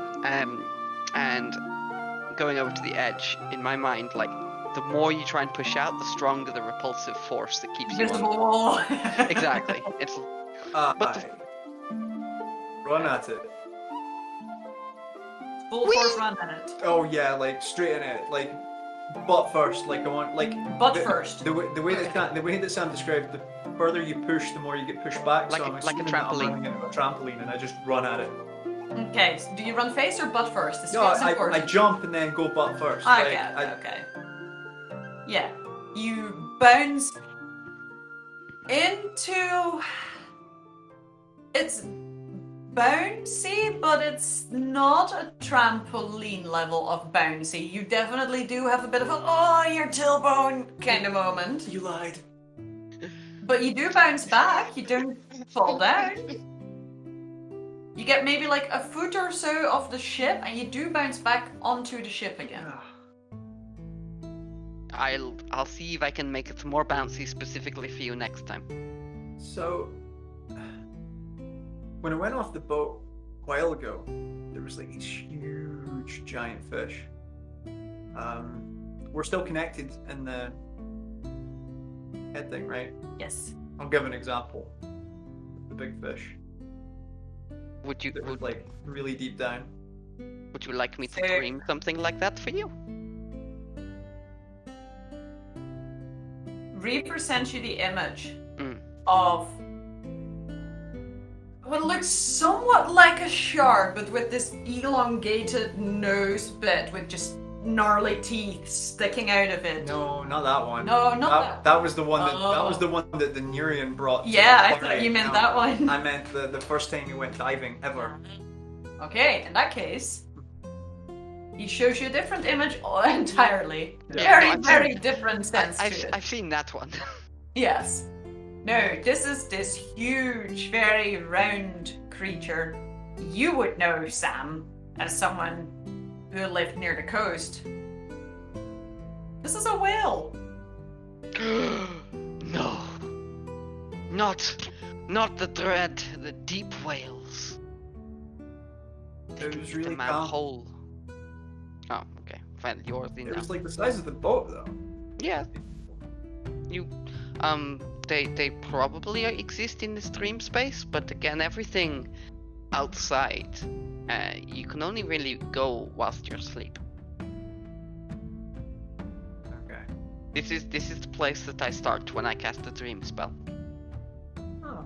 And going over to the edge, in my mind, like, the more you try and push out, the stronger the repulsive force that keeps you on. Oh. Exactly. It's But the- Run at it. Full force run at it. Oh yeah, like straight in it, like butt first. Like I want, like Butt the, first. The way that Sam described, the further you push, the more you get pushed back. Like so a- I'm like a assuming that I'm trampoline. running into a trampoline, and I just run at it. Okay, so do you run face or butt first? This No, feels I important. jump and then go butt first. Okay, Like, okay. Yeah. You bounce into. It's bouncy, but it's not a trampoline level of bouncy. You definitely do have a bit of a oh, your tailbone kind of moment. You lied. But you do bounce back. You don't fall down. You get maybe like a foot or so off the ship, and you do bounce back onto the ship again. I'll see if I can make it more bouncy specifically for you next time. So, when I went off the boat a while ago, there was like these huge giant fish. We're still connected in the head thing, right? Yes. I'll give an example. The big fish Would you that was like really deep down. would you like me to Fair. dream something like that for you? Reaper sent you the image Mm. of what looks somewhat like a shark, but with this elongated nose bit with just gnarly teeth sticking out of it. No, not that one. No, not that. That was the one that Oh. was the one that the Nurian brought. to Yeah, the I party. thought you meant No, that one. I meant the first time you went diving ever. Okay, in that case, he shows you a different image entirely. Yeah, Very, no, I've very seen- different sense to it. I've seen that one. Yes. No, this is this huge, very round creature. You would know, Sam, as someone who lived near the coast. This is a whale. No. Not the dread, the deep whales. It was Take really them out calm. whole. Oh, okay. Find yours in It was like the size of the boat, though. Yeah. You, they probably exist in the stream space, but again, everything outside, you can only really go whilst you're asleep. Okay. This is the place that I start when I cast the dream spell. Oh.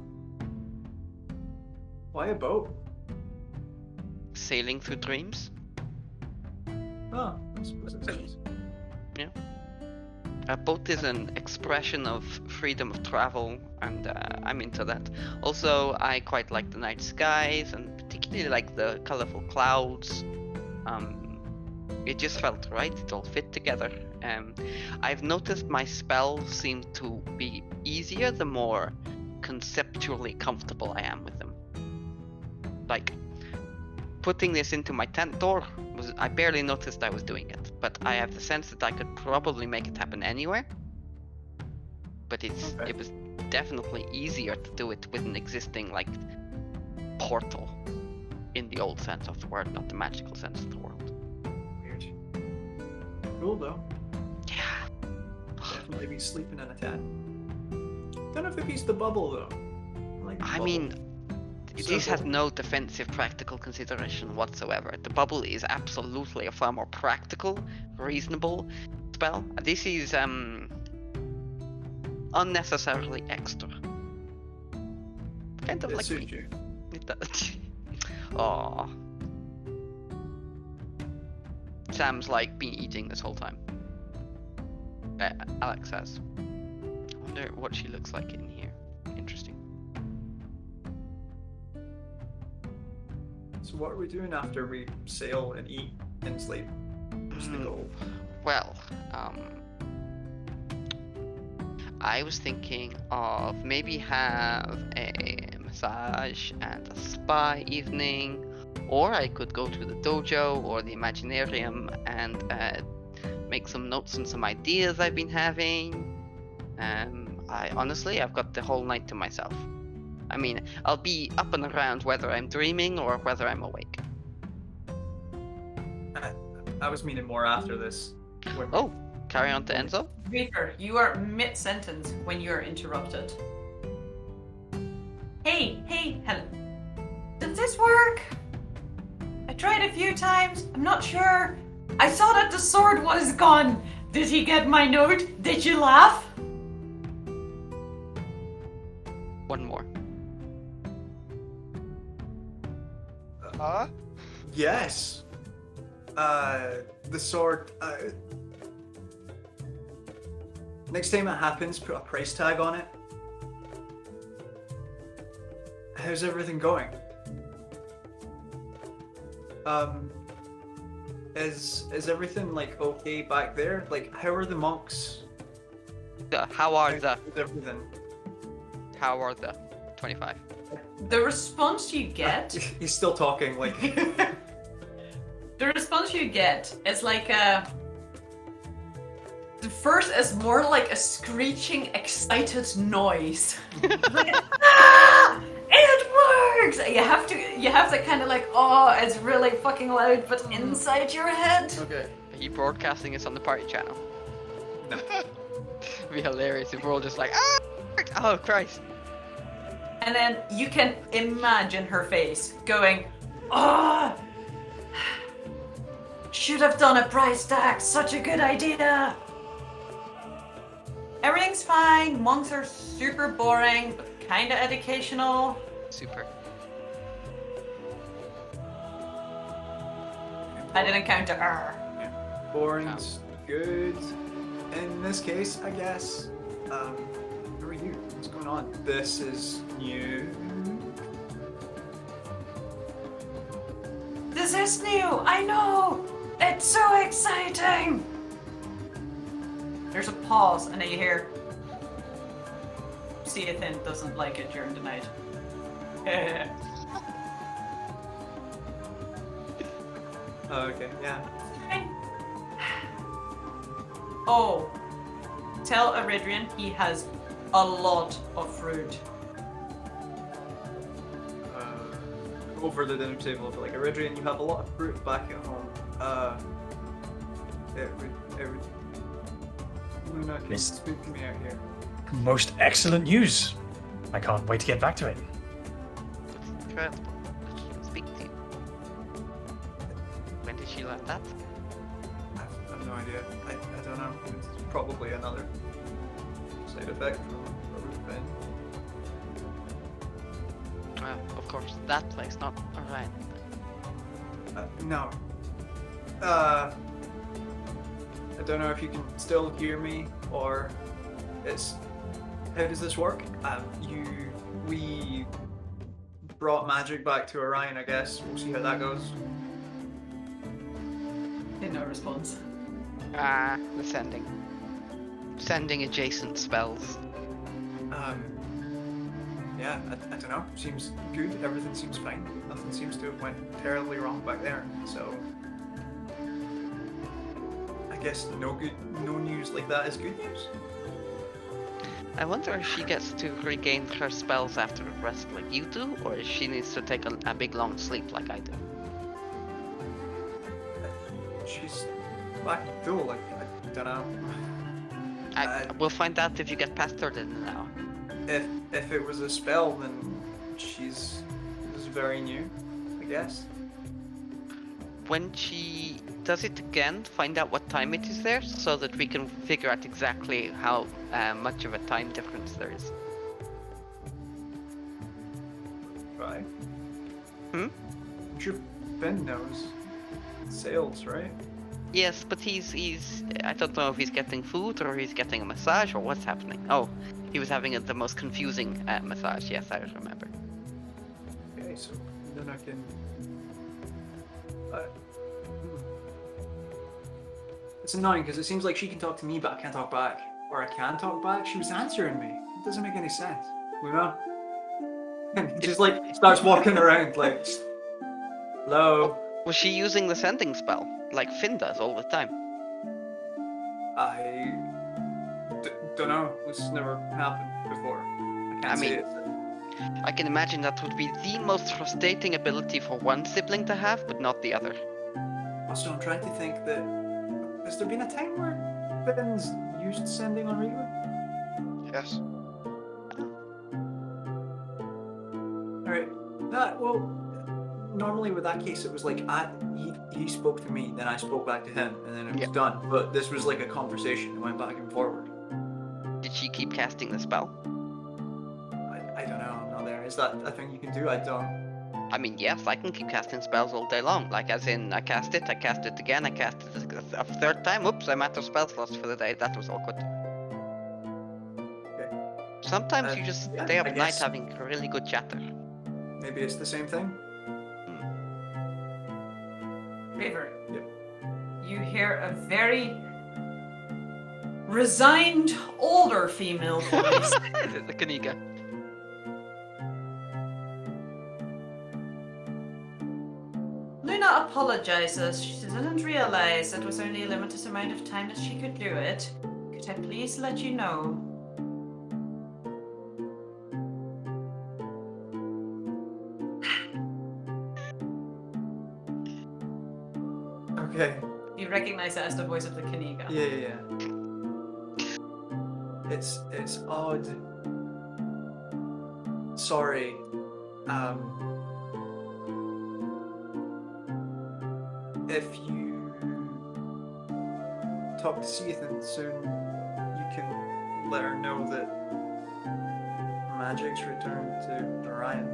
Why a boat? Sailing through dreams. Oh, I suppose it is. A boat is an expression of freedom of travel, and I'm into that. Also, I quite like the night skies, and particularly like the colorful clouds. It just felt right, it all fit together. I've noticed my spells seem to be easier the more conceptually comfortable I am with them. Like, putting this into my tent door, I barely noticed I was doing it, but I have the sense that I could probably make it happen anywhere. But it was definitely easier to do it with an existing, like, portal in the old sense of the word, not the magical sense of the world. Weird. Cool, though. Yeah. Definitely be sleeping in a tent. Don't know if it beats the bubble, though. Like the I bubble. mean, this has Circle. no defensive practical consideration whatsoever. The bubble is absolutely a far more practical, reasonable spell. This is unnecessarily extra. Kind of It like suits me. you. It does. Aww. Sam's like been eating this whole time. Alex has. I wonder what she looks like in here. Interesting. So what are we doing after we sail and eat and sleep? What's the goal? Well, I was thinking of maybe have a massage and a spa evening, or I could go to the dojo or the Imaginarium and make some notes and some ideas I've been having. I've got the whole night to myself. I mean, I'll be up and around whether I'm dreaming or whether I'm awake. I was meaning more after this. When Oh, carry on to Enzo. Reaper, you are mid-sentence when you're interrupted. Hey, Helen. Did this work? I tried a few times. I'm not sure. I saw that the sword was gone. Did he get my note? Did you laugh? One more. Huh? Yes. The sword. Next time it happens, put a price tag on it. How's everything going? Is everything like okay back there? Like, how are the monks? How are the? How's everything? How are the? 25. The response you get... He's still talking. Like, The response you get is like a... The first is more like a screeching, excited noise. Like, ah! It works! You have to kind of like, oh, it's really fucking loud, but inside your head. okay. Are you broadcasting this on the party channel? No. It'd be hilarious if we're all just like, ah! Oh, Christ. And then you can imagine her face going, oh! Should have done a price tag, such a good idea! Everything's fine, monks are super boring, but kinda educational. Super. I didn't count to R. Boring's good. In this case, I guess. Who are you? What's going on? This is new. This is new, I know! It's so exciting! There's a pause, and then you hear... Seathin doesn't like it during the night. Oh, okay, yeah. Oh, tell Eridrian he has a lot of fruit. Over the dinner table, like, Eridrian, you have a lot of fruit back at home. It would. Luna can Miss- speak to me out here. Most excellent news. I can't wait to get back to it. It's incredible. She can speak to you. When did she learn that? I've no idea. I don't know. It's probably another side effect from where we've been. Well, of course, that place, not Orion. No. I don't know if you can still hear me or it's. How does this work? We brought magic back to Orion, I guess. We'll see how that goes. No response. The sending. Sending adjacent spells. Yeah, I don't know. Seems good. Everything seems fine. Nothing seems to have went terribly wrong back there. So I guess no news like that is good news. I wonder if she gets to regain her spells after a rest like you do, or if she needs to take a big long sleep like I do. She's back full. Like I don't know. We'll find out if you get past her in an hour. If it was a spell, then she's very new, I guess. When she does it again, find out what time it is there, so that we can figure out exactly how much of a time difference there is. Right. Hmm? I'm sure Ben knows. Sales, right? Yes, but he's I don't know if he's getting food or he's getting a massage or what's happening. Oh, he was having the most confusing massage. Yes, I remember. Okay, so then I can. It's annoying because it seems like she can talk to me, but I can't talk back. Or I can talk back. She was answering me. It doesn't make any sense. Luna? And just like starts walking around like, hello. Was she using the sending spell like Finn does all the time? I don't know. This has never happened before. I can't say it. I can imagine that would be the most frustrating ability for one sibling to have, but not the other. Also, I'm trying to think that has there been a time where Ben's used sending on Reaver? Yes. Alright. Normally with that case it was like he spoke to me, then I spoke back to him, and then it was done. But this was like a conversation that went back and forward. Did she keep casting the spell? I don't know, I'm not there. Is that a thing you can do? I don't. I mean, yes, I can keep casting spells all day long. Like, as in, I cast it again, I cast it a third time. Oops, I'm out of spell slots for the day. That was awkward. Okay. Sometimes you just stay up I night guess. having really good chatter. Maybe it's the same thing? River. Yep. You hear a very resigned, older female voice. The Kaniga. Luna apologizes. She didn't realize it was only a limited amount of time that she could do it. Could I please let you know? Okay. You recognize that as the voice of the Kaniga. Yeah. It's odd. Sorry. If you talk to Ethan soon, you can let her know that magic's returned to Orion.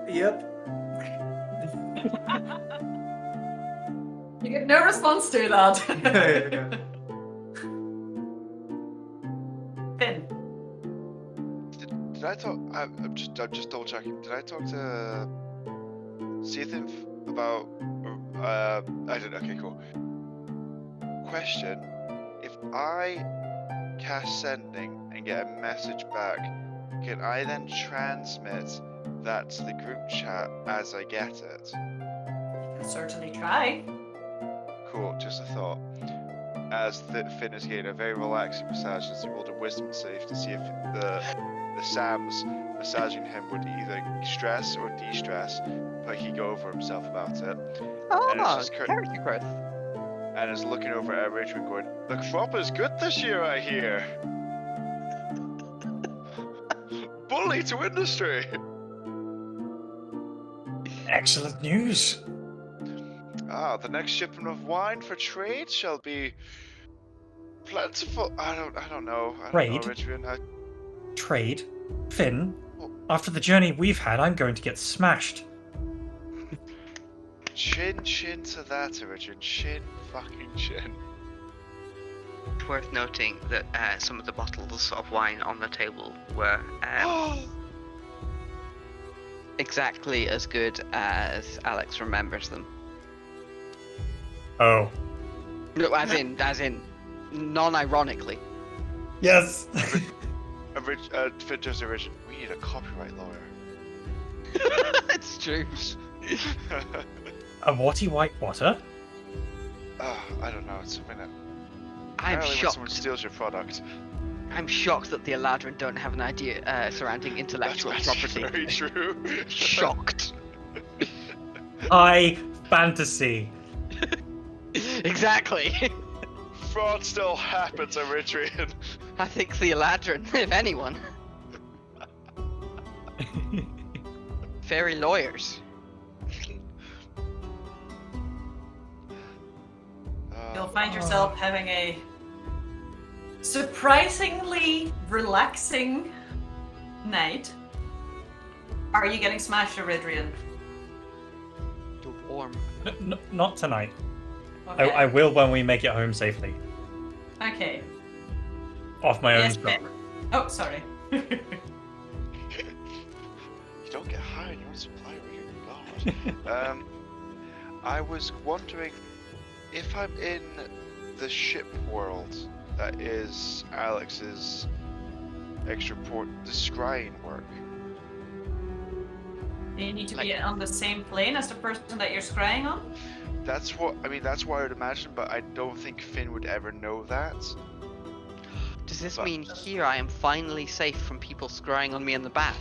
Yep. You get no response to that. Yeah. Finn. Did I talk? I'm just double checking. Did I talk to Seathin about? I didn't. Okay, cool. Question: if I cast sending and get a message back, can I then transmit that to the group chat as I get it? You can certainly try. Cool. Just a thought. as Finn is getting a very relaxing massage, as he rolled a wisdom save to see if the Sams massaging him would either stress or de-stress, but he go over himself about it. And it's just character growth. And is looking over at Richard going, "The crop is good this year, I hear." Bully to industry. Excellent news. The next shipment of wine for trade shall be plentiful. I don't know. Trade? Richard. Trade? Finn, after the journey we've had, I'm going to get smashed. Chin to that, Richard. Chin fucking chin. It's worth noting that some of the bottles of wine on the table were exactly as good as Alex remembers them. Oh. No, as in, non-ironically. Yes. Finn just Richard. We need a copyright lawyer. It's true. A white water? I don't know. It's a minute. I'm Apparently when shocked. someone steals your product. I'm shocked that the Eladrin don't have an idea surrounding intellectual That's property. very true. Shocked. High fantasy. Exactly. Fraud still happens, Eritrean. I think the Eladrin, if anyone. Fairy lawyers. You'll find yourself having a surprisingly relaxing night. Are you getting smashed, Eridrian? Too warm. Not tonight. Okay. I will when we make it home safely. Okay. Off my own Yes, stuff. Ben. Oh, sorry. You don't get high on your own supply, Richard. God. I was wondering if I'm in the ship world that is Alex's extra port, the scrying work. You need to be on the same plane as the person that you're scrying on? That's what I would imagine, but I don't think Finn would ever know that. Does this mean here I am finally safe from people scrying on me in the bath?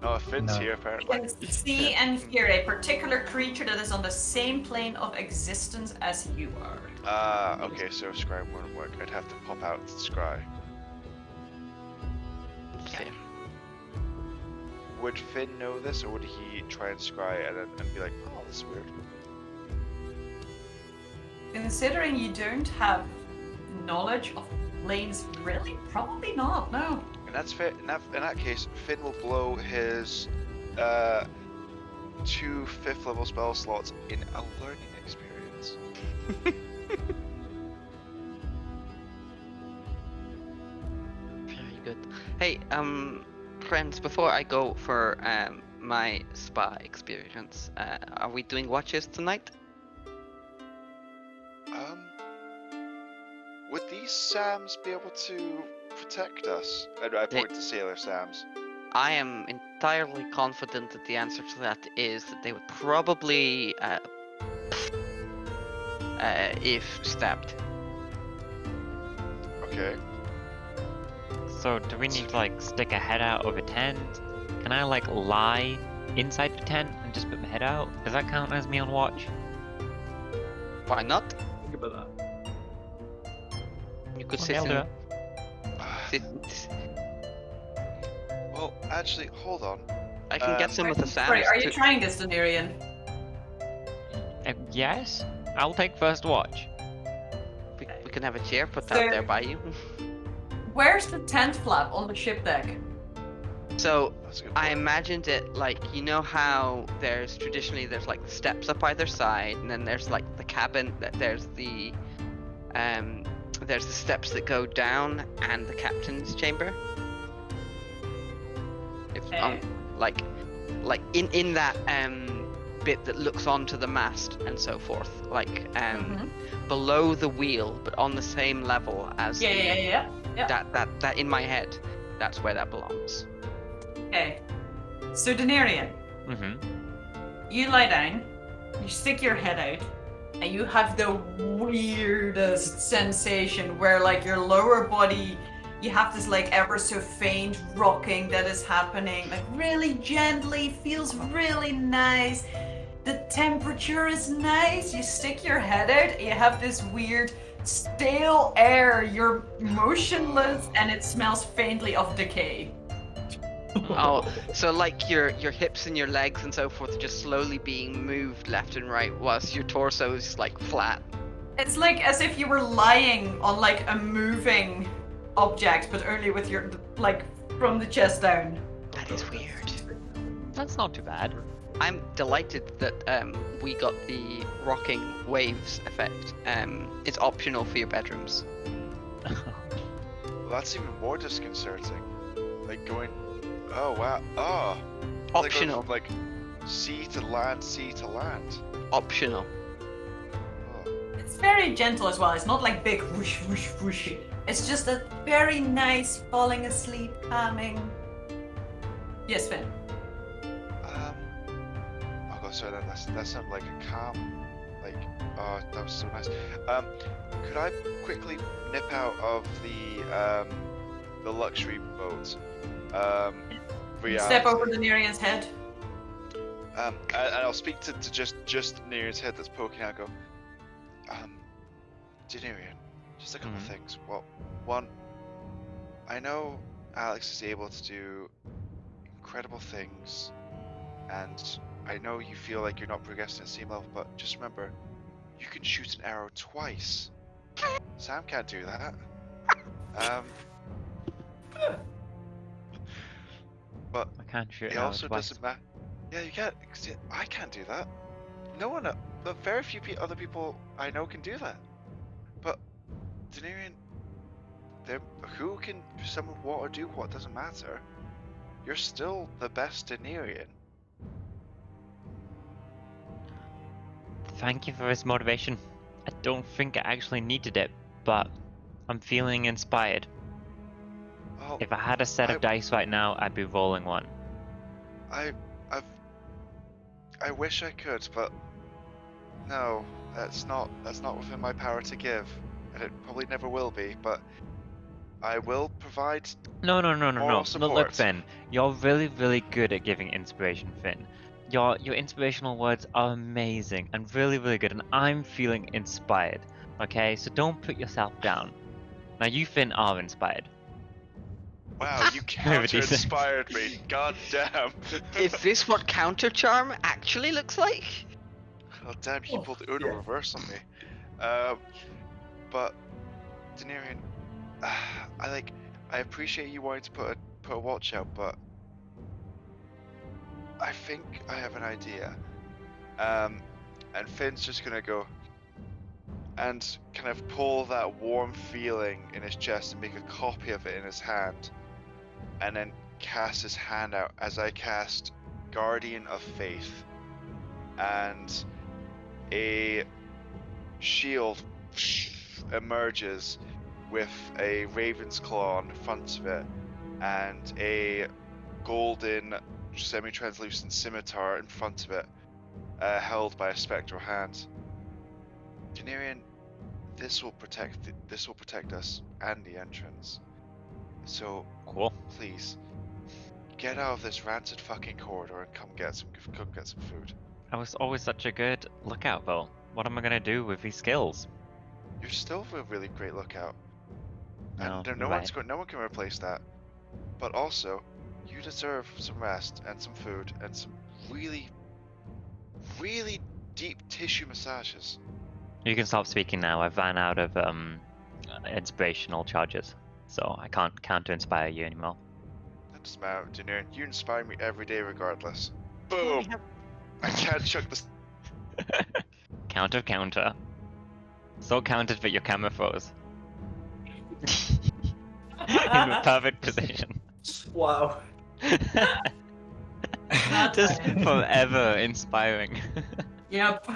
Oh, Finn's No. here You apparently. can see and hear a particular creature that is on the same plane of existence as you are. Okay, so scrying wouldn't work. I'd have to pop out to scry. Fair. Would Finn know this, or would he try and scry and be like, "Oh, this is weird"? Considering you don't have knowledge of planes, really? Probably not, no. And that's fair. In that case, Finn will blow his 2 5th level spell slots in a learning experience. Very good. Hey, friends, before I go for my spa experience, are we doing watches tonight? Would these Sams be able to protect us? I point to Sailor Sams. I am entirely confident that the answer to that is that they would probably, if stabbed. Okay. So do we need to like stick a head out of a tent? Can I like lie inside the tent and just put my head out? Does that count as me on watch? Why not? Think about that. You could Okay, I'll do it. Well, actually, hold on. I can get some of the Sams. Sorry, are you to- trying this, Danirian? Yes, I'll take first watch. We can have a chair put So- out there by you. Where's the tent flap on the ship deck? So That's a good I point. imagined it like, you know how there's like the steps up either side, and then there's like the cabin. There's the steps that go down, and the captain's chamber. If Okay. like in that bit that looks onto the mast and so forth, like below the wheel, but on the same level as Yeah. that in my head, that's where that belongs. Okay. So, Danirian, Mm-hmm. you lie down, you stick your head out, and you have the weirdest sensation where like your lower body, you have this like ever so faint rocking that is happening, like really gently, feels really nice. The temperature is nice. You stick your head out, you have this weird stale air, you're motionless, and it smells faintly of decay. Oh, so like your hips and your legs and so forth are just slowly being moved left and right whilst your torso is like flat. It's like as if you were lying on like a moving object, but only with your like from the chest down. That is weird. That's not too bad. I'm delighted that we got the rocking waves effect. It's optional for your bedrooms. Well, that's even more disconcerting. Like going, oh wow, oh. Optional. Like sea to land, sea to land. Optional. Oh. It's very gentle as well. It's not like big whoosh whoosh whoosh. It's just a very nice falling asleep, calming. Yes, Finn. Oh god, sorry, that sounded like a calm, like, oh, that was so nice. Could I quickly nip out of the luxury boat? Step over the Nerian's head. And I'll speak to just Nerian's head that's poking out. Go, Nerian, just a couple things. Well, one, I know Alex is able to do incredible things, and I know you feel like you're not progressing at the same level, but just remember, you can shoot an arrow twice. Sam can't do that. But I can't shoot it arrow also twice. doesn't matter. Yeah, you can't. I can't do that. No one, but very few other people I know can do that. But Denarian, who can summon what or do what doesn't matter. You're still the best Denarian. Thank you for this motivation. I don't think I actually needed it, but I'm feeling inspired. Oh, If I had a set of dice right now, I'd be rolling one. I wish I could, but no, that's not within my power to give, and it probably never will be. But I will provide. No. Moral Look, support. Finn, you're really, really good at giving inspiration, Finn. Your inspirational words are amazing and really, really good, and I'm feeling inspired. Okay, so don't put yourself down. Now you, Finn, are inspired. Wow, you counter-inspired me. God damn. Is this what counter charm actually looks like? God damn, you pulled the Uno reverse on me. But Denarian, I appreciate you wanting to put a watch out, but I think I have an idea. And Finn's just gonna go and kind of pull that warm feeling in his chest and make a copy of it in his hand, and then cast his hand out as I cast Guardian of Faith, and a shield emerges with a raven's claw on the front of it and a golden semi-translucent scimitar in front of it, held by a spectral hand. Denarian, this will protect us and the entrance. So Cool. please get out of this rancid fucking corridor and come get some food. I was always such a good lookout, though. What am I gonna do with these skills? You're still a really great lookout. No, And you're no right. one can replace that. But also, you deserve some rest and some food and some really, really deep tissue massages. You can stop speaking now. I've ran out of inspirational charges, so I can't counter-inspire you anymore. That doesn't matter, Denarian. You inspire me every day regardless. Boom! I can't chuck this. Counter. So countered that your camera froze. In the perfect position. Wow. Just forever inspiring. Yep.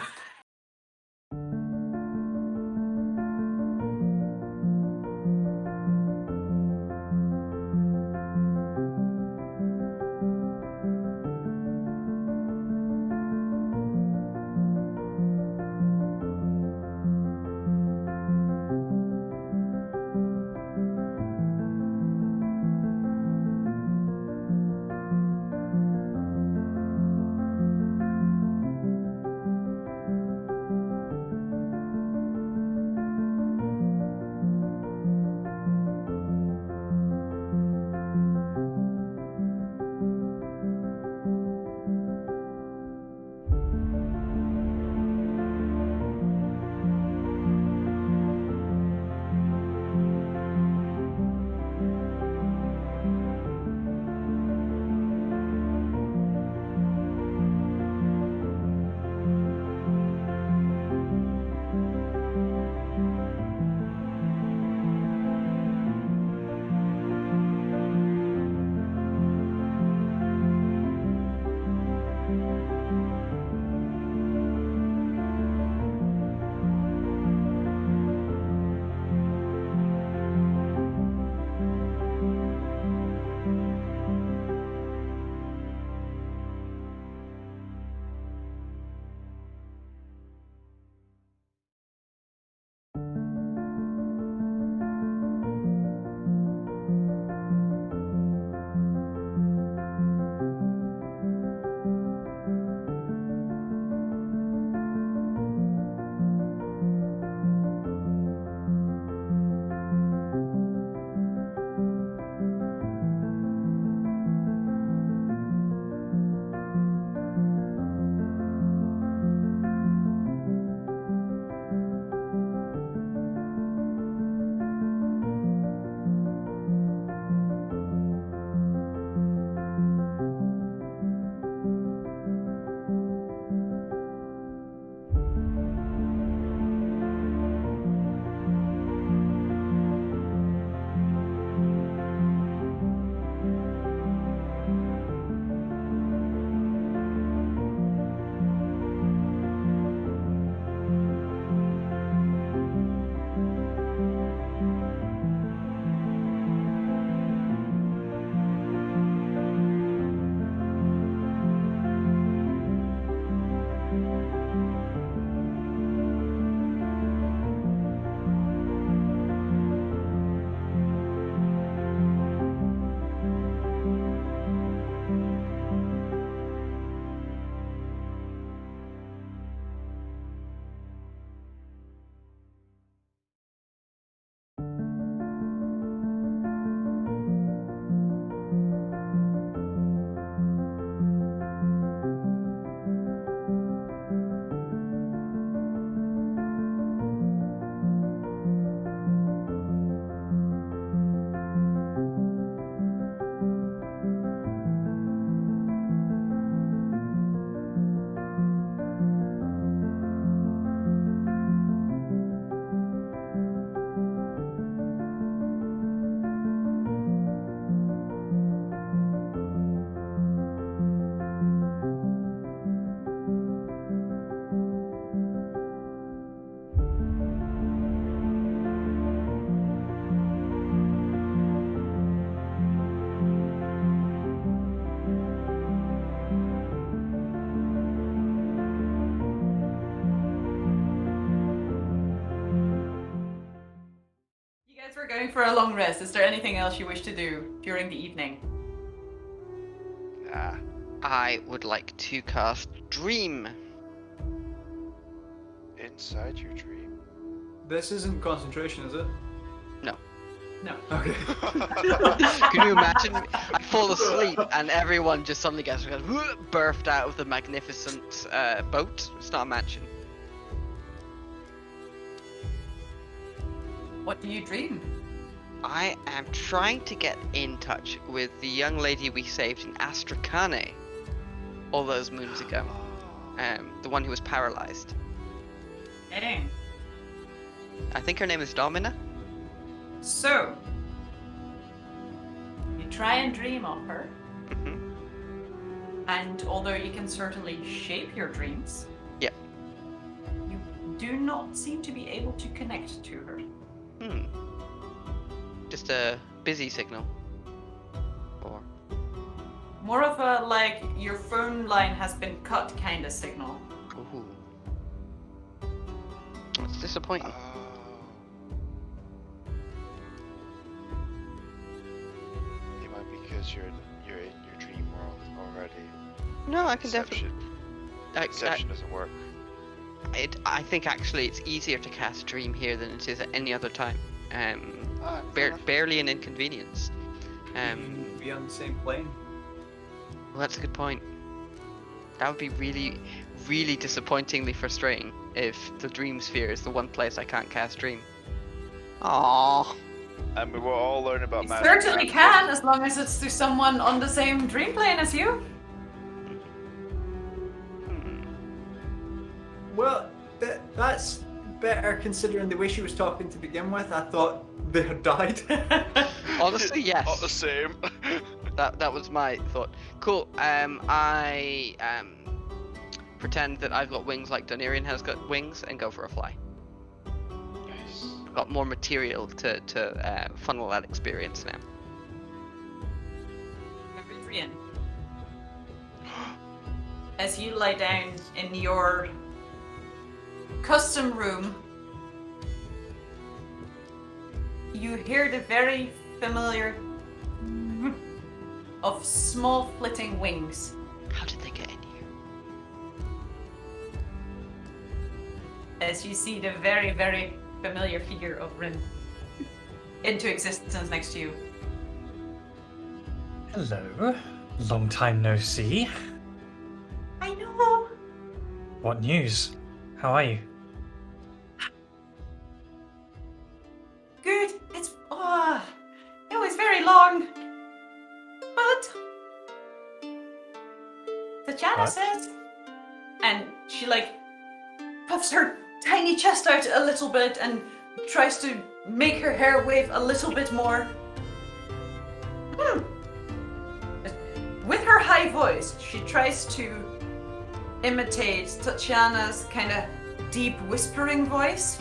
Going for a long rest. Is there anything else you wish to do during the evening? Nah. I would like to cast Dream. Inside your dream. This isn't concentration, is it? No. No. Okay. Can you imagine? I fall asleep and everyone just suddenly gets birthed out of the magnificent boat. It's not a mansion. What do you dream? I am trying to get in touch with the young lady we saved in Astrakhan all those moons ago. The one who was paralyzed. Dang. I think her name is Domina. So, you try and dream of her, Mm-hmm. and although you can certainly shape your dreams, Yep. you do not seem to be able to connect to her. Just a busy signal. Or More of a, like, your phone line has been cut kind of signal. ooh. That's disappointing. It might be because you're in your dream world already. No, I can definitely. Perception doesn't work. I think actually it's easier to cast Dream here than it is at any other time. Barely an inconvenience. Be on the same plane. Well, that's a good point. That would be really, really disappointingly frustrating if the Dream Sphere is the one place I can't cast Dream. Aww. And we will all learn about You magic. certainly can, as long as it's to someone on the same dream plane as you. Well, that's better considering the way she was talking to begin with. I thought they had died. Honestly, yes. Not the same. That was my thought. Cool. I pretend that I've got wings like Dunerian has got wings and go for a fly. Nice. Got more material to funnel that experience now. Adrian, as you lie down in your custom room, you hear the very familiar of small flitting wings. How did they get in here? As you see the very, very familiar figure of Rin into existence next to you. Hello. Long time no see. I know. What news? How are you? Good. It was very long. But Tatjana What? says, and she like puffs her tiny chest out a little bit and tries to make her hair wave a little bit more. With her high voice, she tries to imitate Tatjana's kind of deep whispering voice.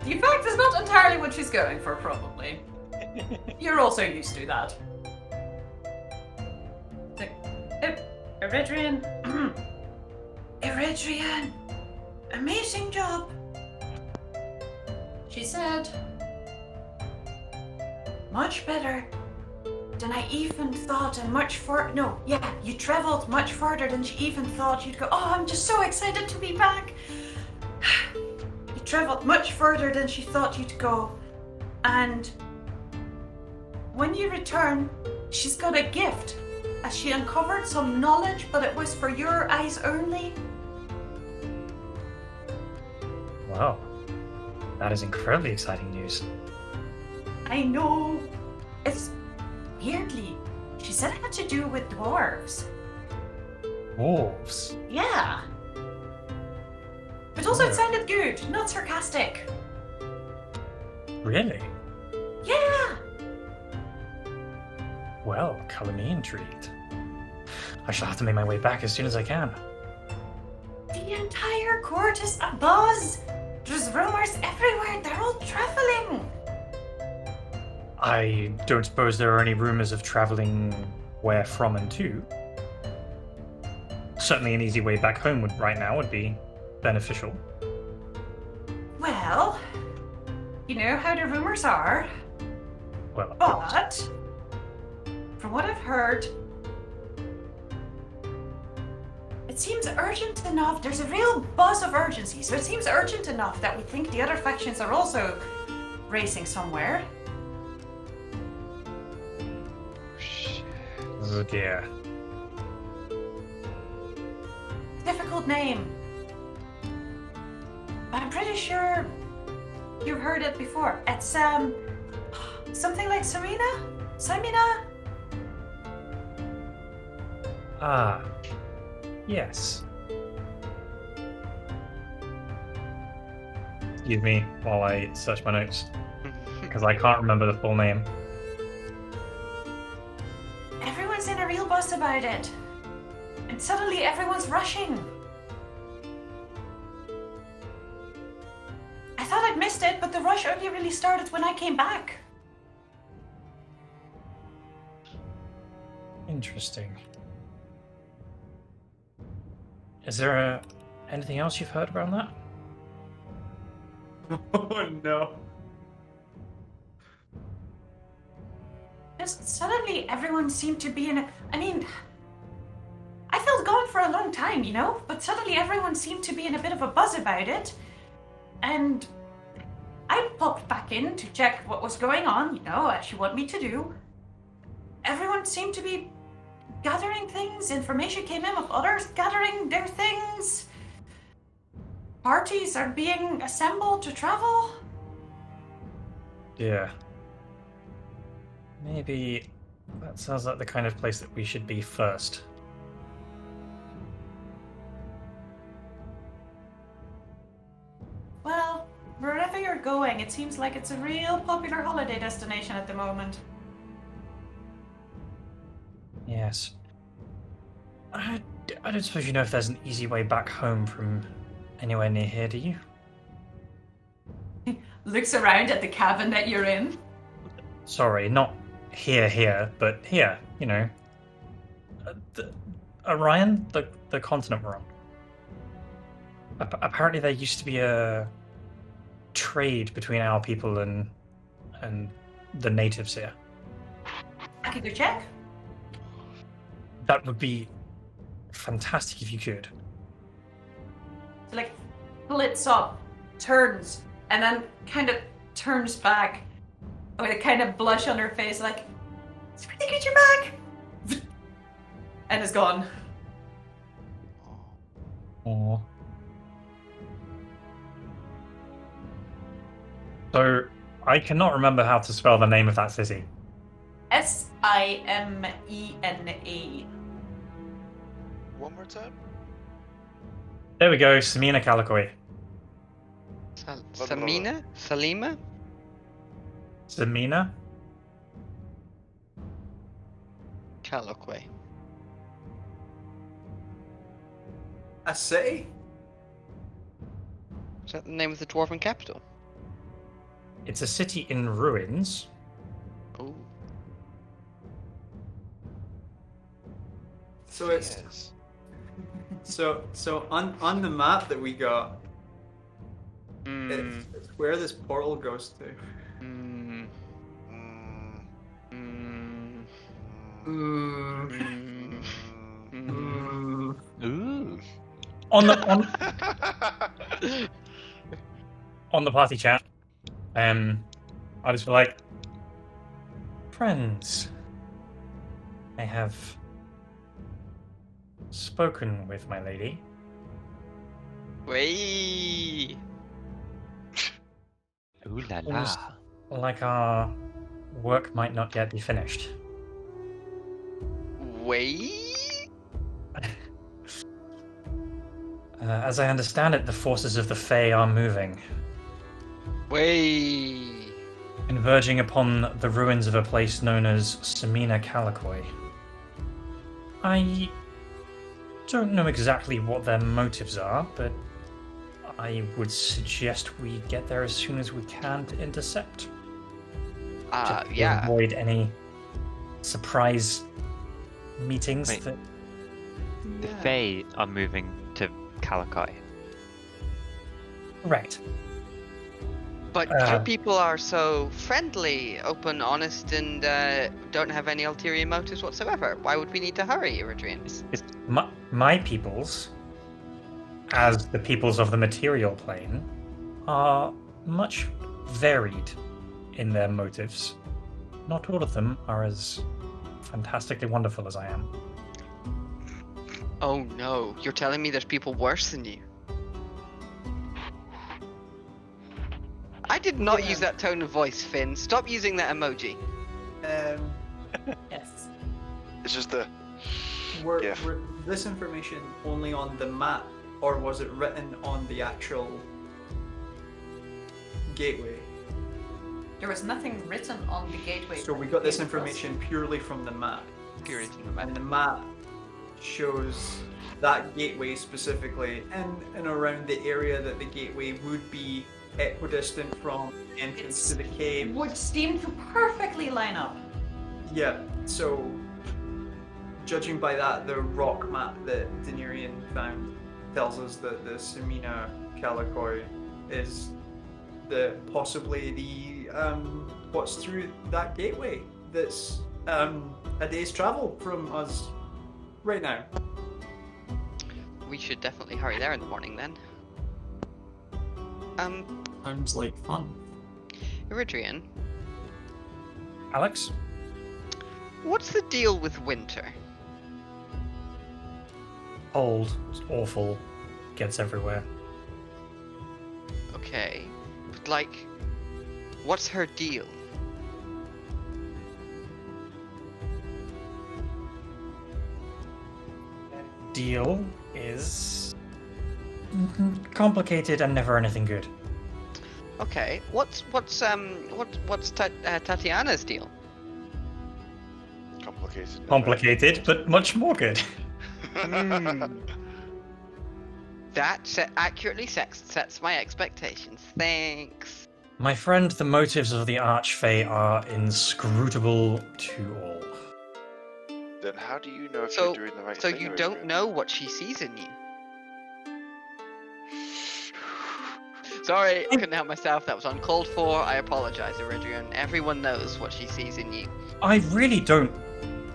The effect is not entirely what she's going for, probably. You're also used to that. Eridrian. Eridrian! Amazing job! She said, much better than I even thought, and you traveled much further than she even thought you'd go. Oh, I'm just so excited to be back! You traveled much further than she thought you'd go, and when you return, she's got a gift, as she uncovered some knowledge, but it was for your eyes only. Wow. That is incredibly exciting news. I know. It's weirdly, she said it had to do with dwarves. Wolves. Yeah. But also it sounded good, not sarcastic. Really? Yeah. Well, color me intrigued. I shall have to make my way back as soon as I can. The entire court is abuzz. There's rumors everywhere. They're all traveling. I don't suppose there are any rumors of traveling where from and to. Certainly an easy way back home right now would be beneficial. Well, you know how the rumors are. Well, of course. But from what I've heard, it seems urgent enough. There's a real buzz of urgency, so it seems urgent enough that we think the other factions are also racing somewhere. Shit. Oh dear. Difficult name. I'm pretty sure you've heard it before. It's something like Samina? Ah, yes. Excuse me while I search my notes, because I can't remember the full name. Everyone's in a real buzz about it. And suddenly everyone's rushing. I thought I'd missed it, but the rush only really started when I came back. Interesting. Is there anything else you've heard around that? Oh no. Just suddenly everyone seemed to be in a... I mean, I felt gone for a long time, you know? But suddenly everyone seemed to be in a bit of a buzz about it. And I popped back in to check what was going on, you know, as you want me to do. Everyone seemed to be gathering things. Information came in of others gathering their things. Parties are being assembled to travel. Yeah. Maybe that sounds like the kind of place that we should be first. Well, wherever you're going, it seems like it's a real popular holiday destination at the moment. Yes. I don't suppose you know if there's an easy way back home from anywhere near here, do you? Looks around at the cabin that you're in. Sorry, not here, but here, you know. Orion, the continent we're on. Apparently there used to be a trade between our people and the natives here. I could go check. That would be fantastic if you could. So, like, splits up, turns, and then kind of turns back with a kind of blush on her face, like, it's pretty good you're back! And is gone. Aww. So, I cannot remember how to spell the name of that city. Simena. One more time? There we go, Samina Kalikoi. Samina? Salima? Samina? Caliquay. A city? Is that the name of the dwarven capital? It's a city in ruins. Oh. So it's Yes. so on the map that we got, Mm. it's where this portal goes to. Mm. Mm, Mm. mm, Mm. Ooh. On the party chat, I just feel like, friends, I have spoken with my lady. Way. Ooh la Seems la. like our work might not yet be finished. Way. As I understand it, the forces of the Fae are moving, Way. converging upon the ruins of a place known as Samina Kalikoi. I don't know exactly what their motives are, but I would suggest we get there as soon as we can to intercept. Just to Yeah. avoid any surprise meetings. Wait. That... The Fae are moving to Calicut. Right. But you people are so friendly, open, honest, and don't have any ulterior motives whatsoever. Why would we need to hurry, Eridrian? My peoples, as the peoples of the material plane, are much varied in their motives. Not all of them are as fantastically wonderful as I am. Oh no, you're telling me there's people worse than you? I did not use that tone of voice, Finn. Stop using that emoji. Yes. It's just the. Were Yeah. this information only on the map, or was it written on the actual gateway? There was nothing written on the gateway. So we got this information purely from the map. Purely from the map. And the map shows that gateway specifically in and around the area that the gateway would be equidistant from the entrance to the cave. Would seem to perfectly line up. Yeah, so judging by that, the rock map that Daenerys found tells us that the Semina Calicoi is possibly the what's through that gateway. That's a day's travel from us right now. We should definitely hurry there in the morning then. Sounds like fun. Eridrian, Alex? what's the deal with winter? Old, it's awful, gets everywhere. Okay, but like, what's her deal? Deal is complicated and never anything good. Okay, what's Tatiana's deal? Complicated. Complicated, but much more good. That accurately sets my expectations. Thanks. My friend, the motives of the Archfey are inscrutable to all. Then how do you know if So, you're doing the right so thing? you or don't if know what she sees in you. Sorry, I couldn't help myself. That was uncalled for. I apologize, Eridrian. Everyone knows what she sees in you. I really don't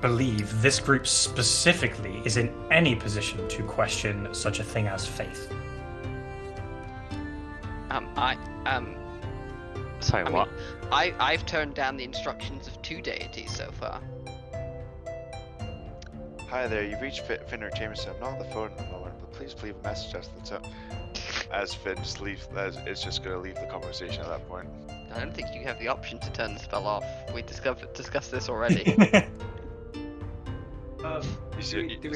believe this group specifically is in any position to question such a thing as faith. Sorry, I what? mean, I've turned down the instructions of 2 deities so far. Hi there, you've reached Finn or Jameson. I'm not on the phone at the moment, but please leave a message after the tone. As Finn just leaves, it's just going to leave the conversation at that point. I don't think you have the option to turn the spell off. We discussed this already. Do we It's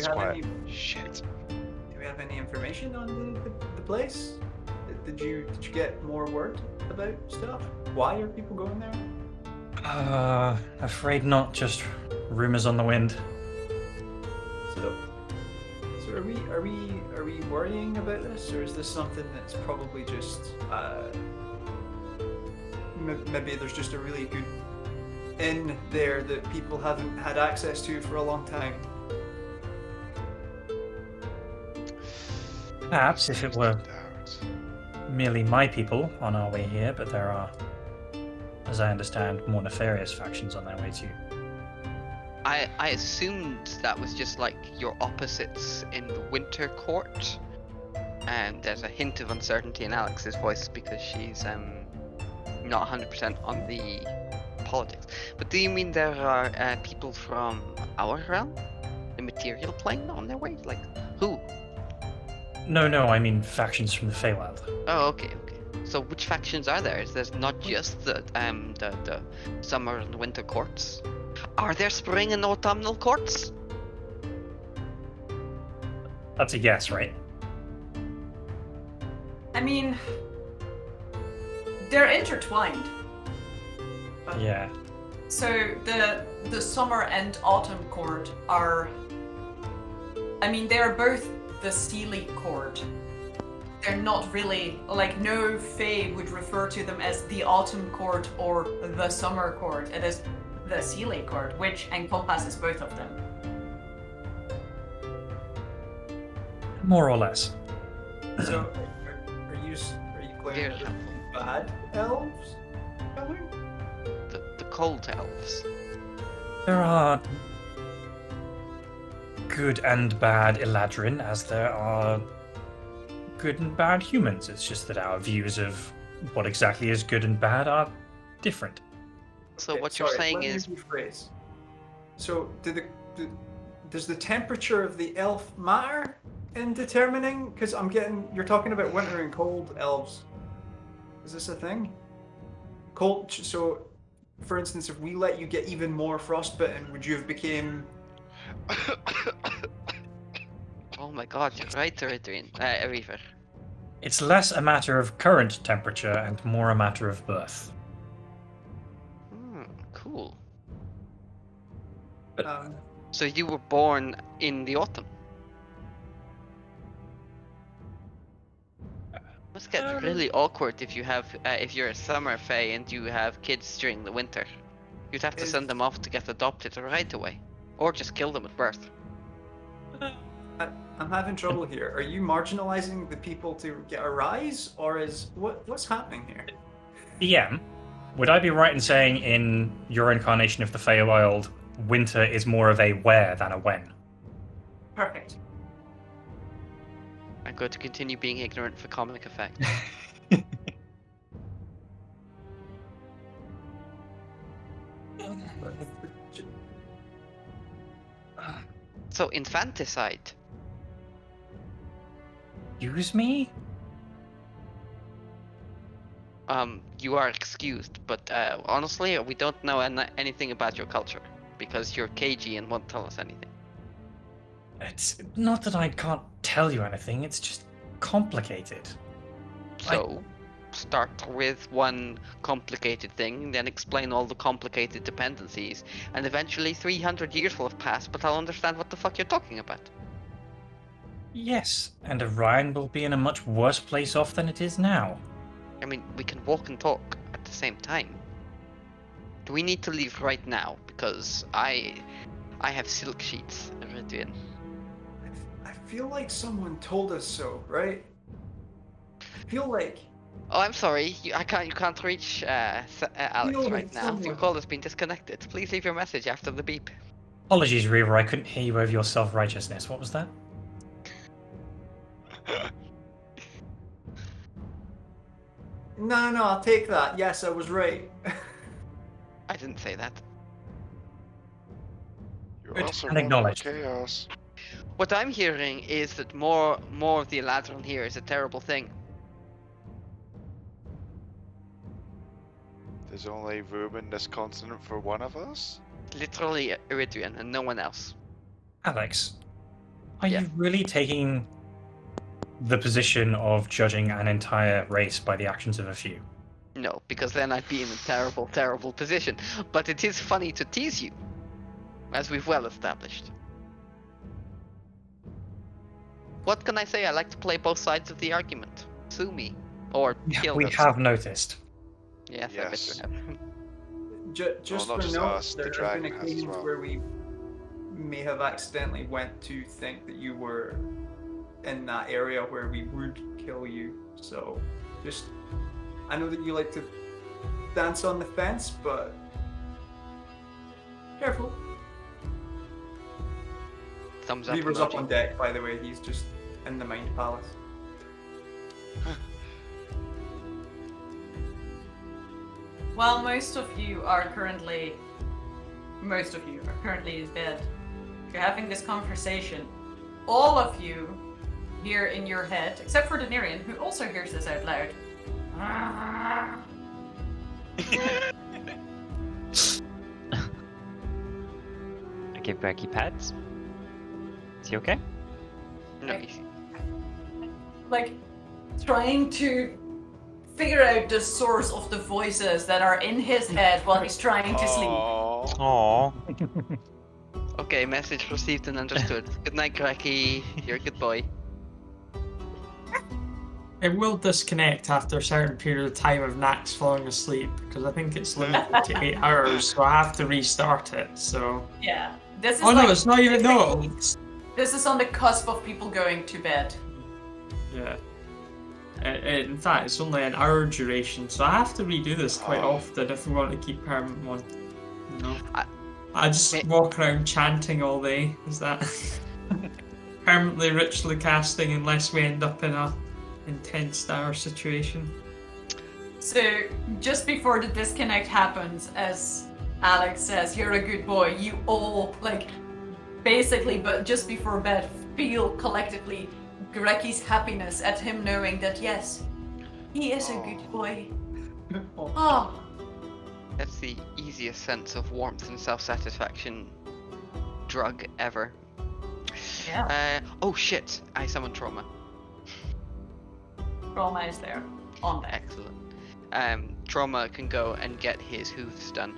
have quiet. any? Shit. Do we have any information on the place? Did you get more word about stuff? Why are people going there? Afraid not, just rumors on the wind. So are we worrying about this, or is this something that's probably just maybe there's just a really good inn there that people haven't had access to for a long time? Perhaps if it were Doubt. merely my people on our way here, but there are, as I understand, more nefarious factions on their way too. I assumed that was just like your opposites in the Winter Court, and there's a hint of uncertainty in Alex's voice because she's not 100% on the politics. But do you mean there are people from our realm, the material plane, on their way? Like who? No, I mean factions from the Feywild. Oh, okay. So which factions are there? There's not just the summer and winter courts. Are there spring and autumnal courts? That's a yes, right? I mean, they're intertwined. Yeah. So the summer and autumn court are, I mean, they are both the Sealy court. They're not really, like, no Fae would refer to them as the autumn court or the summer court. It is the Sealy court, which encompasses both of them. More or less. So are you Very claiming that helpful. bad elves going? The cold elves. There are good and bad Eladrin, as there are good and bad humans. It's just that our views of what exactly is good and bad are different. So Okay, what you're sorry, saying let me is, rephrase. So, does the temperature of the elf matter in determining? Because you're talking about winter and cold elves. Is this a thing? Cold. So, for instance, if we let you get even more frostbitten, would you have became? oh my god, you're right, Adrian. Reaver. It's less a matter of current temperature and more a matter of birth. Cool. Um, So you were born in the autumn? Must get really awkward if you're a summer fae and you have kids during the winter. You'd have to send them off to get adopted right away, or just kill them at birth. I'm having trouble here. Are you marginalizing the people to get a rise, or what's happening here? DM, would I be right in saying in your incarnation of the Feywild, winter is more of a where than a when? Perfect. I'm going to continue being ignorant for comic effect. So infanticide. Excuse me? You are excused, but honestly, we don't know anything about your culture because you're cagey and won't tell us anything. It's not that I can't tell you anything, it's just complicated. So, start with one complicated thing, then explain all the complicated dependencies, and eventually 300 years will have passed, but I'll understand what the fuck you're talking about. Yes, and Orion will be in a much worse place off than it is now. I mean, we can walk and talk at the same time. Do we need to leave right now? Because I have silk sheets, Iridian. I feel like someone told us so, right? I feel like. Oh, I'm sorry. You can't reach Alex No, right now. someone- Your call has been disconnected. Please leave your message after the beep. Apologies, Reaver, I couldn't hear you over your self-righteousness. What was that? No, I'll take that. Yes, I was right. I didn't say that. You're Good, also and one of the acknowledged. chaos. What I'm hearing is that more of the Eladrin here is a terrible thing. There's only room in this continent for one of us? Literally Iridian and no one else. Alex, are Yeah. you really taking the position of judging an entire race by the actions of a few? No, because then I'd be in a terrible, terrible position. But it is funny to tease you, as we've well established. What can I say? I like to play both sides of the argument. Sue me. Or kill We us. have noticed. Yes, I bet Yes. you have. Just not for just note, us, the there have dragon been has as occasions well. where we may have accidentally went to think that you were in that area where we would kill you. So, just I know that you like to dance on the fence, but careful. Thumbs up. Reaver's up emoji. on deck, by the way. He's just in the Mind Palace. While most of you are currently in bed, you're having this conversation. All of you hear in your head, except for Daenerys, who also hears this out loud. I give Becky pats. Is he okay? No, he's- Like, trying to figure out the source of the voices that are in his head while he's trying to sleep. Aww. Aww. Okay, message received and understood. Good night, Cracky. You're a good boy. It will disconnect after a certain period of time of Nax falling asleep because I think it's limited to 8 hours, so I have to restart it. So. Yeah. This is Oh like, no, it's not even no. This is on the cusp of people going to bed. Yeah. In fact, it's only an hour duration, so I have to redo this quite Oh. often if we want to keep permanent one. You know? I- I just walk around chanting all day. Is that permanently ritually casting unless we end up in a intense dire situation? So, just before the disconnect happens, as Alex says, you're a good boy, you all, like, basically, but just before bed, feel collectively Grecky's happiness at him knowing that, yes, he is a good boy. Oh, That's the easiest sense of warmth and self-satisfaction drug ever. yeah. Oh shit! I summoned Trauma. Trauma is there. On deck. Excellent. Trauma can go and get his hooves done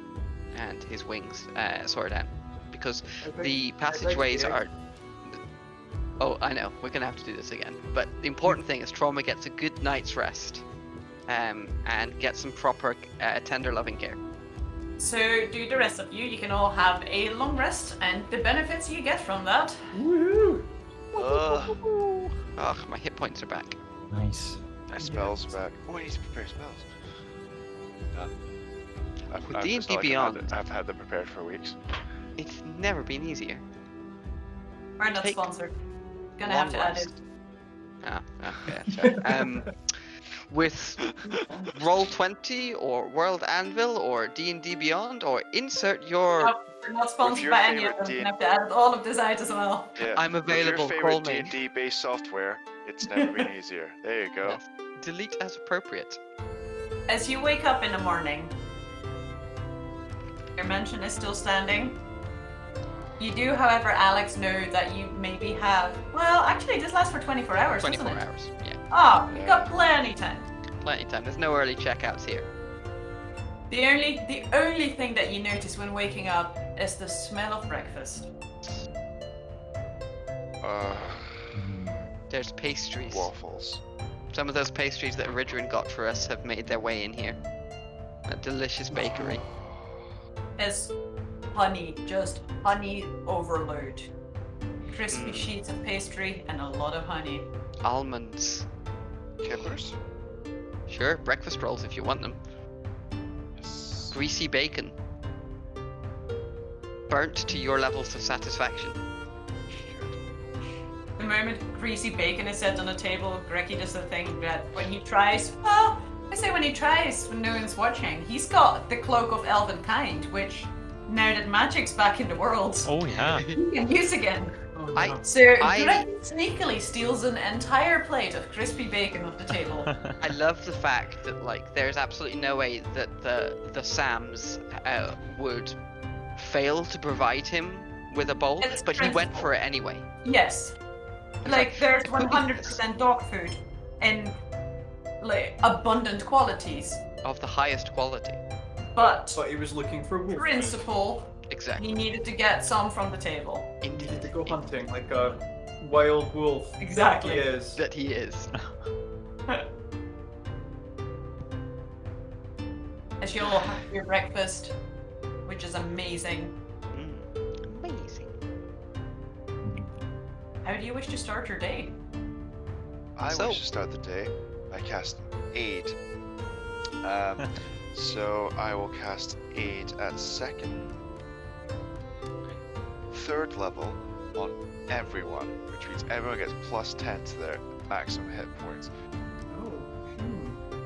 and his wings sorted out because the passageways are. Oh, I know. We're gonna have to do this again. But the important thing is Trauma gets a good night's rest, and gets some proper tender loving care. So, do the rest of you. You can all have a long rest, and the benefits you get from that. Woohoo! Ugh, my hit points are back. Nice. My spells back. Oh, I need to prepare spells. With I've D&D just, like, Beyond. I've had them prepared for weeks. It's never been easier. We're not Take sponsored. Gonna have to add it. Okay. With Roll20 or World Anvil or D&D Beyond or insert your. Nope, we're not sponsored your by any of favorite them. Gonna have to add all of this out as well. Yeah. I'm available, With your call favorite me. D&D based software, it's never been easier. There you go. Yes. Delete as appropriate. As you wake up in the morning, your mansion is still standing. You do, however, Alex, know that you maybe have. Well, actually, this lasts for 24 hours, 24 doesn't it? hours. Yeah. Oh, you got plenty time. Plenty of time. There's no early checkouts here. The only thing that you notice when waking up is the smell of breakfast. There's pastries. Waffles. Some of those pastries that Ridrin got for us have made their way in here. A delicious bakery. Is honey, just honey overload. Crispy sheets of pastry and a lot of honey. Almonds. Kippers. Sure, breakfast rolls if you want them. Yes. Greasy bacon. Burnt to your levels of satisfaction. The moment greasy bacon is set on a table, Grecky does the thing that when he tries, well, I say when he tries when no one's watching, he's got the cloak of elven kind, which, now that magic's back in the world, Oh yeah. he can use again. Oh, no. So Grecky sneakily steals an entire plate of crispy bacon off the table. I love the fact that like there's absolutely no way that the Sams would fail to provide him with a bowl, It's but he went principle. for it anyway. Yes. Like, there's 100% dog food in, like, abundant qualities. Of the highest quality. But, But he was looking for wolf. principle, Exactly. he needed to get some from the table. He needed to go hunting like a wild wolf. Exactly. He is. That he is. As you all have your breakfast, which is amazing. Amazing. How do you wish to start your day? I So- wish to start the day by casting Aid. So I will cast Aid at second, third level on everyone, which means everyone gets plus 10 to their maximum hit points. Oh.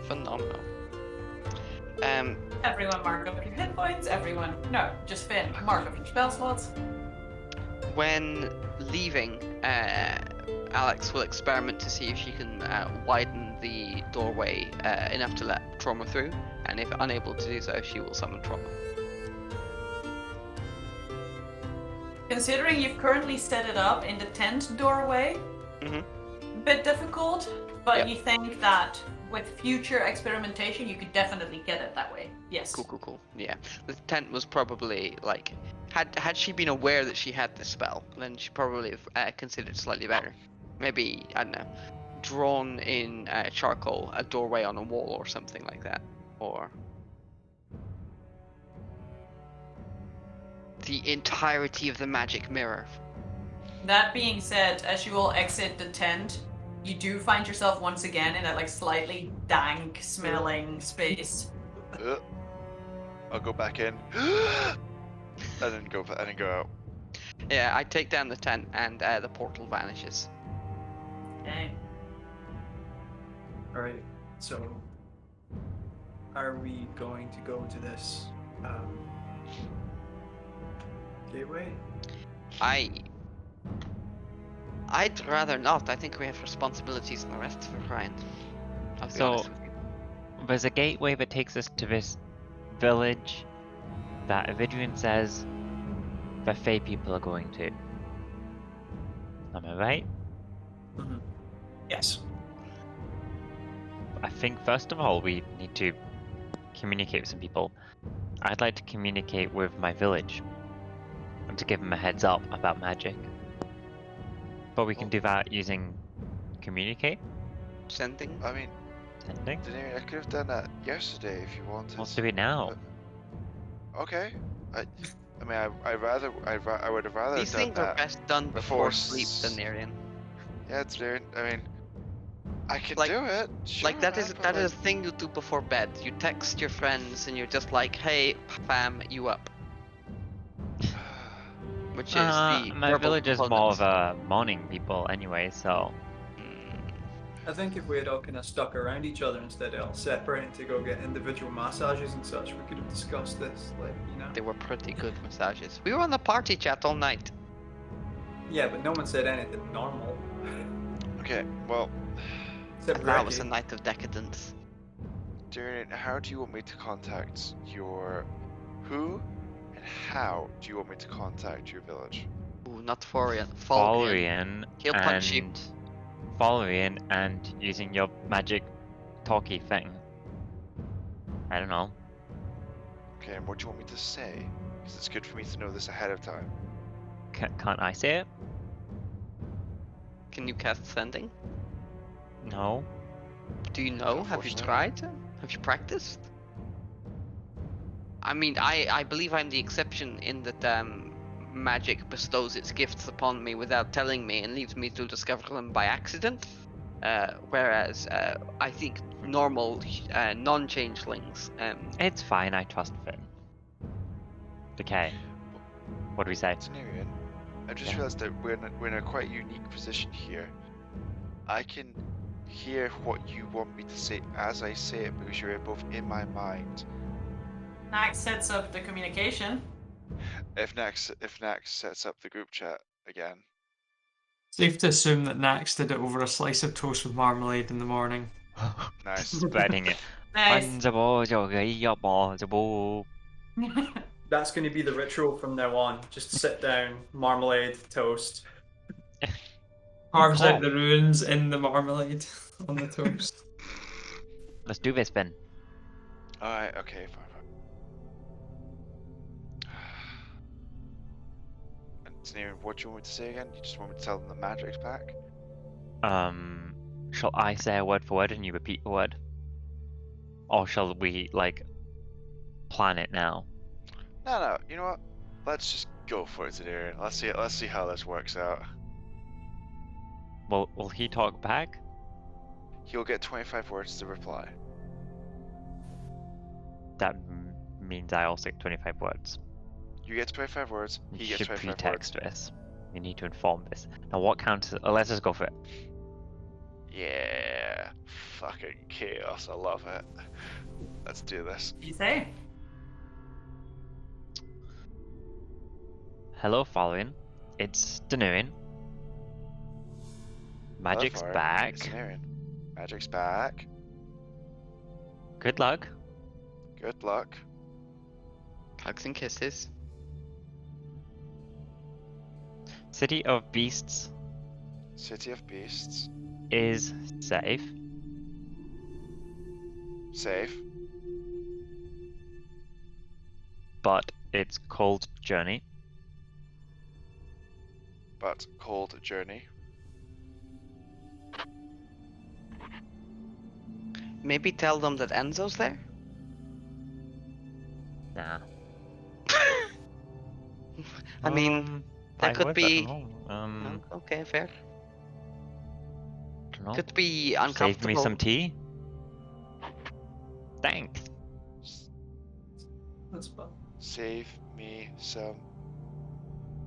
Phenomenal. Everyone mark up your hit points, everyone. No, just Finn, mark up your spell slots. When leaving, Alex will experiment to see if she can widen the doorway enough to let Trauma through, and if unable to do so, she will summon Trauma. Considering you've currently set it up in the tent doorway, Mhm. bit difficult, but Yep. you think that with future experimentation, you could definitely get it that way. Yes. Cool. Yeah, the tent was probably like, had she been aware that she had this spell, then she probably have considered slightly better. Maybe, I don't know, drawn in charcoal a doorway on a wall or something like that, or the entirety of the magic mirror. That being said, as you all exit the tent, you do find yourself once again in a like slightly dank smelling space. I'll go back in. and then go out. Yeah, I take down the tent and the portal vanishes. Okay. Alright, so are we going to go to this gateway? I'd rather not. I think we have responsibilities in the rest of Orion. I'll be honest with you. There's a gateway that takes us to this village that Avidrian says the Fae people are going to. Am I right? Mm-hmm. Yes. I think first of all we need to communicate with some people. I'd like to communicate with my village and to give them a heads up about magic. But we can do that using communicate, Sending. I mean, sending. I could have done that yesterday if you wanted. Let's do it now. Okay. I would have rather These done things are that. best done before sleep, Denarian. Yeah, it's there. I mean, I can Like- do it. Sure, Like that man, is but, that like, is a thing you do before bed. You text your friends and you're just like, "Hey, fam, you up?" Which is the My verbal village is more of component. a morning people anyway, so I think if we had all kind of stuck around each other instead of all separating to go get individual massages and such, we could have discussed this, like, you know. They were pretty good massages. We were on the party chat all night. Yeah, but no one said anything normal. Okay, well, Except And that was a Ricky. night of decadence. Darren, how do you want me to contact your who and how do you want me to contact your village? Ooh, not Forian. Falrian. following He'll punch you. and following and using your magic talky thing. I don't know. Okay, and what do you want me to say? Because it's good for me to know this ahead of time. Can't I say it? Can you cast sending? No. Do you know? Have you Unfortunately. tried? Have you practiced? I mean, I believe I'm the exception in that magic bestows its gifts upon me without telling me and leaves me to discover them by accident. Whereas I think normal non-changelings. It's fine, I trust Finn. Okay. What do we say? Denarian, I just Yeah. realized that we're in a quite unique position here. I can hear what you want me to say as I say it because you're both in my mind. Nax sets up the communication. If Nax sets up the group chat again. Safe to assume that Nax did it over a slice of toast with marmalade in the morning. Nice. Spreading it. Nice. That's going to be the ritual from now on. Just sit down, marmalade, toast. Carves out Oh. the runes in the marmalade on the toast. Let's do this, Finn. Alright, okay, fine. And Denarian, what do you want me to say again? You just want me to tell them the magic's back? Shall I say a word for word and you repeat the word? Or shall we, like, plan it now? No, you know what? Let's just go for it, Denarian. Let's see how this works out. Will he talk back? He'll get 25 words to reply. That means I also get 25 words. You get 25 words, You he gets should 25 words. pretext this. You need to inform this. Now what counts? Let's just go for it. Yeah, fucking chaos. I love it. Let's do this. You say? Hello, following. It's Danurin. Magic's Hello, Fire. back. It's Denarian. Magic's back. Good luck. Good luck. Hugs and kisses. City of Beasts City of Beasts. is safe. Safe. But it's cold journey. But cold journey. Maybe tell them that Enzo's there. Nah. I mean, that I could would, but be- I don't know. Okay, fair. don't know. Could be Save uncomfortable. me some tea. Thanks. That's fun. Save me some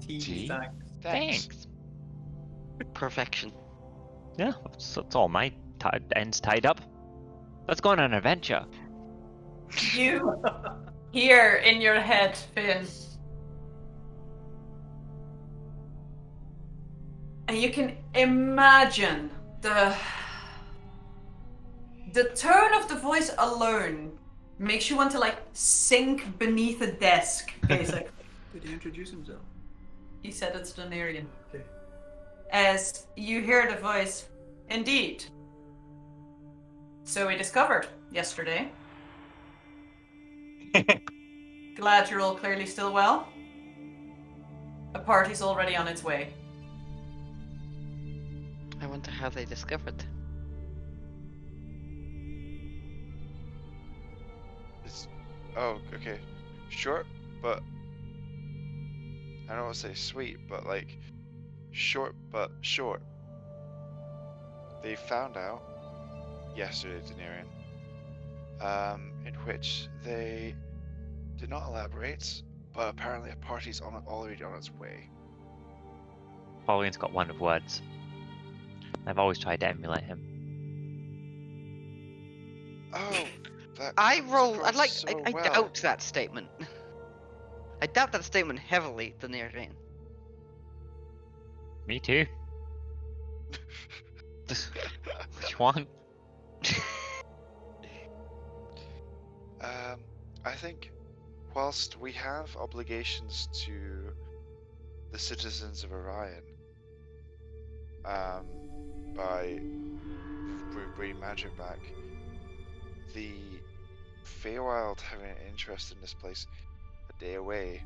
Tea. Tea? Thanks. Thanks. Perfection. Yeah, that's all my ends tied up. Let's go on an adventure. You hear in your head, Finn. And you can imagine the tone of the voice alone makes you want to like sink beneath a desk, basically. Did he introduce himself? He said it's Donarian. Okay. As you hear the voice, indeed. So we discovered yesterday. Glad you're all clearly still well. A party's already on its way. I wonder how they discovered. Oh, okay. Short, but I don't want to say sweet, but like short but short. They found out yesterday, Denarian, in which they did not elaborate, but apparently a party's already on its way. Pauline's got one of words. I've always tried to emulate him. Oh, that I comes across so I well. doubt that statement. I doubt that statement heavily, Donarian. Me too. Which one? I think whilst we have obligations to the citizens of Orion, by bringing magic back, the Feywild having an interest in this place a day away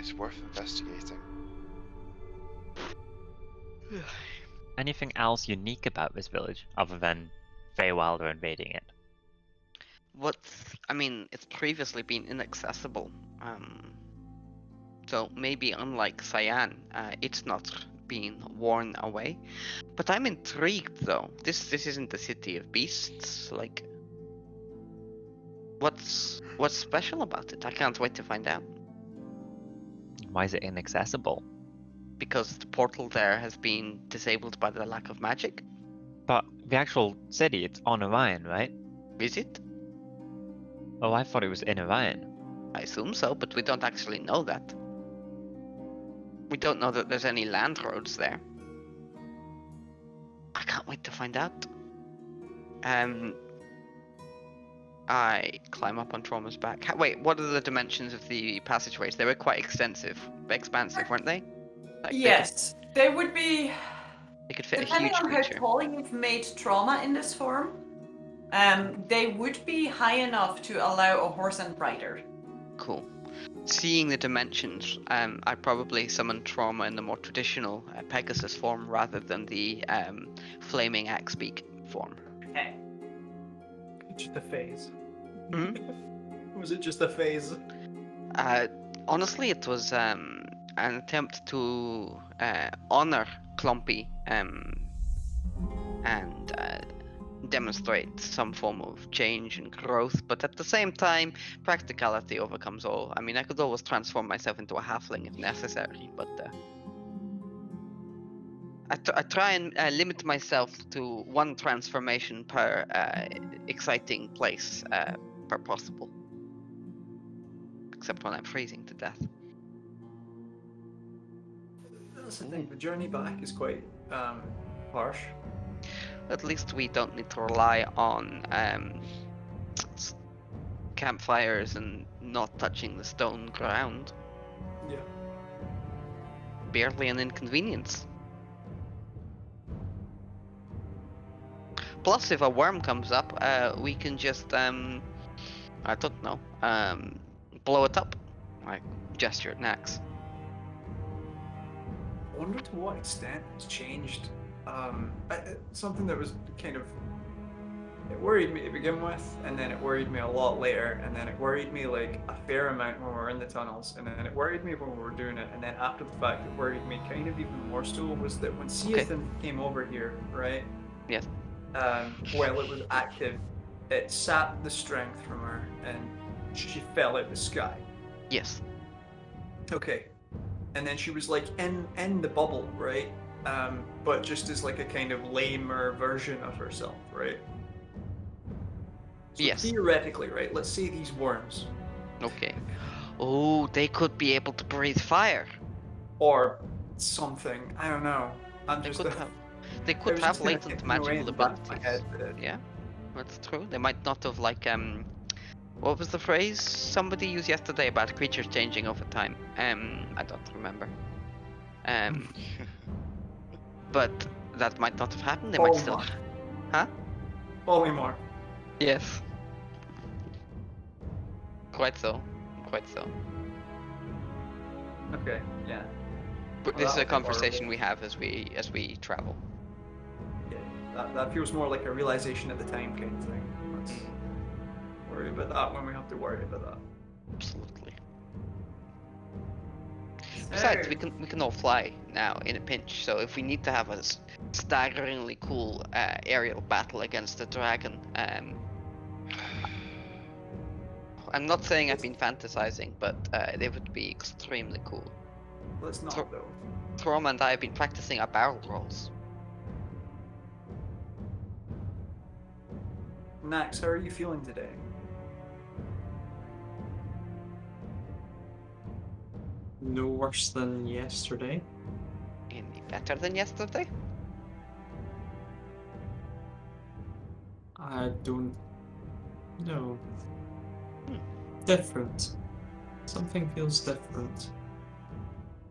is worth investigating. Anything else unique about this village other than Feywild are invading it? I mean, it's previously been inaccessible. So maybe unlike Cyan, it's not being worn away. But I'm intrigued though. This isn't the city of beasts. Like, what's special about it? I can't wait to find out. Why is it inaccessible? Because the portal there has been disabled by the lack of magic. But the actual city, it's on Orion, right? Is it? Oh, I thought it was in Orion. I assume so, but we don't actually know that. We don't know that there's any land roads there. I can't wait to find out. I climb up on Trauma's back. Wait, what are the dimensions of the passageways? They were quite expansive, weren't they? Like, Yes, they would be. They could fit a Depending huge on how creature. tall you've made Trauma in this form, they would be high enough to allow a horse and rider. Cool. Seeing the dimensions, I probably summon Trauma in the more traditional Pegasus form rather than the flaming axe beak form. Okay. Just a phase. Hmm? Was it just a phase? Honestly, it was an attempt to honor Clumpy and demonstrate some form of change and growth, but at the same time, practicality overcomes all. I mean, I could always transform myself into a halfling if necessary, but I try and limit myself to one transformation per exciting place per possible. Except when I'm freezing to death. That's the thing. The journey back is quite harsh. At least we don't need to rely on campfires and not touching the stone ground. Yeah. Barely an inconvenience. Plus, if a worm comes up, we can just, I don't know, blow it up. I gesture at Nax. I wonder to what extent it's changed. Something that was kind of It worried me to begin with, and then it worried me a lot later, and then it worried me like a fair amount when we were in the tunnels, and then it worried me when we were doing it, and then after the fact it worried me kind of even more so was that when Seathan came over here, right? Yes. While it was active, it sapped the strength from her, and she fell out the sky. Yes. Okay. And then she was like in the bubble, right? But just as like a kind of lamer version of herself, right? So Yes. theoretically, right, let's say these worms. Okay. Oh, they could be able to breathe fire. Or something. I don't know. I'm They just could a- have. They it could was have just kinda latent ticking away in magical the back of my abilities. head, Yeah, that's true. They might not have like What was the phrase somebody used yesterday about creatures changing over time? I don't remember. But that might not have happened. They might still. Polymorph. Huh? Polymorph. Yes. Quite so. Quite so. Okay, yeah. But Well, this is that a would be conversation horrible. we have as we travel. Yeah. That feels more like a realization at the time kind of thing. Let's worry about that when we have to worry about that. Absolutely. Besides, Hey. we can all fly now in a pinch. So if we need to have a staggeringly cool aerial battle against the dragon, I'm not saying I've been fantasizing, but they would be extremely cool. Let's not Thro- though. Throm and I have been practicing our barrel rolls. Nax, how are you feeling today? No worse than yesterday. Any better than yesterday? I don't know. Different. Something feels different.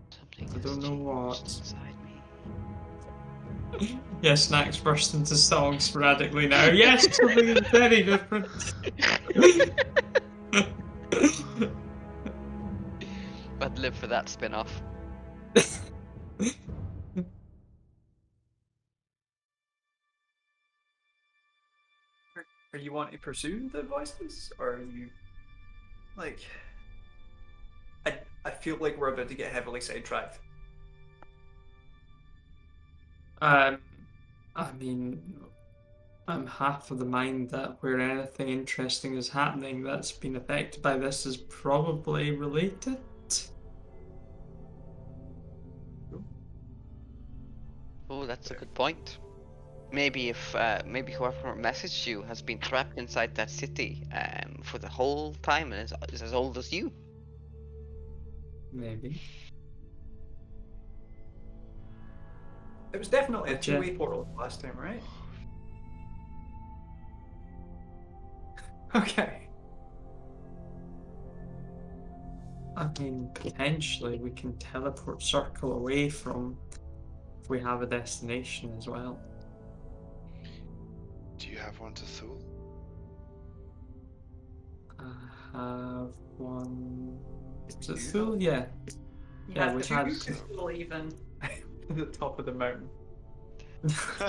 Something I has don't know changed what. inside me. Yes, Snacks burst into song sporadically now. Yes, something is very different. I'd live for that spin-off. Are you wanting to pursue the voices, or are you like? I feel like we're about to get heavily sidetracked. I mean, I'm half of the mind that where anything interesting is happening that's been affected by this is probably related. Oh, that's a good point. Maybe if maybe whoever messaged you has been trapped inside that city for the whole time and is as old as you. Maybe. It was definitely a Gotcha. two-way portal last time, right? Okay. I mean, potentially we can teleport circle away from if we have a destination as well. Do you have one to Thule? I have one. Is it You Thule? Yeah. You Yeah, have we two had- people even at the top of the mountain.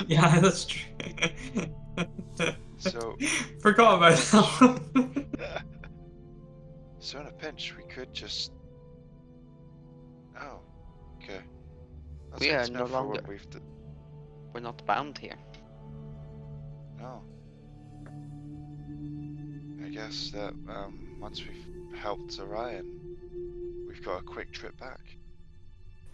Yeah, that's true. So, Forgot about that. so in a pinch, we could just. Oh, okay. That's We good are to know no for longer- when we've We're not bound here. Oh. I guess that once we've helped Orion, we've got a quick trip back.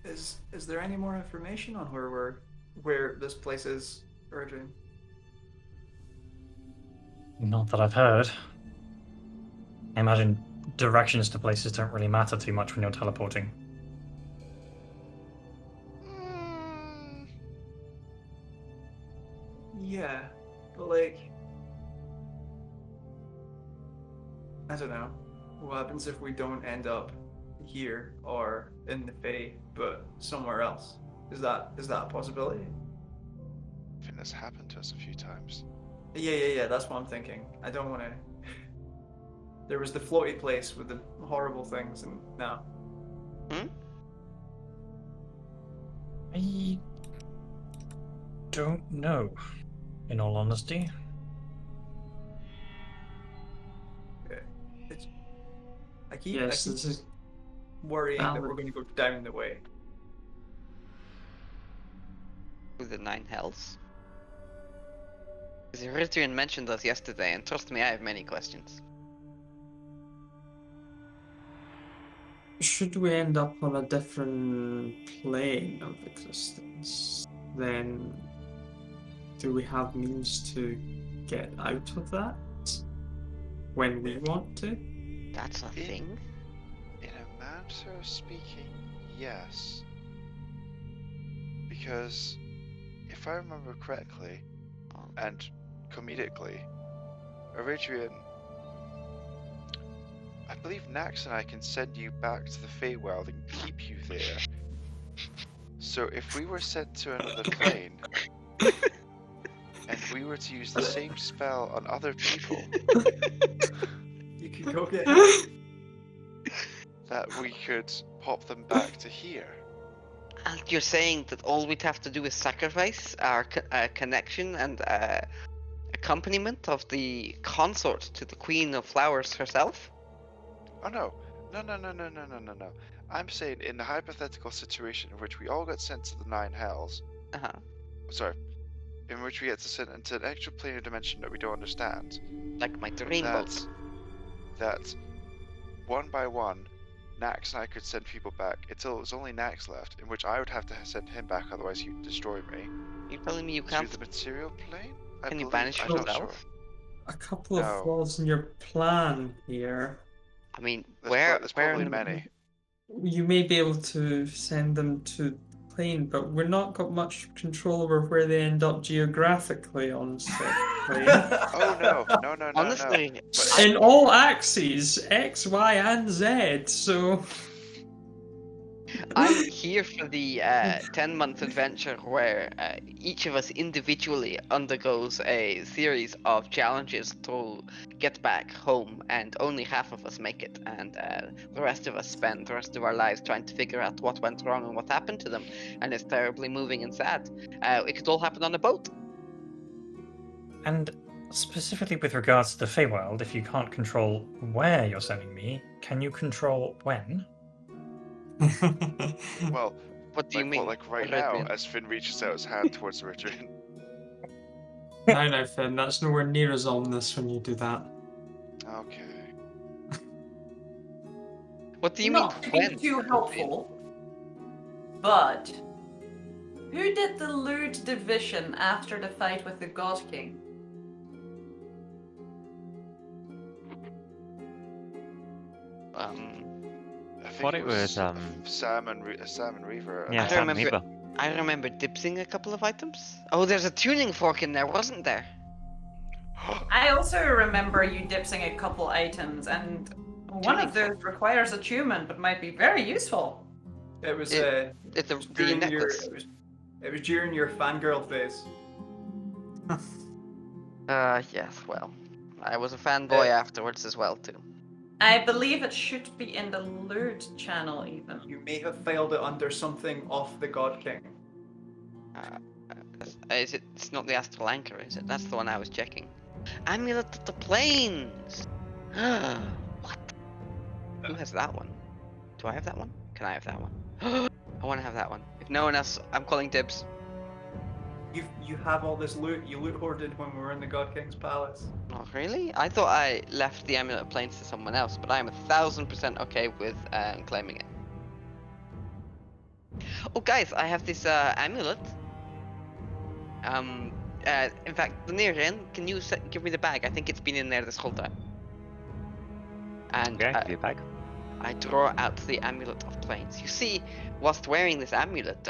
Is there any more information on where this place is, Orion? Not that I've heard. I imagine directions to places don't really matter too much when you're teleporting. Yeah, but like, I don't know. What happens if we don't end up here or in the Fae, but somewhere else? Is that a possibility? I think that's happened to us a few times. Yeah. That's what I'm thinking. I don't want to. There was the floaty place with the horrible things, and no. I don't know, in all honesty. keep Yes, this is worrying that valid. we're going to go down the way. With the 9 hells. Because Orion mentioned us yesterday, and trust me, I have many questions. should we end up on a different plane of existence, then do we have means to get out of that when we want to? That's a thing? In a manner of speaking, yes. Because if I remember correctly, and comedically, Orion, I believe Nax and I can send you back to the Feywild and keep you there. So if we were sent to another plane, and we were to use the same spell on other people, You could go get that we could pop them back to here. And you're saying that all we'd have to do is sacrifice our connection and accompaniment of the consort to the Queen of Flowers herself? Oh no. No. I'm saying in the hypothetical situation in which we all got sent to the 9 hells, Uh-huh. sorry, in which we get to send into an extra planar dimension that we don't understand, Like my dream boat. that one by one, Nax and I could send people back until it was only Nax left, in which I would have to send him back, otherwise he'd destroy me. You're telling me you To can't? the material plane? Can you banish I'm not yourself? sure. A couple of No. flaws in your plan here. I mean, There's where probably in many. You may be able to send them to the plane, but we're not got much control over where they end up geographically on said plane. Oh no. Honestly, In all axes, X, Y, and Z, so... I'm here for the 10-month adventure where each of us individually undergoes a series of challenges to get back home, and only half of us make it, and the rest of us spend the rest of our lives trying to figure out what went wrong and what happened to them, and it's terribly moving and sad. It could all happen on a boat. And specifically with regards to the Feywild, if you can't control where you're sending me, can you control when? Well, What do you mean? Like right Orion? now, as Finn reaches out his hand towards Orion. No, Finn, that's nowhere near as ominous when you do that. Okay. What do you Not mean? being When? too helpful, but who did the loot division after the fight with the God King? I think Thought it was, Sam and Reaver. Yeah, I Sam remember- Weaver. I remember dipsing a couple of items. Oh, there's a tuning fork in there, wasn't there? I also remember you dipsing a couple items, and one of those requires attunement, but might be very useful. It was It's the during your necklace. it was during your fangirl phase. Yes, well, I was a fanboy afterwards as well, too. I believe it should be in the loot channel, even. You may have filed it under something off the God King. Is it? It's not the Astral Anchor, is it? That's the one I was checking. Amulet of the Plains! What? Who has that one? Do I have that one? Can I have that one? I want to have that one. If no one else, I'm calling dibs. You have all this loot. You loot hoarded when we were in the God King's palace. Oh, really? I thought I left the Amulet of Plains to someone else, but I'm 1000% okay with claiming it. Oh, guys, I have this amulet. In fact, the near end, can you give me the bag? I think it's been in there this whole time. And Okay, give you a bag. I draw out the Amulet of Plains. You see, whilst wearing this amulet,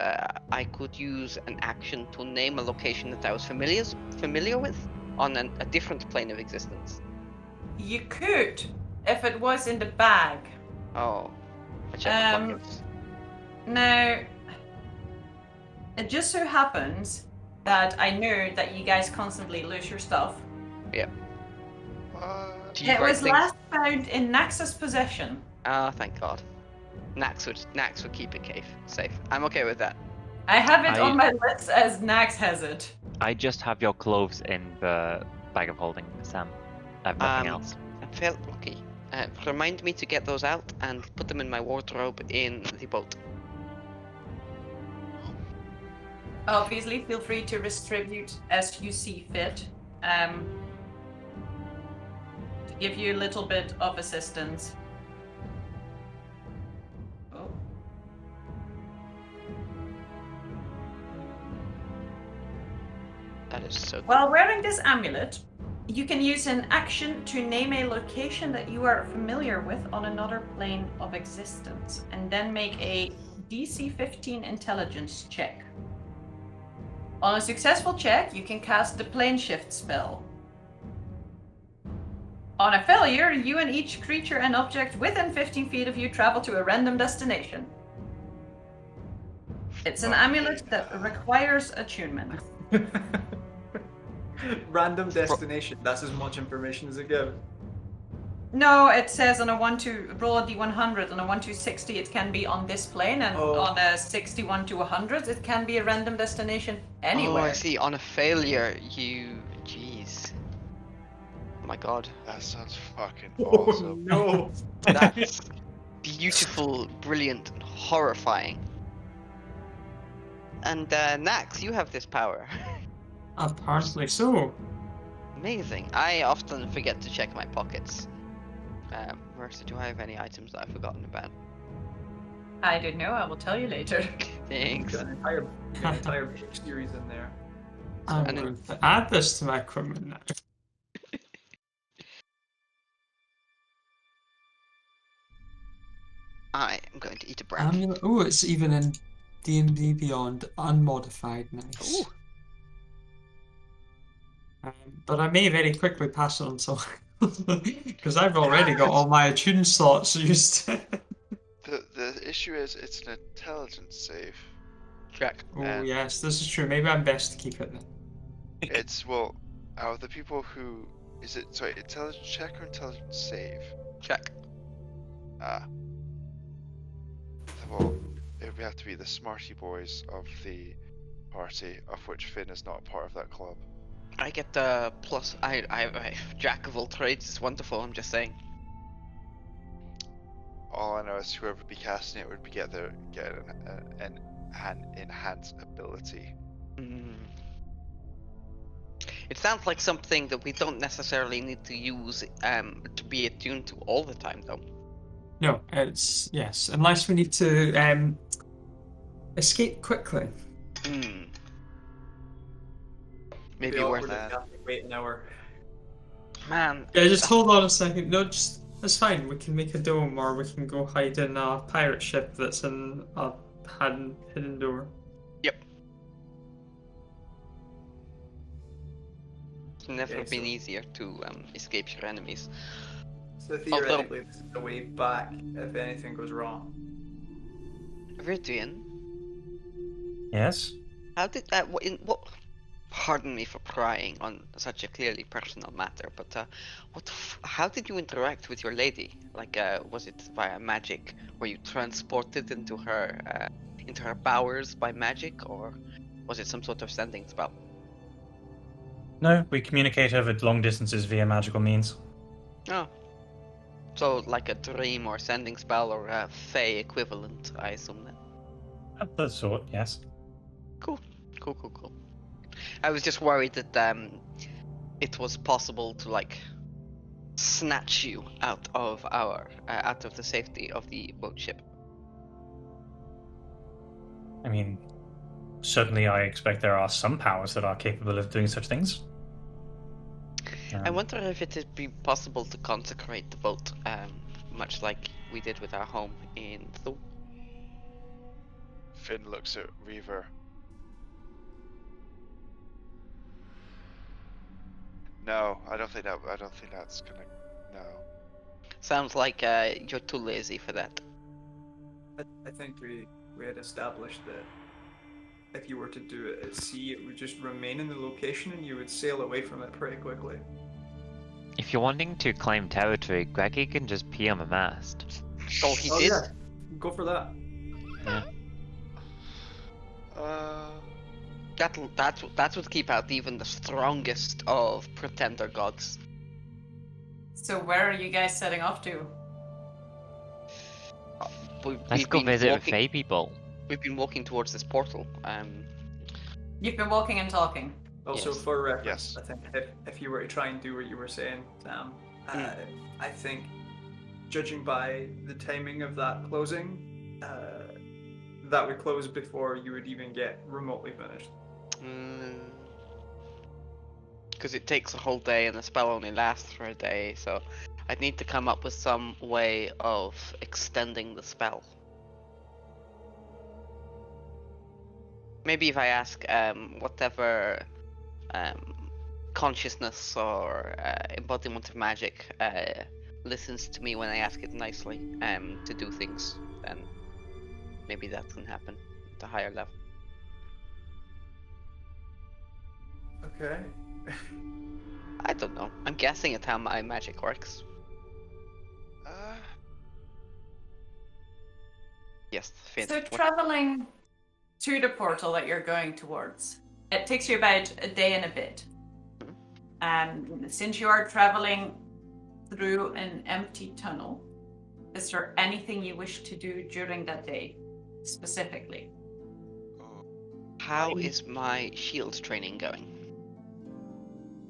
I could use an action to name a location that I was familiar with on a different plane of existence. You could, if it was in the bag. Oh, I checked my pockets. Now, it just so happens that I know that you guys constantly lose your stuff. Do you It write was things- last found in Nax's possession. Ah, thank God. Nax would keep it safe. I'm okay with that. I have it on my list as Nax has it. I just have your clothes in the bag of holding, Sam. I have nothing else. I felt lucky. Remind me to get those out and put them in my wardrobe in the boat. Obviously, feel free to distribute as you see fit. To give you a little bit of assistance. Oh. That is so good. While wearing this amulet, you can use an action to name a location that you are familiar with on another plane of existence, and then make a DC 15 intelligence check. On a successful check, you can cast the plane shift spell. On a failure, you and each creature and object within 15 feet of you travel to a random destination. It's an amulet that requires attunement. Random destination. That's as much information as it gives. No, it says on a 1 to roll a d100, on a 1 to 60 it can be on this plane, and on a 61 to 100 it can be a random destination anywhere. Oh, I see. On a failure, you... Jeez. Oh my god. That sounds fucking Oh awesome. no! That's beautiful, brilliant, and horrifying. And Nax, you have this power. Apparently so. Amazing. I often forget to check my pockets. Marissa, do I have any items that I've forgotten about? I don't know, I will tell you later. Thanks. Got an entire book series in there. I'm And going to add this to my equipment now. I am going to eat a brownie. Oh, it's even in D&D Beyond, unmodified. Nice. Ooh. But I may very quickly pass it on to because I've already got all my attune slots used. The issue is it's an intelligence save. Check. Oh yes, this is true. Maybe I'm best to keep it then. It's, well, out of the people who... Is it, sorry, intelligence check or intelligence save? Check. Well, it would have to be the smarty boys of the party, of which Finn is not a part of that club. I get the plus. I jack of all trades is wonderful. I'm just saying. All I know is whoever would be casting it would be get an enhanced ability. It sounds like something that we don't necessarily need to use to be attuned to all the time, though. No, it's yes, unless we need to escape quickly. Maybe Be worth awkward it. if you have to wait an hour. Man. Yeah, just hold on a second. No, just that's fine. We can make a dome, or we can go hide in a pirate ship that's in a hidden door. Yep. It's never Okay, been so- easier to escape your enemies. So theoretically, this is the way back if anything goes wrong. Virtuin, Yes? how did that? What? Pardon me for prying on such a clearly personal matter, but how did you interact with your lady? Like, was it via magic? Were you transported into her powers by magic, or was it some sort of sending spell? No, we communicate over long distances via magical means. Oh, so like a dream or sending spell or a fey equivalent, I assume then. Of the sort, yes. Cool. I was just worried that it was possible to like snatch you out of the safety of the boat ship. I mean, certainly I expect there are some powers that are capable of doing such things. I wonder if it would be possible to consecrate the boat, much like we did with our home in the. Finn looks at Reaver. No, I don't think that's gonna. No. Sounds like you're too lazy for that. I think we had established that if you were to do it at sea, it would just remain in the location and you would sail away from it pretty quickly. If you're wanting to claim territory, Greggy can just pee on the mast. Oh, he did. Yeah. Go for that. That would keep out even the strongest of pretender gods. So where are you guys setting off to? Let's go visit the Fae people. We've been walking towards this portal. You've been walking and talking. Also, Yes. for reference, Yes. I think if you were to try and do what you were saying, Sam, I think, judging by the timing of that closing, that would close before you would even get remotely finished. Because it takes a whole day and the spell only lasts for a day, so I'd need to come up with some way of extending the spell. Maybe if I ask whatever consciousness or embodiment of magic listens to me when I ask it nicely to do things, then maybe that can happen at a higher level. Okay. I don't know. I'm guessing at how my magic works. Yes, Finn. So what- traveling to the portal that you're going towards, it takes you about a day and a bit. And since you are traveling through an empty tunnel, is there anything you wish to do during that day, specifically? How is my shield training going?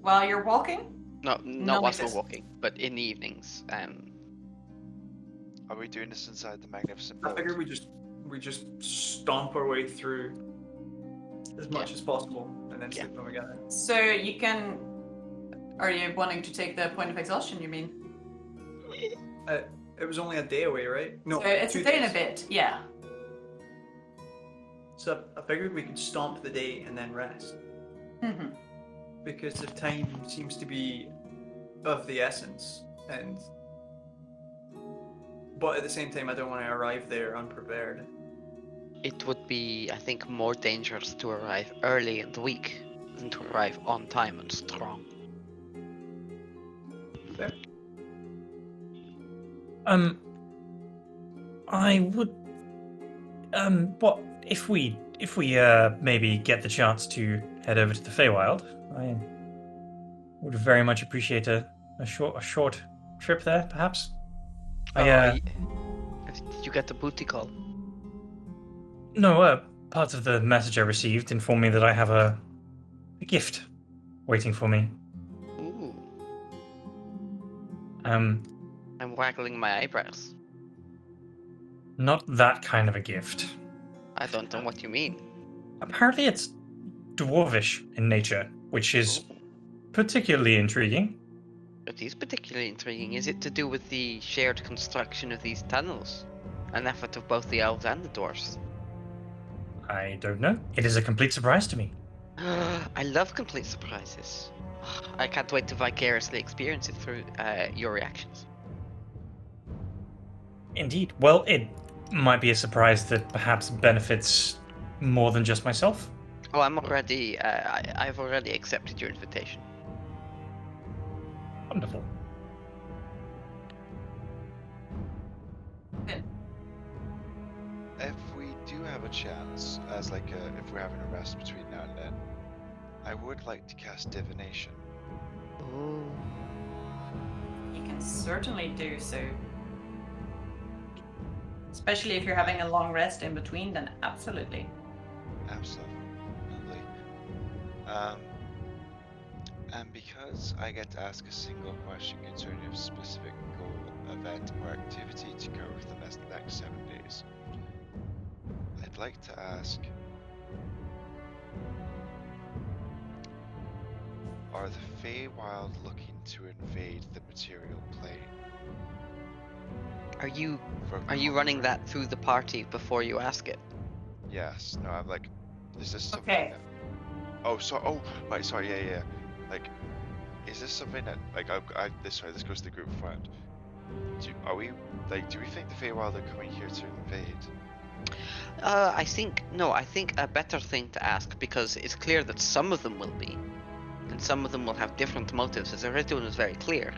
While you're walking? No, No, not whilst we're because- walking, but in the evenings. Are we doing this inside the magnificent I figure building? we just stomp our way through as much as possible and then sleep when we get there. So you can... Are you wanting to take the point of exhaustion, you mean? It was only a day away, right? No, So it's 2 a day and a days. bit, yeah. So I figured we could stomp the day and then rest. Mm-hmm. Because the time seems to be of the essence, but at the same time I don't want to arrive there unprepared. It would be, I think, more dangerous to arrive early in the week than to arrive on time and strong. Fair. I would. What if we maybe get the chance to head over to the Feywild? I would very much appreciate a short trip there, perhaps. Did you get the booty call? No, part of the message I received informed me that I have a gift waiting for me. Ooh, Um, I'm waggling my eyebrows. not that kind of a gift. I don't know what you mean. Apparently it's dwarvish in nature, which is particularly intriguing. It is particularly intriguing. Is it to do with the shared construction of these tunnels? An effort of both the elves and the dwarves? I don't know. It is a complete surprise to me. I love complete surprises. I can't wait to vicariously experience it through your reactions. Indeed. Well, it might be a surprise that perhaps benefits more than just myself. Oh, I'm already. I've already accepted your invitation. Wonderful. If we do have a chance, as like if we're having a rest between now and then, I would like to cast divination. Ooh. You can certainly do so. Especially if you're having a long rest in between, then absolutely. Absolutely. And because I get to ask a single question concerning a specific goal, event, or activity to go for the next 7 days, I'd like to ask, are the Feywild looking to invade the material plane? Are you for running combat? that through the party before you ask it? Yes. No, I'm like, is this something Okay. that... Oh, so, oh, right, sorry, yeah. Like, is this something that, like, this goes to the group friend. Do we think the Feywild are coming here to invade? I think a better thing to ask, because it's clear that some of them will be, and some of them will have different motives. As Orion was very clear,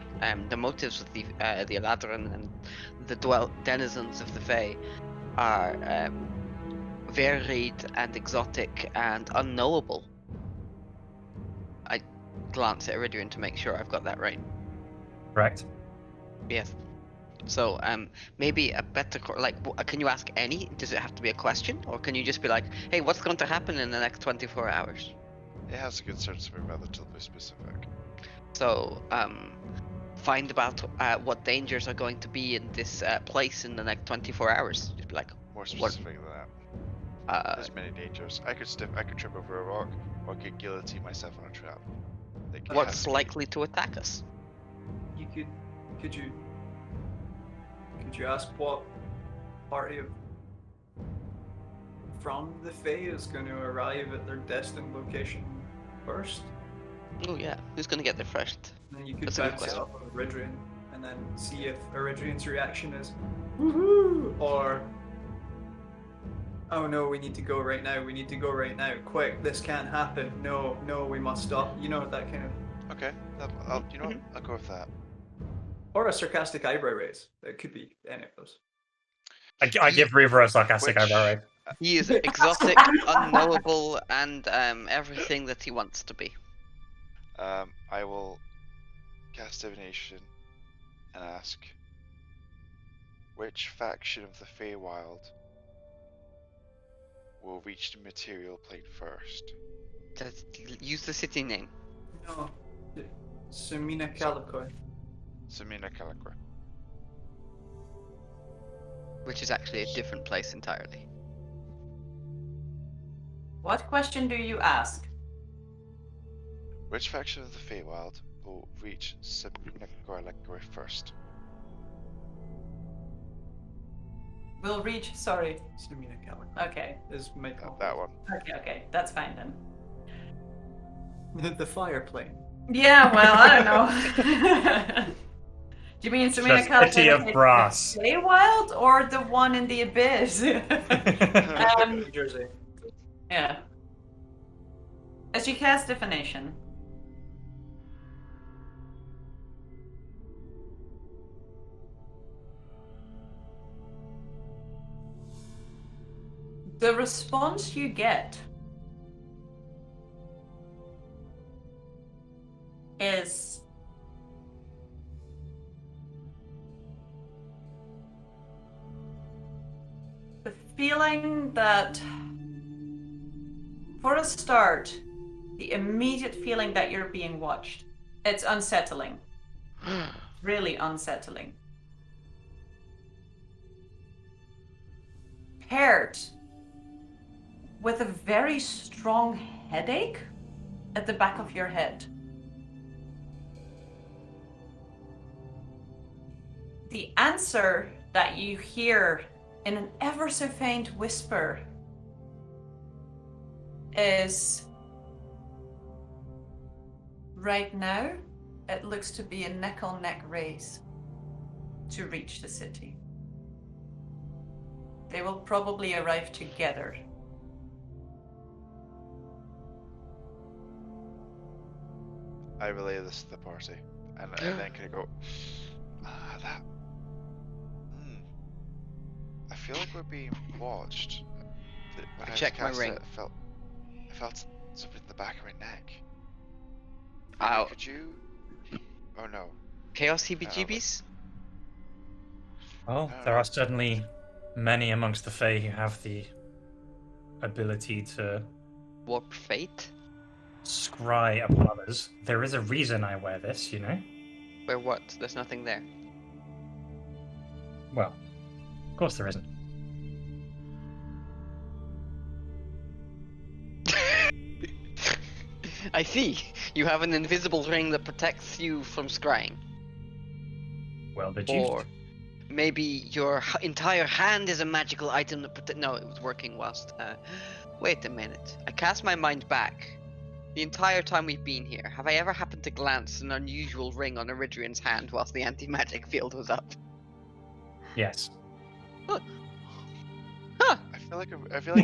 the motives of the Eladrin and the denizens of the Fae are varied and exotic and unknowable. I glance at Iridian to make sure I've got that right. Correct. Yes. So, maybe a better can you ask any? Does it have to be a question, or can you just be like, "Hey, what's going to happen in the next 24 hours?" It has a concern to be relatively specific. So, find about what dangers are going to be in this place in the next 24 hours. Just be like, More specific than that. There's many dangers. I could trip over a rock, or could guillotine myself on a trap. Like, it has what's to be- likely to attack us? You could you ask what party of from the Fae is going to arrive at their destined location first? Oh yeah, who's going to get there first? And then you could That's a good bounce it question. up on Eridrian and then see if Eridrian's reaction is woohoo or oh no, we need to go right now, quick, this can't happen, no, we must stop. You know, that kind of... Okay, I'll go with that. Or a sarcastic eyebrow raise. It could be any of those. I give Reaver a sarcastic Which- eyebrow raise. He is exotic, unknowable, and everything that he wants to be. I will cast divination and ask which faction of the Feywild will reach the material plane first. Use the city name. No. Semina Calicoi. Samina Calicor. Which is actually a different place entirely. What question do you ask? Which faction of the Feywild will reach Samina Calicor first? We'll reach. Sorry. Semina Calicoi Okay. is Michael. That one. Okay. That's fine then. The fire plane. Yeah. Well, I don't know. Do you mean Samina The city of Calicoi brass. Feywild or the one in the abyss? New Jersey. Yeah. As you cast divination, the response you get is the feeling that, for a start, the immediate feeling that you're being watched. It's unsettling. Really unsettling. Paired with a very strong headache at the back of your head. The answer that you hear in an ever so faint whisper is, right now, it looks to be a neck-on-neck race to reach the city. They will probably arrive together. I relay this to the party, and then can I go? That. I feel like we're being watched. When I checked my cast ring. it, I felt something in the back of my neck. Ow. Could you? Oh no. Chaos heebie-jeebies? Well, there are certainly many amongst the Fae who have the ability to Warp fate? scry upon others. There is a reason I wear this, you know? Where what? There's nothing there. Well, of course there isn't. I see. You have an invisible ring that protects you from scrying. Well deduced. Or maybe your entire hand is a magical item that No, it was working whilst... Wait a minute. I cast my mind back. The entire time we've been here, have I ever happened to glance an unusual ring on Eridrian's hand whilst the anti-magic field was up? Yes. Huh. I feel like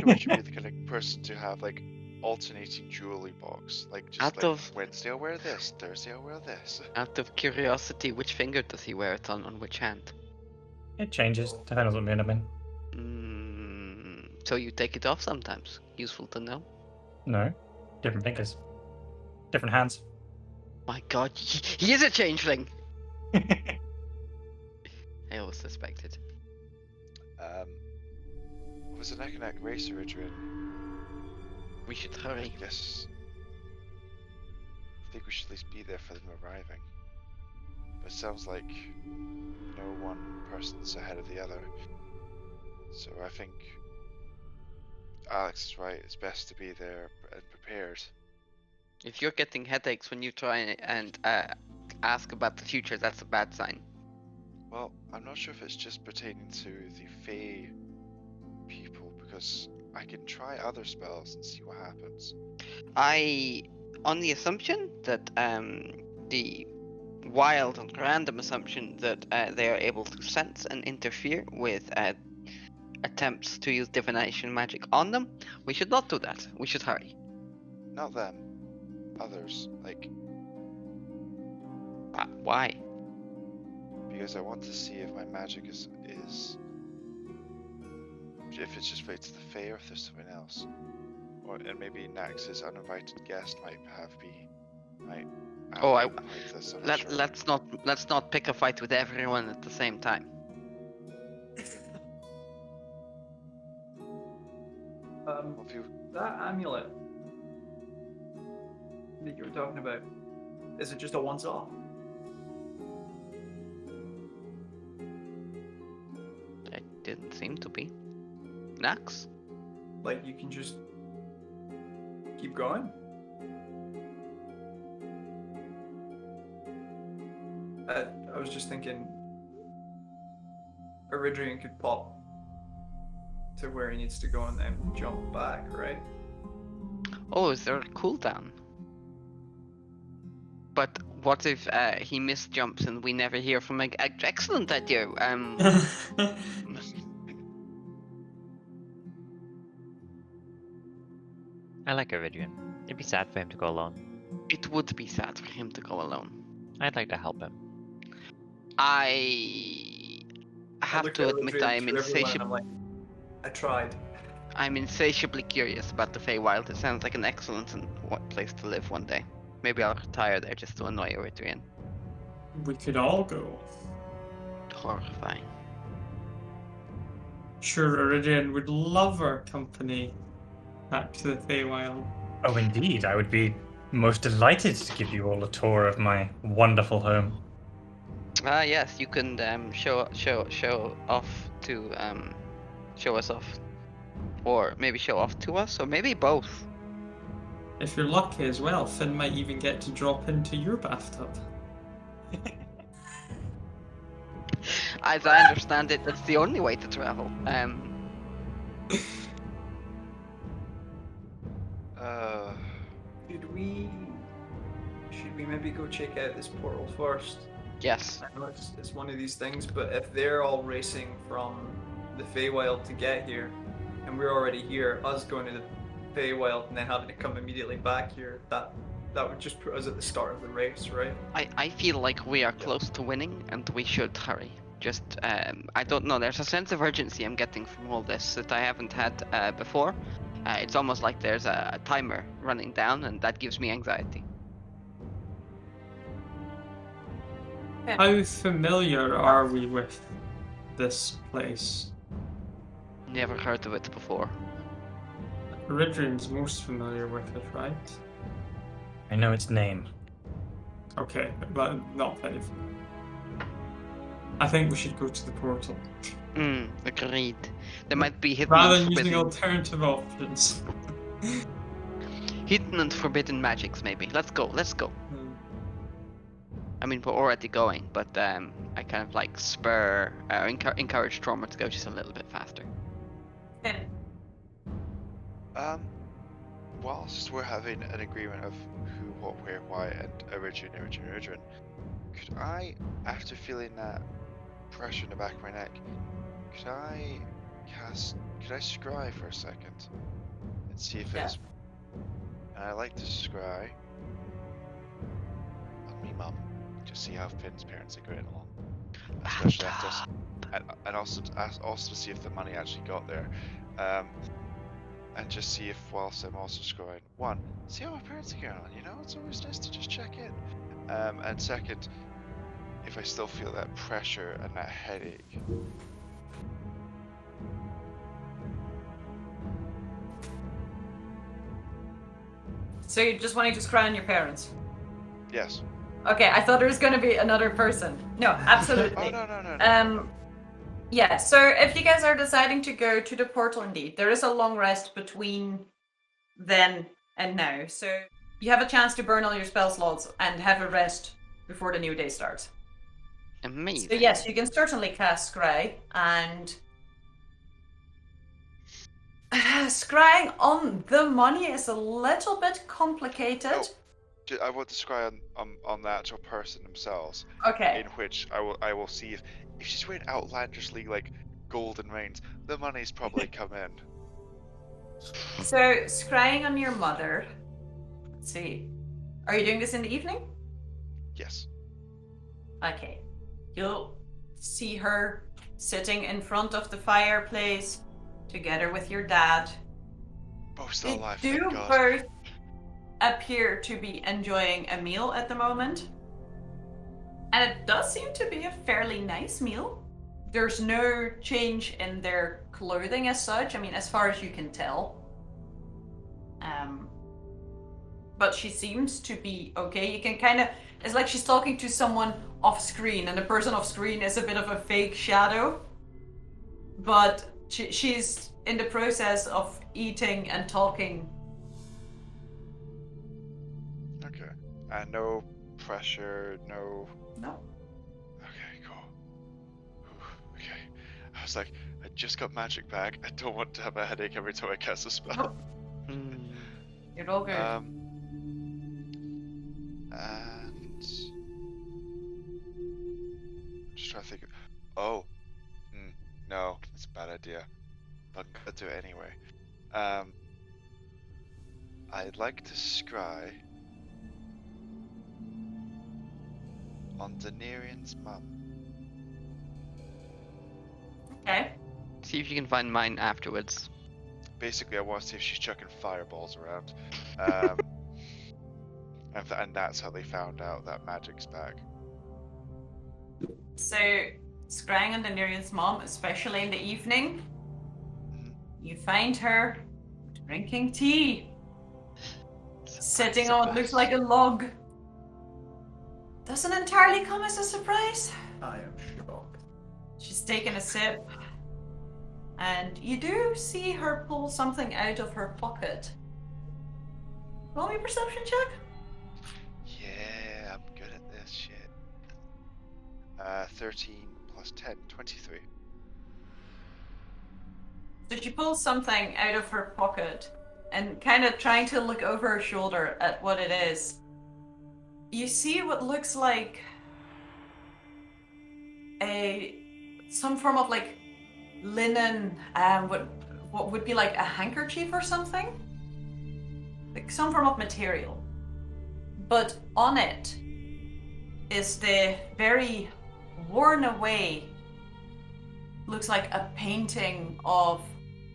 I should be the kind of person to have like alternating jewelry box. Like just Out like of- Wednesday I'll wear this, Thursday I'll wear this. Out of curiosity, which finger does he wear it on which hand? It changes, depending on what mood I'm in. So you take it off sometimes. Useful to know. No. Different fingers. Different hands. My god, he is a changeling! I always suspected. It was a neck and neck race, Orion. We should I hurry. guess. I think we should at least be there for them arriving. But it sounds like no one person's ahead of the other. So I think Alex is right. It's best to be there and prepared. If you're getting headaches when you try and ask about the future, that's a bad sign. Well, I'm not sure if it's just pertaining to the Fae people, because I can try other spells and see what happens. On the assumption that the wild and random assumption that they are able to sense and interfere with attempts to use divination magic on them, we should not do that. We should hurry. Not them. Others. Like, Why? because I want to see if my magic is if it's just related to the Fae or if there's something else. And maybe Nax's uninvited guest might Oh, like this, I'm not sure. let's not pick a fight with everyone at the same time. Well, if you That amulet that you were talking about, is it just a once-off? It didn't seem to be. Nax? Like, you can just keep going? I was just thinking Orion could pop to where he needs to go and then jump back, right? Oh, is there a cooldown? But what if he misjumps and we never hear from him? Excellent idea. I like Orion. It'd be sad for him to go alone. It would be sad for him to go alone. I'd like to help him. I have to admit I tried. I'm insatiably curious about the Feywild. It sounds like an excellent place to live one day. Maybe I'll retire there just to annoy Orion. We could all go. Horrifying. Sure, Orion would love our company back to the Feywild. Oh, indeed. I would be most delighted to give you all a tour of my wonderful home. Yes, you can show off to show us off, or maybe show off to us, or maybe both. If you're lucky as well, Finn might even get to drop into your bathtub. As I understand it, that's the only way to travel. Should we maybe go check out this portal first? Yes. I know it's one of these things, but if they're all racing from the Feywild to get here, and we're already here, us going to the Feywild and then having to come immediately back here, that would just put us at the start of the race, right? I feel like we are close to winning, and we should hurry. Just, I don't know, there's a sense of urgency I'm getting from all this that I haven't had before. It's almost like there's a timer running down, and that gives me anxiety. How familiar are we with this place? Never heard of it before. Orion's most familiar with it, right? I know its name. Okay, but not very familiar. I think we should go to the portal. Agreed. There might be hidden Rather and than using forbidden, alternative options. hidden and forbidden magics, maybe. Let's go. I mean, we're already going, but I kind of like encourage Trauma to go just a little bit faster. Whilst we're having an agreement of who, what, where, why, and Orion, could I, after feeling that pressure in the back of my neck, could I scry for a second and see if it's. And I like to scry on me mum, just see how Finn's parents are going along, especially after us, and also to see if the money actually got there, and just see if whilst I'm also scrying, one, see how my parents are going on. You know, it's always nice to just check in, and second, if I still feel that pressure and that headache. So you're just wanting to scry on your parents? Yes. Okay, I thought there was going to be another person. No, absolutely. Oh, no. Yeah, so if you guys are deciding to go to the portal indeed, there is a long rest between then and now. So you have a chance to burn all your spell slots and have a rest before the new day starts. Amazing. So yes, you can certainly cast Scry, and scrying on the money is a little bit complicated. No. I want to scry on the actual person themselves. Okay. In which I will see if she's wearing outlandishly like golden rings, the money's probably come in. So scrying on your mother. Let's see. Are you doing this in the evening? Yes. Okay. You'll see her sitting in front of the fireplace together with your dad. Both still They alive, do thank God. both appear to be enjoying a meal at the moment. And it does seem to be a fairly nice meal. There's no change in their clothing as such, I mean, as far as you can tell. But she seems to be okay. You can kind of, it's like she's talking to someone off screen, and the person off screen is a bit of a fake shadow. But she's in the process of eating and talking. Okay. And no pressure, no. No. Okay, cool. Whew, okay. I was like, I just got magic back. I don't want to have a headache every time I cast a spell. Mm. You're all good. And just trying to think. No, it's a bad idea. But I'm gonna do it anyway. I'd like to scry on Daenerys' mum. Okay. See if you can find mine afterwards. Basically, I want to see if she's chucking fireballs around. And that's how they found out that magic's back. So, scrying on Daenerys' mom, especially in the evening, you find her drinking tea, sitting on what looks like a log. Doesn't entirely come as a surprise. I am shocked. She's taking a sip, and you do see her pull something out of her pocket. Roll me a perception check. Yeah, I'm good at this shit. 13 plus 10, 23. So she pulls something out of her pocket and kind of trying to look over her shoulder at what it is. You see what looks like some form of like linen, what would be like a handkerchief or something, like some form of material. But on it is the very worn away, looks like a painting of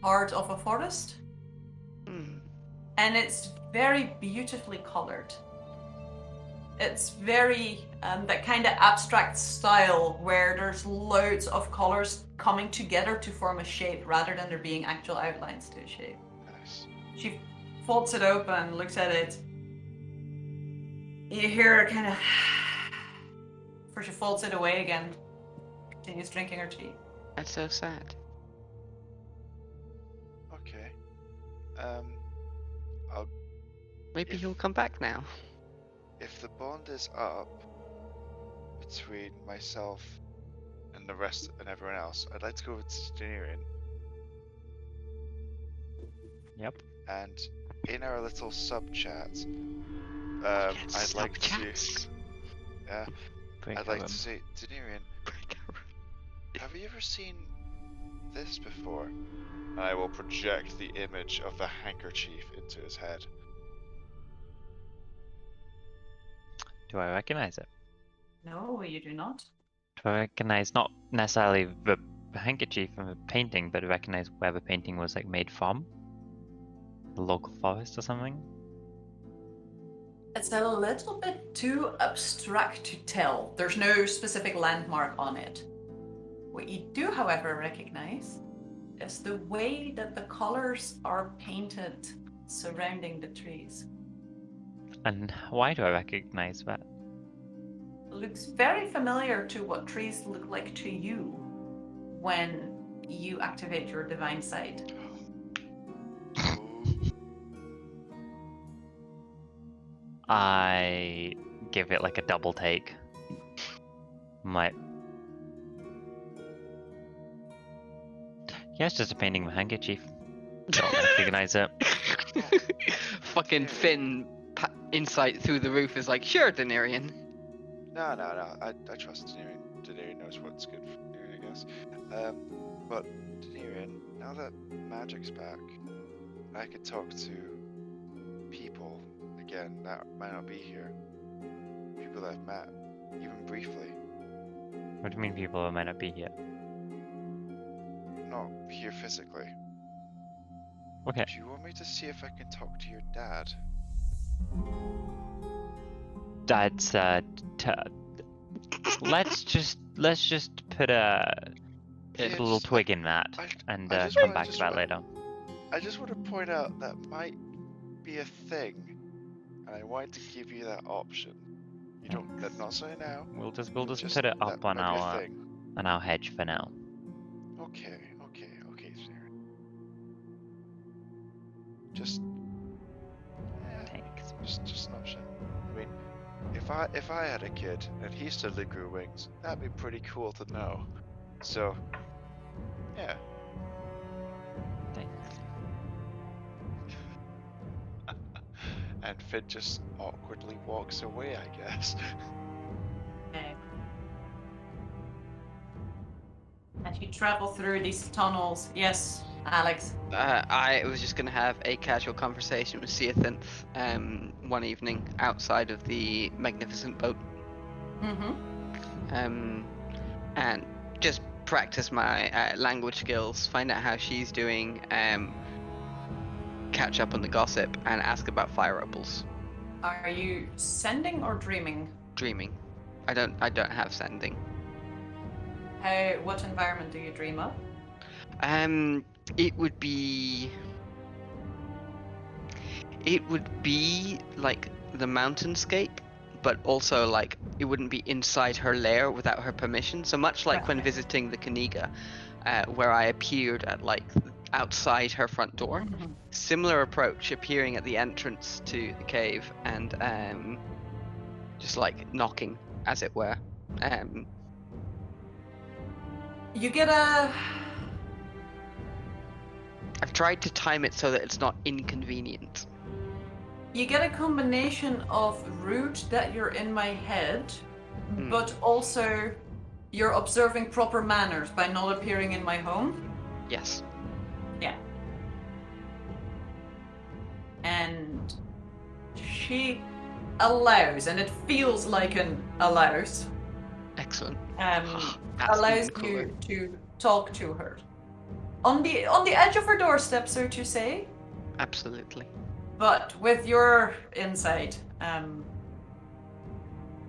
part of a forest. And it's very beautifully colored. It's very that kind of abstract style where there's loads of colors coming together to form a shape rather than there being actual outlines to a shape. Nice. She folds it open, looks at it. You hear her kind of before she folds it away again. Continues drinking her tea. That's so sad. Okay. Maybe he'll come back now. If the bond is up between myself and the rest and everyone else, I'd like to go over to Daenerys. Yep. And in our little sub chat, I'd like to. Yeah. I'd like to say, Daenerys, have you ever seen this before? And I will project the image of the handkerchief into his head. Do I recognize it? No, you do not. Do I recognize not necessarily the handkerchief from the painting, but recognize where the painting was like made from? The local forest or something? It's a little bit too abstract to tell. There's no specific landmark on it. What you do, however, recognize is the way that the colors are painted surrounding the trees. And why do I recognize that? Looks very familiar to what trees look like to you when you activate your divine sight. I give it like a double take. I'm like, yeah, it's just a painting of a handkerchief. Don't recognize it. Fucking Finn insight through the roof is like, sure, Denarian. No. I trust Denarian. Denarian knows what's good for Denarian, I guess. But Denarian, now that magic's back, I could talk to people again that might not be here. People that I've met, even briefly. What do you mean people might not be here? Not here physically. Okay. Do you want me to see if I can talk to your dad? That's let's just put a little twig in that and come back to that later. I just want to point out that might be a thing, and I wanted to give you that option. You don't. Not say now. We'll just put it up on our hedge for now. Okay, Sarah. Just Thanks. just an option. I mean, if I had a kid and he suddenly grew wings, that'd be pretty cool to know. So, yeah. Thanks. And Finn just awkwardly walks away, I guess. Okay. As you travel through these tunnels, yes, Alex. I was just gonna have a casual conversation with Seathinth one evening outside of the magnificent boat. Mm-hmm. And just practice my language skills, find out how she's doing, catch up on the gossip, and ask about fire opals. Are you sending or dreaming? Dreaming. I don't have sending. What environment do you dream of? It would be like the mountainscape, but also like it wouldn't be inside her lair without her permission. So much like when visiting the Kaniga, where I appeared at like outside her front door. Mm-hmm. Similar approach, appearing at the entrance to the cave and just like knocking, as it were. You get a... I've tried to time it so that it's not inconvenient. You get a combination of rude that you're in my head, but also you're observing proper manners by not appearing in my home. Yes. Yeah. And she allows, and it feels like an allows, Excellent. allows you to talk to her. On the edge of her doorstep, so to say. Absolutely. But with your insight,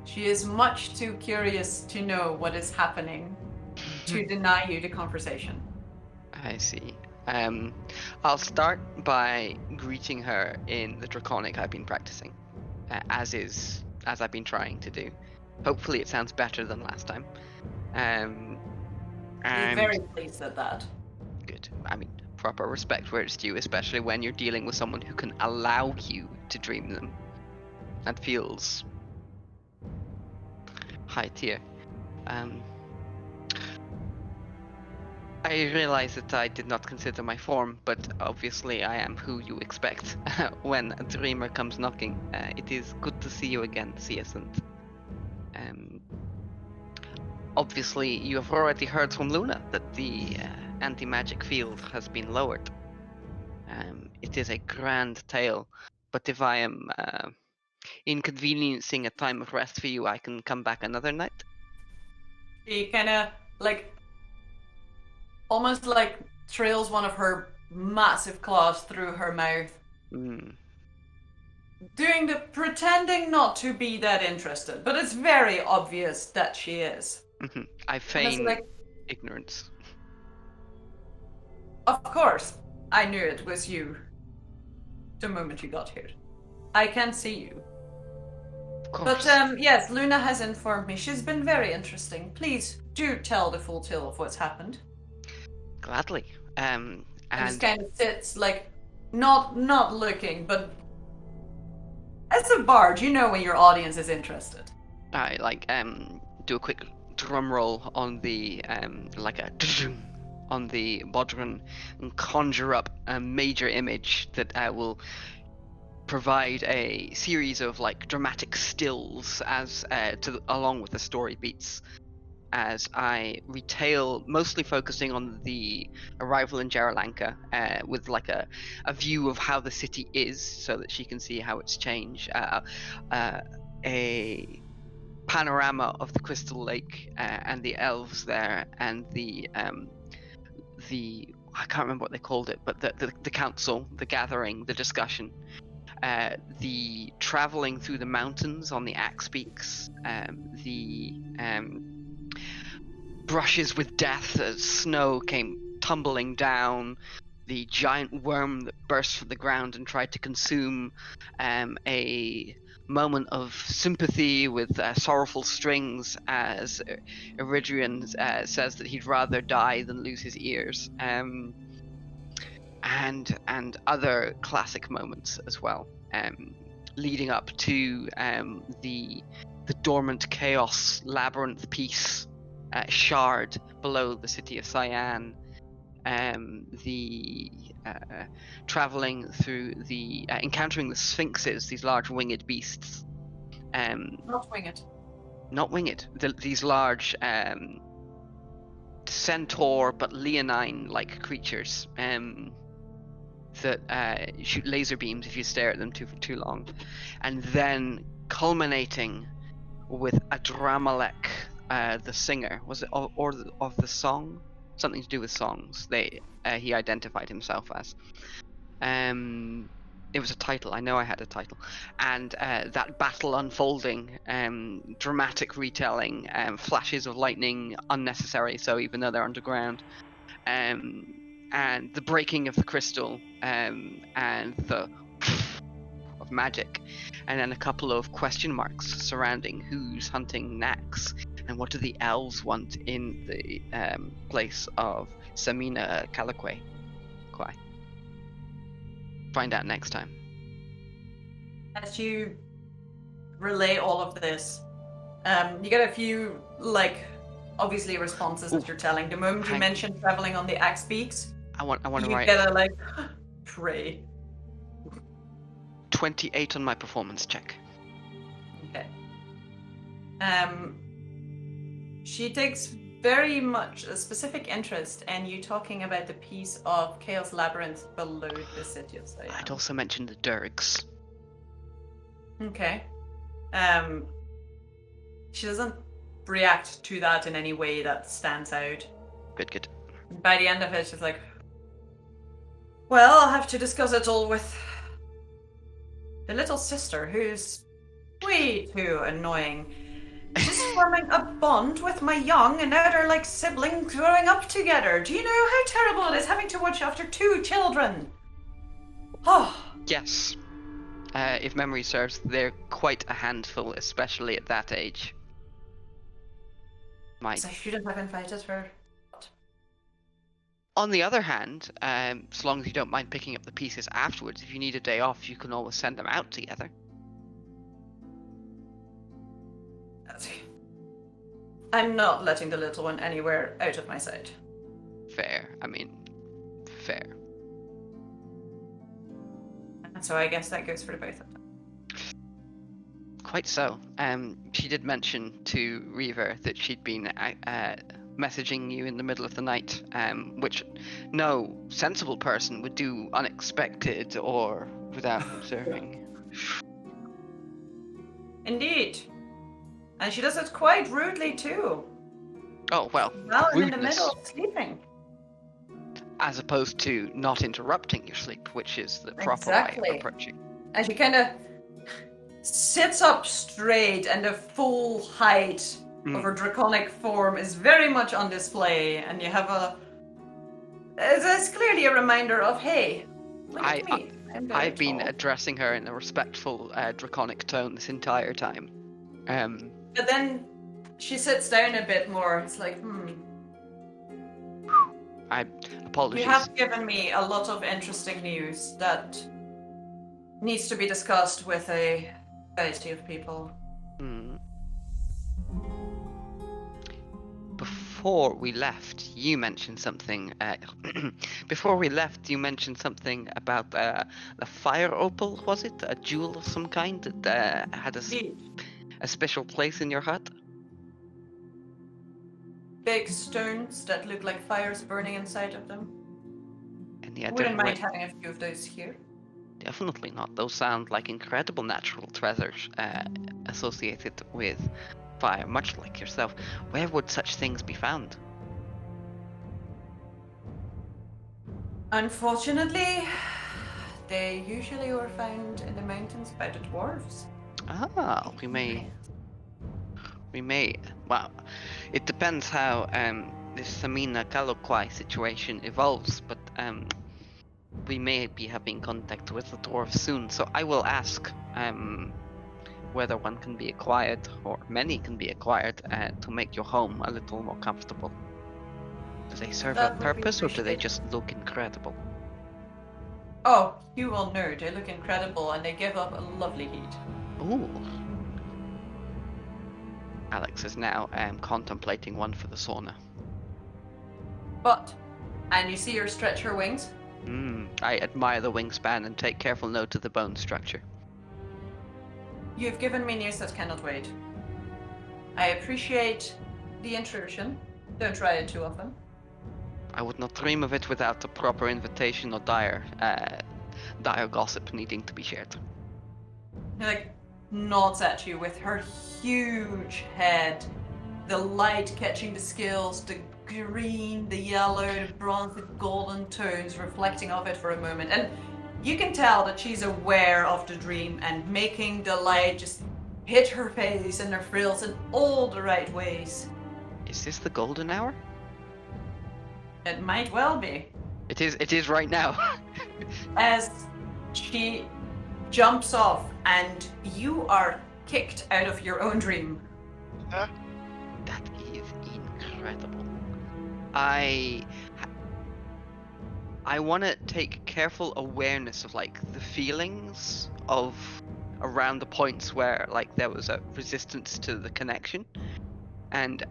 she is much too curious to know what is happening to deny you the conversation. I see. I'll start by greeting her in the Draconic I've been practicing, as I've been trying to do. Hopefully it sounds better than last time. I'm very pleased at that. Good. I mean, proper respect where it's due, especially when you're dealing with someone who can allow you to dream them. That feels high tier. I realize that I did not consider my form, but obviously I am who you expect when a dreamer comes knocking. It is good to see you again, Seasant. Obviously, you have already heard from Luna that the anti-magic field has been lowered. It is a grand tale, but if I am inconveniencing a time of rest for you, I can come back another night. She kind of almost trails one of her massive claws through her mouth. doing the pretending not to be that interested, but it's very obvious that she is. I And it's feign like, ignorance. of course, I knew it was you the moment you got here. I can see you. Of course. But yes, Luna has informed me. She's been very interesting. Please do tell the full tale of what's happened. Gladly. And just And kind of sits like, not looking, but as a bard, you know when your audience is interested. I do a quick drum roll on the like a on the bodhran and conjure up a major image that will provide a series of like dramatic stills as along with the story beats as I retail, mostly focusing on the arrival in Jaralanka, with like a view of how the city is, so that she can see how it's changed. A panorama of the Crystal Lake and the elves there, and the I can't remember what they called it, but the council, the gathering, the discussion. The traveling through the mountains on the axe peaks, the brushes with death as snow came tumbling down, the giant worm that burst from the ground and tried to consume, a moment of sympathy with sorrowful strings as Eridrian says that he'd rather die than lose his ears, and other classic moments as well, leading up to the dormant chaos labyrinth piece shard below the city of Cyan, the traveling through the encountering the sphinxes, these large winged beasts, Not winged. These large centaur but leonine like creatures that shoot laser beams if you stare at them for too long, and then culminating with Adramalek, the singer, was it, or of the song, something to do with songs. He identified himself as. It was a title. I know I had a title, and that battle unfolding, dramatic retelling, flashes of lightning, unnecessary. So even though they're underground, and the breaking of the crystal, and the of magic, and then a couple of question marks surrounding who's hunting Nax, and what do the elves want in the place of Samina Caliquay. Find out next time. As you relay all of this, you get a few, like, obviously responses as you're telling. The moment you mention traveling on the axe peaks, I want to you write get a, like, pray. 28 on my performance check. Okay. She takes very much a specific interest in you talking about the piece of Chaos Labyrinth below the city of Cyan. I'd also mention the Durgs. Okay. She doesn't react to that in any way that stands out. Good. By the end of it, she's like, well, I'll have to discuss it all with the little sister, who's way too annoying. She's forming a bond with my young, and now they're like siblings growing up together. Do you know how terrible it is having to watch after two children? Oh. Yes. If memory serves, they're quite a handful, especially at that age. I shouldn't have invited her. On the other hand, so long as you don't mind picking up the pieces afterwards, if you need a day off, you can always send them out together. I'm not letting the little one anywhere out of my sight. Fair. And so I guess that goes for the both of them. Quite so. She did mention to Reaver that she'd been messaging you in the middle of the night, which no sensible person would do unexpected or without observing. Indeed. And she does it quite rudely too. Oh, well, Well, in the rudeness, middle of sleeping. as opposed to not interrupting your sleep, which is the proper way Exactly. of approaching. And she kind of sits up straight, and the full height of her draconic form is very much on display, and you have it's clearly a reminder of, hey, look at me. I've been addressing her in a respectful draconic tone this entire time. But then she sits down a bit more. It's like, Apologies. You have given me a lot of interesting news that needs to be discussed with a variety of people. Before we left, you mentioned something. Before we left, you mentioned something about the fire opal. Was it a jewel of some kind that had a special place in your hut? Big stones that look like fires burning inside of them. And yeah, Wouldn't mind having a few of those here. Definitely not. Those sound like incredible natural treasures associated with fire, much like yourself. Where would such things be found? Unfortunately, they usually were found in the mountains by the dwarves. Ah, we may. Well, it depends how this Samina Kalokwai situation evolves, but we may be having contact with the dwarves soon. So I will ask whether one can be acquired, or many can be acquired, to make your home a little more comfortable. Do they serve a purpose, or do they just look incredible? Oh, you will know. They look incredible, and they give up a lovely heat. Ooh. Alex is now contemplating one for the sauna. And you see her stretch her wings? I admire the wingspan and take careful note of the bone structure. You've given me news that cannot wait. I appreciate the intrusion. Don't try it too often. I would not dream of it without a proper invitation or dire gossip needing to be shared. He nods at you with her huge head, the light catching the scales, the green, the yellow, the bronze, the golden tones reflecting off it for a moment. And you can tell that she's aware of the dream and making the light just hit her face and her frills in all the right ways. Is this the golden hour? It might well be. It is right now. As she jumps off and you are kicked out of your own dream. Huh? That is incredible. I want to take careful awareness of the feelings of around the points where there was a resistance to the connection, and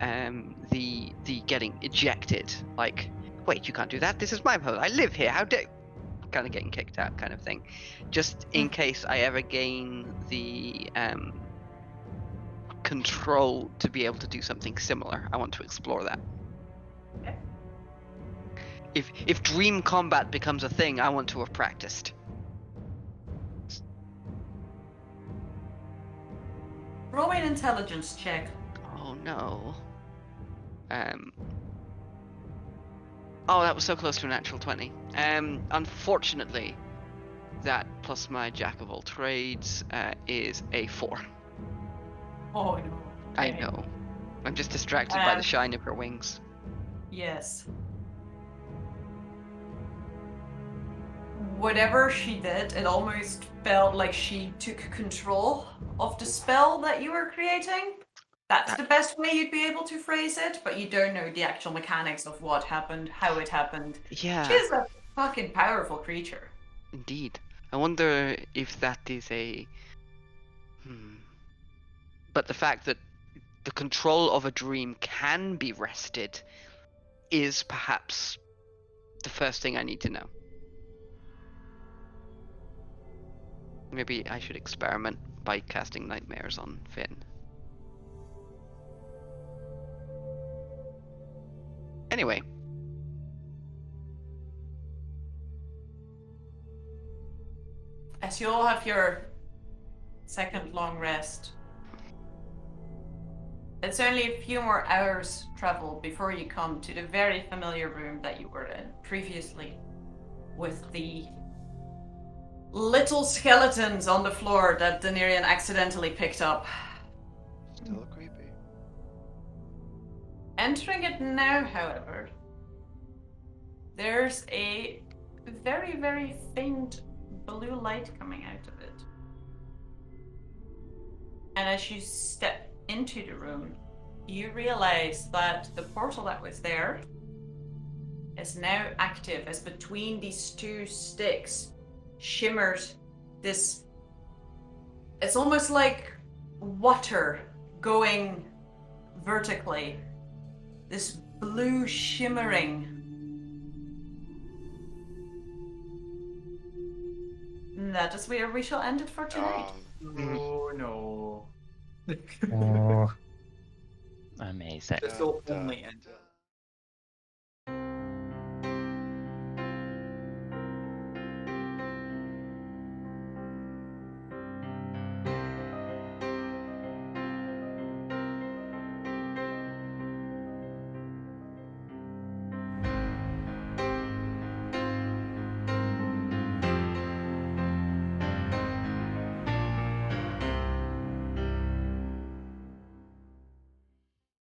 the getting ejected. Wait, you can't do that. This is my home. I live here. How dare? Kind of getting kicked out, kind of thing. Just in case I ever gain the control to be able to do something similar, I want to explore that. Okay. If dream combat becomes a thing, I want to have practiced. Roll me an intelligence check. Oh no. Oh, that was so close to a natural 20. Unfortunately, that plus my jack of all trades is a 4. Oh no. I know. I'm just distracted by the shine of her wings. Yes. Whatever she did, it almost felt like she took control of the spell that you were creating. That's the best way you'd be able to phrase it, but you don't know the actual mechanics of what happened, how it happened. Yeah. She's a fucking powerful creature. Indeed. I wonder if that is a... But the fact that the control of a dream can be wrested is perhaps the first thing I need to know. Maybe I should experiment by casting nightmares on Finn. Anyway. As you all have your second long rest, it's only a few more hours travel before you come to the very familiar room that you were in previously with the little skeletons on the floor that Daenerys accidentally picked up. Still creepy. Entering it now, however, there's a very, very faint blue light coming out of it. And as you step into the room, you realize that the portal that was there is now active, as between these two sticks shimmers this. It's almost like water going vertically. This blue shimmering. And that is where we shall end it for tonight. Oh no. Oh. Amazing. This will only end.